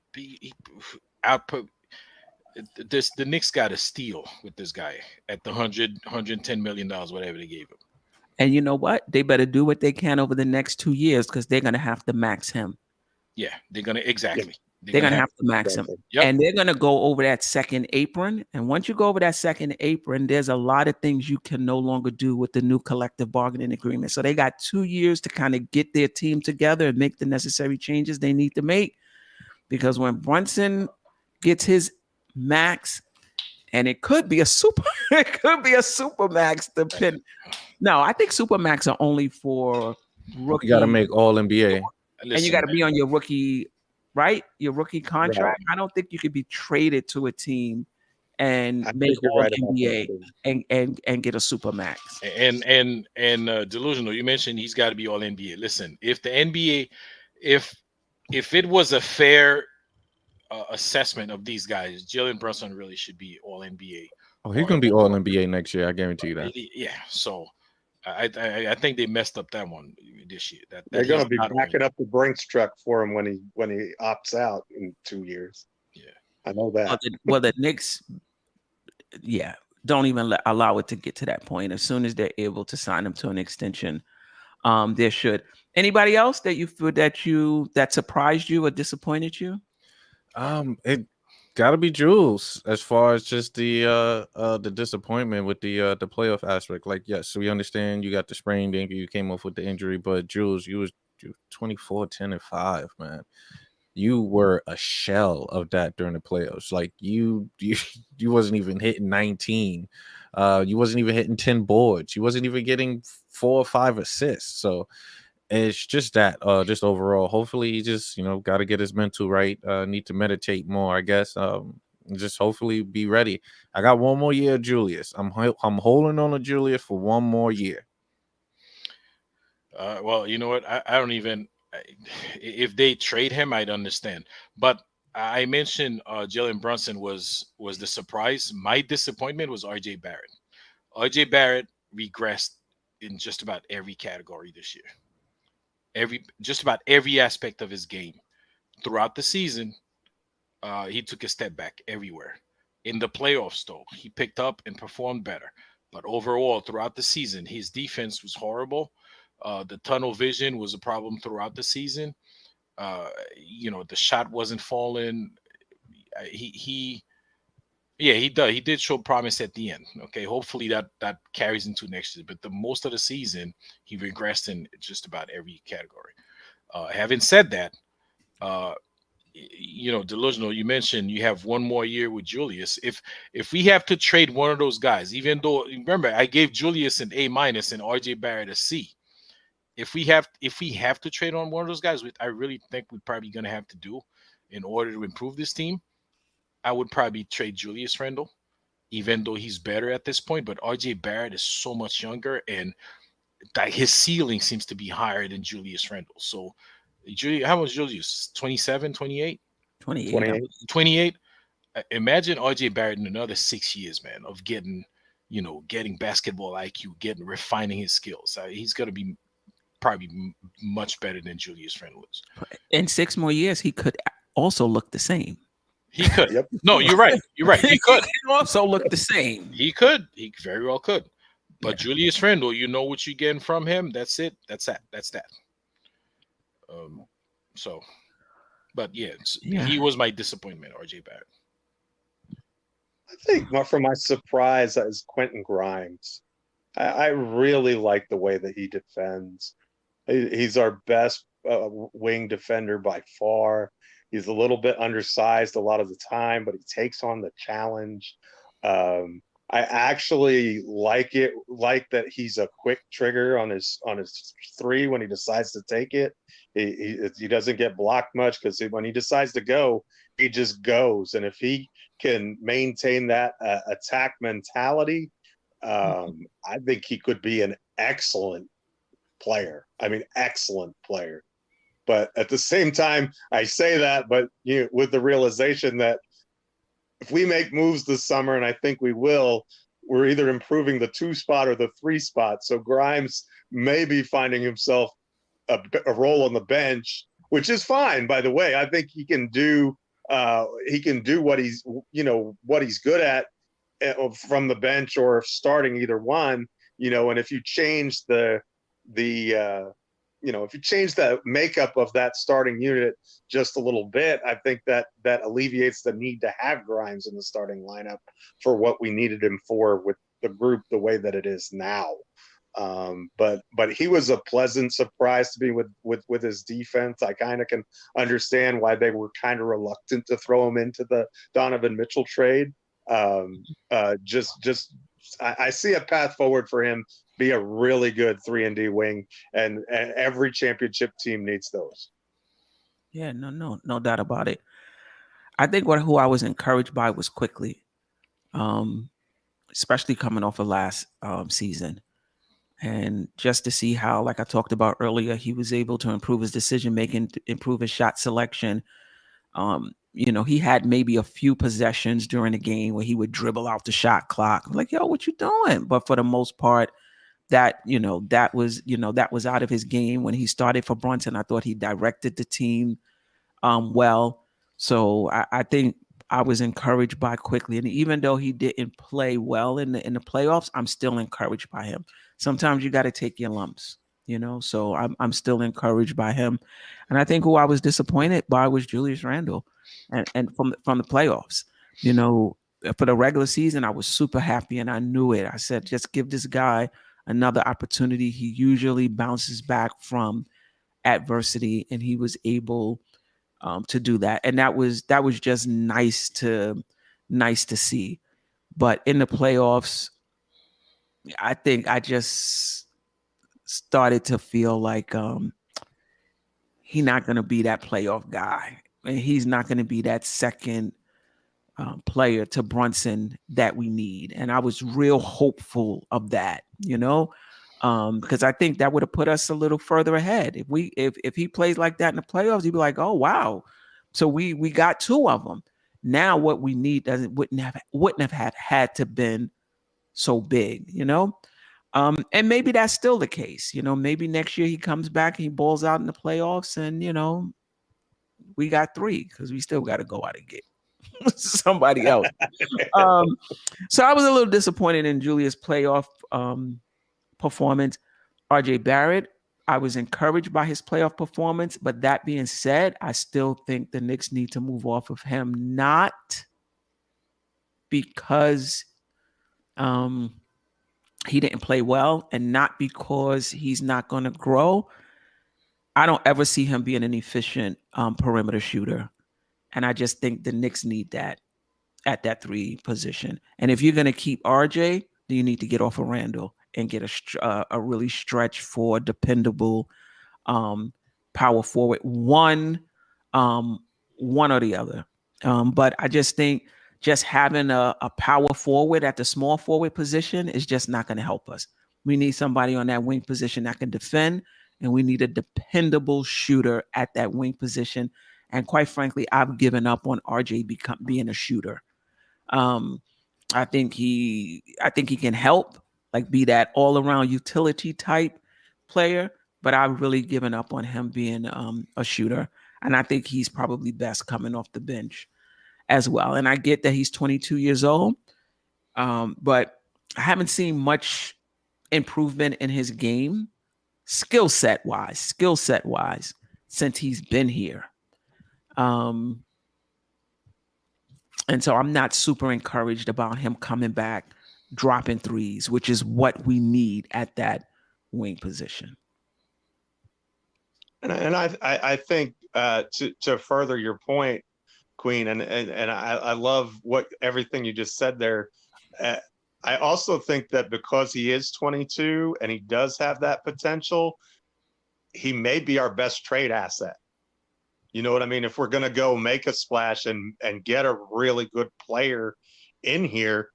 output. the Knicks got a steal with this guy at the $110 million, whatever they gave him. And you know what? They better do what they can over the next 2 years because they're gonna have to max him. Yeah, they're gonna exactly. They're gonna have to max him. Yep. And they're gonna go over that second apron. And once you go over that second apron, there's a lot of things you can no longer do with the new collective bargaining agreement. So they got 2 years to kind of get their team together and make the necessary changes they need to make. Because when Brunson gets his max, and it could be a super max. No, I think super max are only for rookie. You got to make all NBA. And you got to be on your rookie, right? Your rookie contract. Right. I don't think you could be traded to a team and make all NBA and get a super max. And Delusional, you mentioned he's got to be all NBA. Listen, if the NBA, if it was a fair assessment of these guys, Jalen Brunson really should be all NBA. Oh, he's gonna be all NBA next year. I guarantee you that. Yeah. So I think they messed up that one this year. That they're going to be backing up the Brinks truck for him when he opts out in 2 years. Yeah, I know that. Well, the Knicks, don't even allow it to get to that point. As soon as they're able to sign him to an extension, they should. Anybody else that you feel that surprised you or disappointed you? It got to be Jules as far as just the disappointment with the playoff aspect. Like, yes, we understand you got the sprained ankle, you came off with the injury, but Jules, you was 24, 10, and 5, man. You were a shell of that during the playoffs. Like you wasn't even hitting 19. You wasn't even hitting 10 boards. You wasn't even getting 4 or 5 assists. So it's just that, just overall, hopefully he just, got to get his mental right. Need to meditate more, I guess. Just hopefully be ready. I got 1 more year of Julius. I'm holding on to Julius for 1 more year. Well, you know what? I don't even, if they trade him, I'd understand. But I mentioned Jalen Brunson was the surprise. My disappointment was RJ Barrett. RJ Barrett regressed in just about every category this year. Just about every aspect of his game throughout the season. He took a step back everywhere. In the playoffs, though, he picked up and performed better. But overall, throughout the season, his defense was horrible. The tunnel vision was a problem throughout the season. The shot wasn't falling. He did show promise at the end. Okay, hopefully that carries into next year. But the most of the season, he regressed in just about every category. Having said that, Delusional, you mentioned you have 1 more year with Julius. If we have to trade one of those guys, even though, remember, I gave Julius an A- and RJ Barrett a C. If we have to trade on one of those guys, which I really think we're probably going to have to do in order to improve this team, I would probably trade Julius Randle, even though he's better at this point. But RJ Barrett is so much younger, and his ceiling seems to be higher than Julius Randle. So, how was Julius? 27, 28? 28. Imagine RJ Barrett in another 6 years, man, of getting basketball IQ, refining his skills. He's going to be probably much better than Julius Randle is. In 6 more years, he could also look the same. He could. Yep. No, you're right. He could also look the same. He could. He very well could. But Julius Randle, you know what you're getting from him. That's it. That's that. He was my disappointment, RJ Barrett. I think for my surprise is Quentin Grimes. I really like the way that he defends. He's our best wing defender by far. He's a little bit undersized a lot of the time, but he takes on the challenge. I actually like that he's a quick trigger on his 3 when he decides to take it. He doesn't get blocked much because when he decides to go, he just goes. And if he can maintain that attack mentality, I think he could be an excellent player. Excellent player. But at the same time, I say that, but with the realization that if we make moves this summer, and I think we will, we're either improving the 2 spot or the 3 spot. So Grimes may be finding himself a role on the bench, which is fine, by the way. I think he can do He can do what he's good at from the bench or starting, either one. And if you change if you change the makeup of that starting unit just a little bit, I think that alleviates the need to have Grimes in the starting lineup for what we needed him for with the group the way that it is now. But he was a pleasant surprise to be with his defense. I kind of can understand why they were kind of reluctant to throw him into the Donovan Mitchell trade. I see a path forward for him. Be a really good 3-and-D wing, and every championship team needs those. Yeah, no doubt about it. I think who I was encouraged by was Quickly, especially coming off of last season. And just to see how, like I talked about earlier, he was able to improve his decision making, improve his shot selection. He had maybe a few possessions during the game where he would dribble out the shot clock. I'm like, yo, what you doing? But for the most part, that was out of his game. When he started for Brunson, I thought he directed the team well. So I think I was encouraged by Quickly. And even though he didn't play well in the playoffs, I'm still encouraged by him. Sometimes you got to take your lumps, so I'm still encouraged by him. And I think who I was disappointed by was Julius Randle, and from the playoffs. For the regular season, I was super happy and I knew it. I said, just give this guy another opportunity. He usually bounces back from adversity, and he was able to do that. And that was just nice to see. But in the playoffs, I think I just started to feel like he's not going to be that playoff guy. And he's not going to be that second player to Brunson that we need. And I was real hopeful of that, because I think that would have put us a little further ahead. If he plays like that in the playoffs, he'd be like, oh, wow. So we got two of them. Now what we need wouldn't have had to been so big, and maybe that's still the case. Maybe next year he comes back and he balls out in the playoffs, and we got three, because we still got to go out and get somebody else. So I was a little disappointed in Julius' playoff performance. RJ Barrett, I was encouraged by his playoff performance, but that being said, I still think the Knicks need to move off of him, not because he didn't play well and not because he's not going to grow. I don't ever see him being an efficient perimeter shooter. And I just think the Knicks need that at that 3 position. And if you're going to keep RJ, then you need to get off of Randle and get a really stretch for dependable power forward, one or the other. But I just think just having a power forward at the small forward position is just not going to help us. We need somebody on that wing position that can defend, and we need a dependable shooter at that wing position. And quite frankly, I've given up on RJ being a shooter. I think he can help, like be that all around utility type player, but I've really given up on him being a shooter. And I think he's probably best coming off the bench as well. And I get that he's 22 years old, but I haven't seen much improvement in his game, skill set wise, since he's been here. And so I'm not super encouraged about him coming back, dropping threes, which is what we need at that wing position. And I think to further your point, Queen, and I love everything you just said there. I also think that because he is 22 and he does have that potential, he may be our best trade asset. You know what I mean? If we're going to go make a splash and get a really good player in here,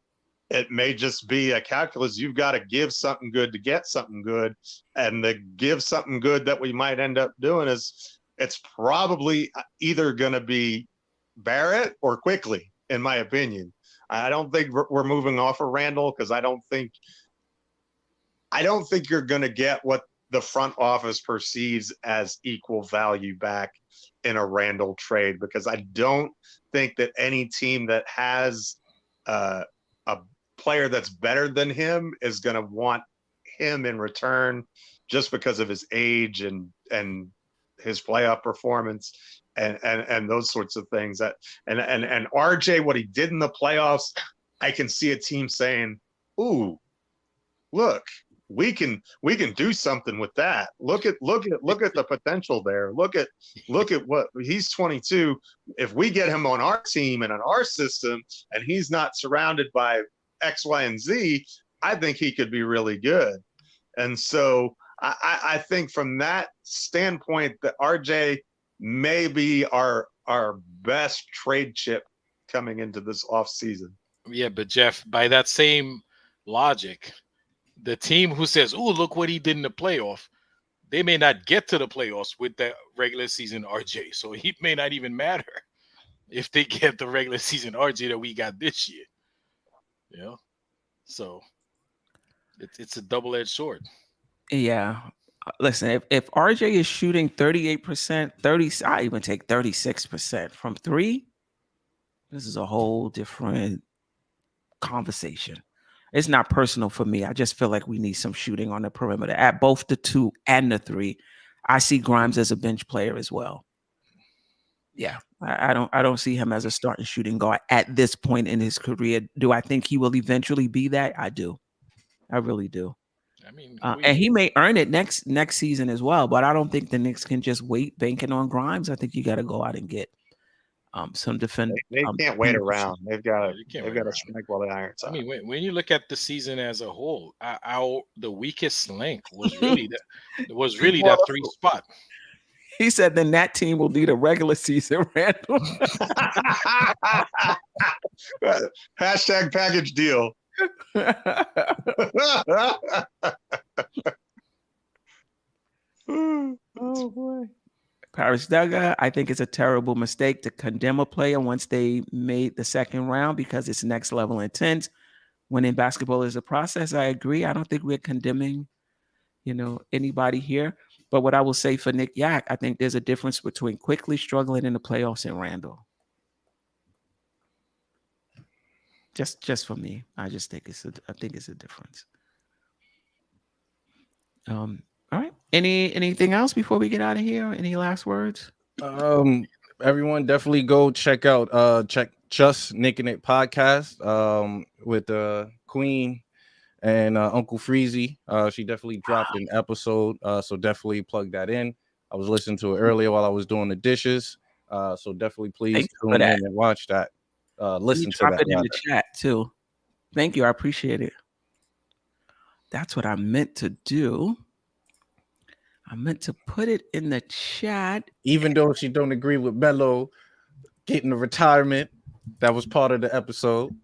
it may just be a calculus. You've got to give something good to get something good. And the give something good that we might end up doing is it's probably either going to be Barrett or Quickly, in my opinion. I don't think we're moving off of Randle, because I don't think you're going to get what the front office perceives as equal value back in a Randle trade, because I don't think that any team that has a player that's better than him is going to want him in return just because of his age and his playoff performance and those sorts of things. That and RJ, what he did in the playoffs, I can see a team saying, "Ooh, look, we can do something with that. Look at the potential there. Look at what he's 22. If we get him on our team and on our system, and he's not surrounded by X, Y, and Z, I think he could be really good." And so I think from that standpoint that RJ may be our best trade chip coming into this offseason. Yeah, but Jeff, by that same logic, the team who says, "Oh, look what he did in the playoff," they may not get to the playoffs with the regular season RJ. So he may not even matter if they get the regular season RJ that we got this year. You know, so it's a double-edged sword. Yeah. Listen, if RJ is shooting 38%, I even take 36% from three, this is a whole different conversation. It's not personal for me. I just feel like we need some shooting on the perimeter at both the 2 and the 3. I see Grimes as a bench player as well. Yeah, I don't see him as a starting shooting guard at this point in his career. Do I think he will eventually be that? I do. I really do. I mean, and he may earn it next season as well, but I don't think the Knicks can just wait banking on Grimes. I think you got to go out and get some defender. They can't wait around. They've got to strike while the iron's I hot. mean, when you look at the season as a whole, the weakest link was really that 3 spot. He said then that team will need a regular season Randle. Hashtag package deal. Oh boy. Paris Duggar, I think it's a terrible mistake to condemn a player once they made the second round because it's next level intense. When in basketball is a process, I agree. I don't think we're condemning, anybody here. But what I will say for Nick Yak, I think there's a difference between quickly struggling in the playoffs and Randle. Just for me, I just think it's a difference. All right. Anything else before we get out of here? Any last words? Everyone definitely go check out Just Nicking It podcast with Queen and Uncle Freezy. She definitely dropped an episode, so definitely plug that in. I was listening to it earlier while I was doing the dishes, so definitely please tune in and watch that. Listen to that. Drop it in the chat too. Thank you. I appreciate it. That's what I meant to do. I meant to put it in the chat. Even though she don't agree with Melo getting the retirement, that was part of the episode.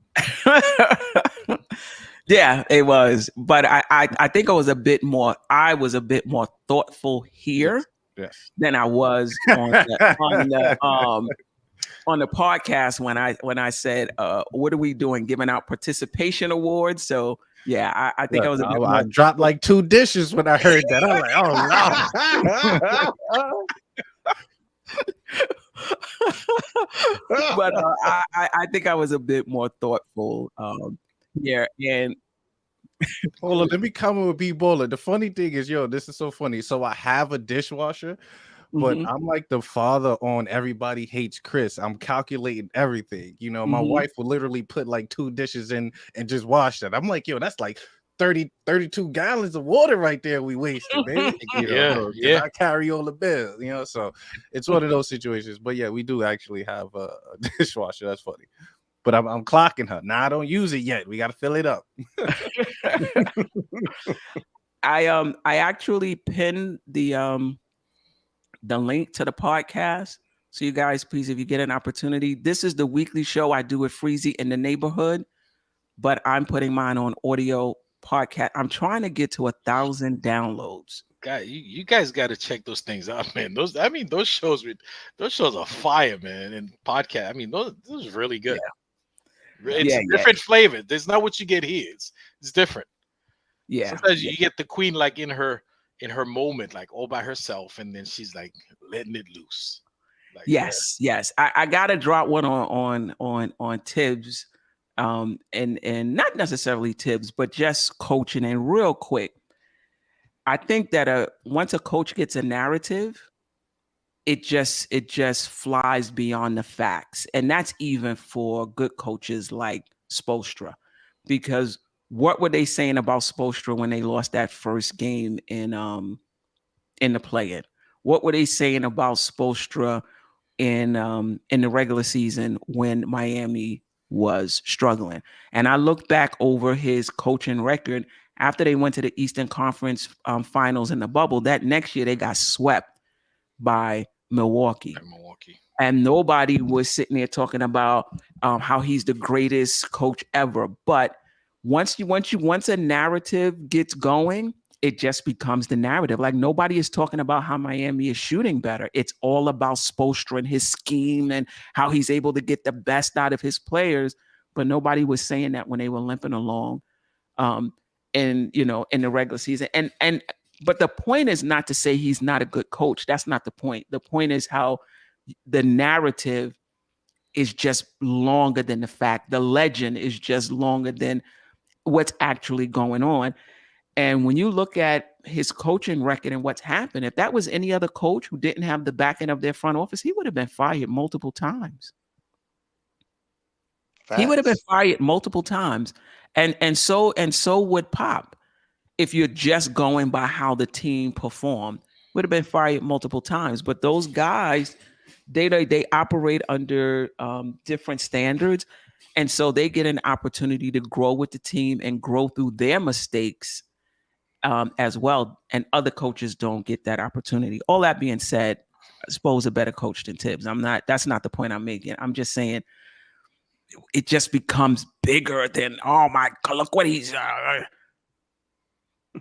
Yeah, it was. But I think I was a bit more thoughtful here than I was on the podcast when I said, what are we doing? Giving out participation awards. So yeah, I think I was a bit I dropped like 2 dishes when I heard that. I was like, oh no. But I think I was a bit more thoughtful here. And hold on, let me comment with B-Bowler. The funny thing is, this is so funny. So I have a dishwasher, but I'm like the father on Everybody Hates Chris. I'm calculating everything. My wife will literally put like 2 dishes in and just wash that. I'm like, that's like 32 gallons of water right there we wasted, baby. I carry all the bills, so it's one of those situations. But yeah, we do actually have a dishwasher. That's funny. But I'm clocking her. Now I don't use it yet. We got to fill it up. I actually pinned the link to the podcast. So you guys, please, if you get an opportunity, this is the weekly show I do with Freezy in the neighborhood, but I'm putting mine on audio podcast. I'm trying to get to 1,000 downloads. God, you guys got to check those things out, man. Those shows are fire, man. And podcast, those are really good. It's a different flavor. There's not what you get here. It's different. Yeah. Sometimes you get the queen like in her moment, like all by herself, and then she's like letting it loose. Like, yes. I gotta drop one on Tibbs, and not necessarily Tibbs, but just coaching. And real quick, I think that once a coach gets a narrative, it just flies beyond the facts, and that's even for good coaches like Spoelstra, because what were they saying about Spoelstra when they lost that first game in the play-in? What were they saying about Spoelstra in the regular season when Miami was struggling? And I look back over his coaching record after they went to the Eastern Conference Finals in the bubble. That next year they got swept by Milwaukee. And nobody was sitting there talking about how he's the greatest coach ever. But once a narrative gets going, it just becomes the narrative. Like, nobody is talking about how Miami is shooting better. It's all about Spoelstra and his scheme and how he's able to get the best out of his players. But nobody was saying that when they were limping along, in the regular season. But the point is not to say he's not a good coach. That's not the point. The point is how the narrative is just longer than the fact. The legend is just longer than what's actually going on. And when you look at his coaching record and what's happened, if that was any other coach who didn't have the back end of their front office, he would have been fired multiple times. Facts. He would have been fired multiple times. And so would Pop. If you're just going by how the team performed, would have been fired multiple times. But those guys, they operate under different standards. And so they get an opportunity to grow with the team and grow through their mistakes as well. And other coaches don't get that opportunity. All that being said, Spo's a better coach than Tibbs. That's not the point I'm making. I'm just saying it just becomes bigger than, oh my God, look what he's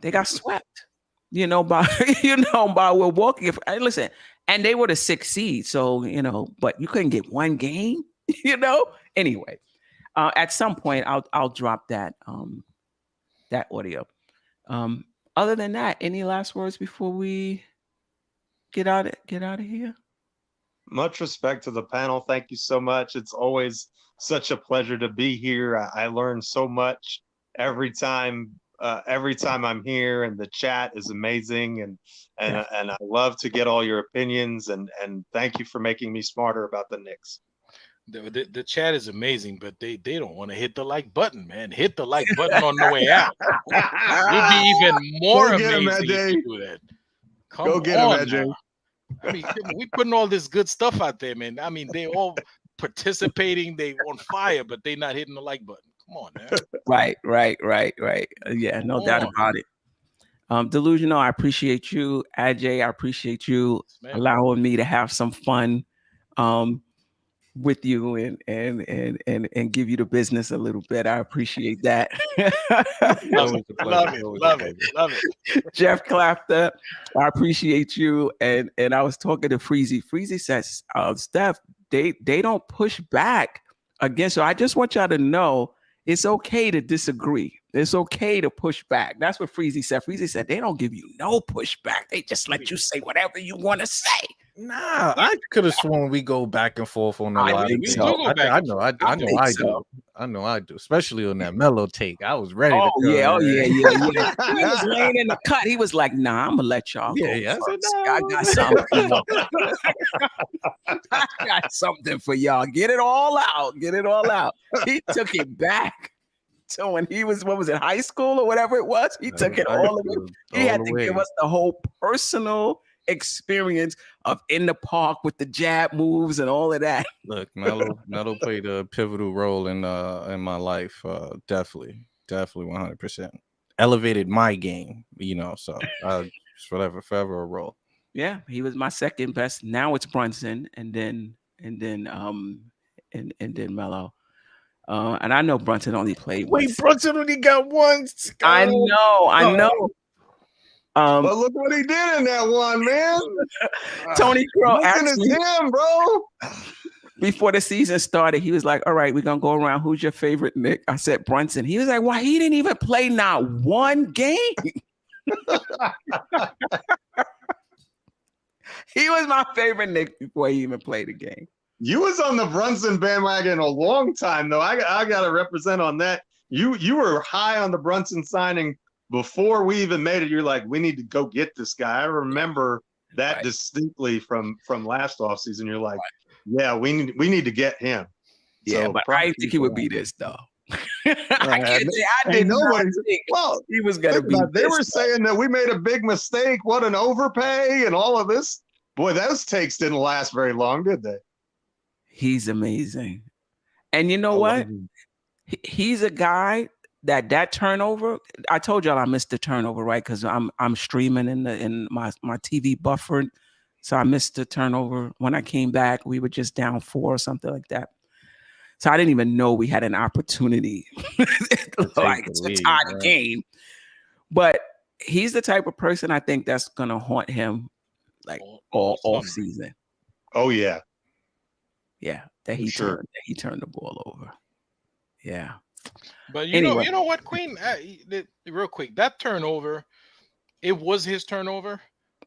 they got swept, by Milwaukee. Listen, and they were the 6th seed, so but you couldn't get one game, Anyway, at some point I'll drop that audio. Other than that, any last words before we get out of here? Much respect to the panel. Thank you so much. It's always such a pleasure to be here. I learn so much every time I'm here, and the chat is amazing, and I love to get all your opinions, and thank you for making me smarter about the Knicks. The chat is amazing, but they don't want to hit the like button, man. Hit the like button on the way out. You'll be even more amazing if you do that. Go get him, AJ. I mean, we putting all this good stuff out there, man. I mean, they all participating, they on fire, but they not hitting the like button. Come on, man. Right. Yeah, no doubt about it. Delusional, I appreciate you. AJ, I appreciate you allowing me to have some fun with you and give you the business a little bit. I appreciate that. Love it. Jeff Clapter, I appreciate you. And I was talking to Freezy. Freezy says, Steph, they don't push back against. So I just want y'all to know it's okay to disagree. It's okay to push back. That's what Freezy said. Freezy said they don't give you no pushback. They just let you say whatever you want to say. Nah, I could have sworn we go back and forth on the line. I know I do, especially on that Melo take. I was ready. Oh yeah. He was laying in the cut. He was like, "Nah, I'm gonna let y'all go." Yeah. I got something. I got something for y'all. Get it all out. He took it back. So when he was, what was it, high school or whatever it was, he took it all the way. He had to give us the whole personal experience of in the park with the jab moves and all of that. Look, Melo played a pivotal role in my life. Definitely 100%. Elevated my game, so forever a role. Yeah, he was my second best. Now it's Brunson and then Melo. And I know Brunson only played. Wait, Brunson only got one. I know. But look what he did in that one, man. Tony Crow asked me, him, bro. Before the season started, he was like, "All right, we're gonna go around. Who's your favorite Knick?" I said Brunson. He was like, "Why? He didn't even play not one game." He was my favorite Knick before he even played the game. You was on the Brunson bandwagon a long time, though. I got to represent on that. You were high on the Brunson signing before we even made it. You're like, we need to go get this guy. I remember that distinctly from last offseason. You're like, yeah, we need to get him. Yeah, So but I didn't think he would be this, though. I didn't know he was going to be. They were saying that we made a big mistake. What an overpay and all of this. Boy, those takes didn't last very long, did they? He's amazing. And you know what? He's a guy that turnover. I told y'all I missed the turnover, right? Because I'm streaming in my TV buffered. So I missed the turnover. When I came back, we were just down 4 or something like that. So I didn't even know we had an opportunity to tie the game. But he's the type of person I think that's gonna haunt him like all off season. Oh yeah. Yeah. That he turned the ball over. Yeah. But you know what, Queen? Real quick, that turnover, it was his turnover,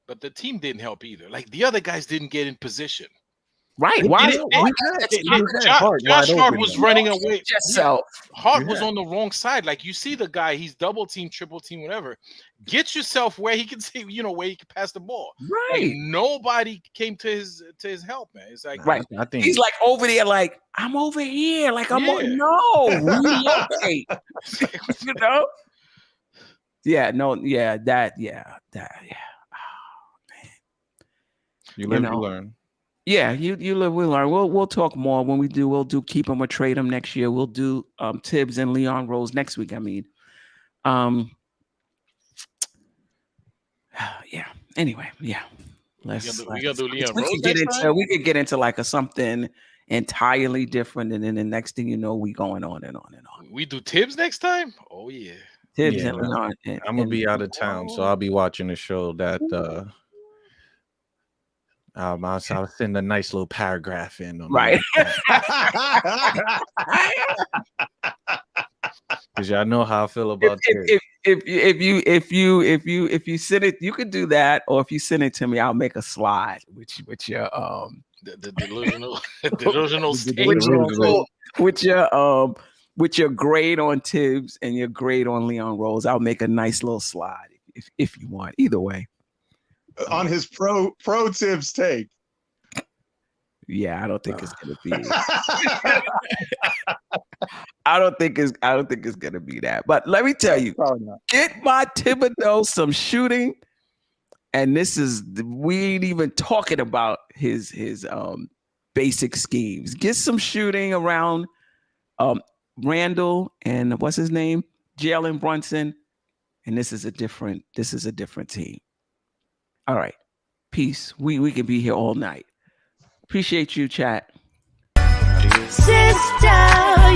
but the team didn't help either. Like the other guys didn't get in position. Right. Josh Hart was running away. Hart was on the wrong side. Like you see the guy, he's double team, triple team, whatever. Get yourself where he can see, where he can pass the ball. Right. Like, nobody came to his help, man. It's like right. I think he's like over there, like I'm over here, like I'm relocate. You know? Yeah. No. Yeah. That. Yeah. That. Yeah. Oh man. You live, you learn. Yeah, you live, we learn. We'll talk more when we do. We'll do keep him or trade him next year. We'll do Tibbs and Leon Rose next week. I mean, yeah. Anyway, yeah. We gotta do Leon Rose. We could get into like something entirely different, and then the next thing you know, we going on and on and on. We do Tibbs next time. Oh yeah, Tibbs and Leon. I'm gonna be out of town, so I'll be watching the show that. I'll send a nice little paragraph in. Right. Because y'all know how I feel about if you send it, you could do that, or if you send it to me, I'll make a slide with your the delusional state. With your grade on Tibbs and your grade on Leon Rose. I'll make a nice little slide if you want. Either way. On his pro Tibbs take. Yeah, I don't think it's gonna be. I don't think it's gonna be that. But let me tell you, get my Thibodeau some shooting, and we ain't even talking about his basic schemes. Get some shooting around Randle and what's his name, Jalen Brunson, and this is a different team. All right. Peace. We can be here all night. Appreciate you, chat. Sister,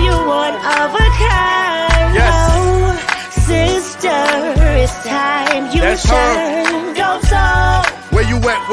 you one of a kind. Yes. Sister, it's time you shine. Dope Soul. Where you at?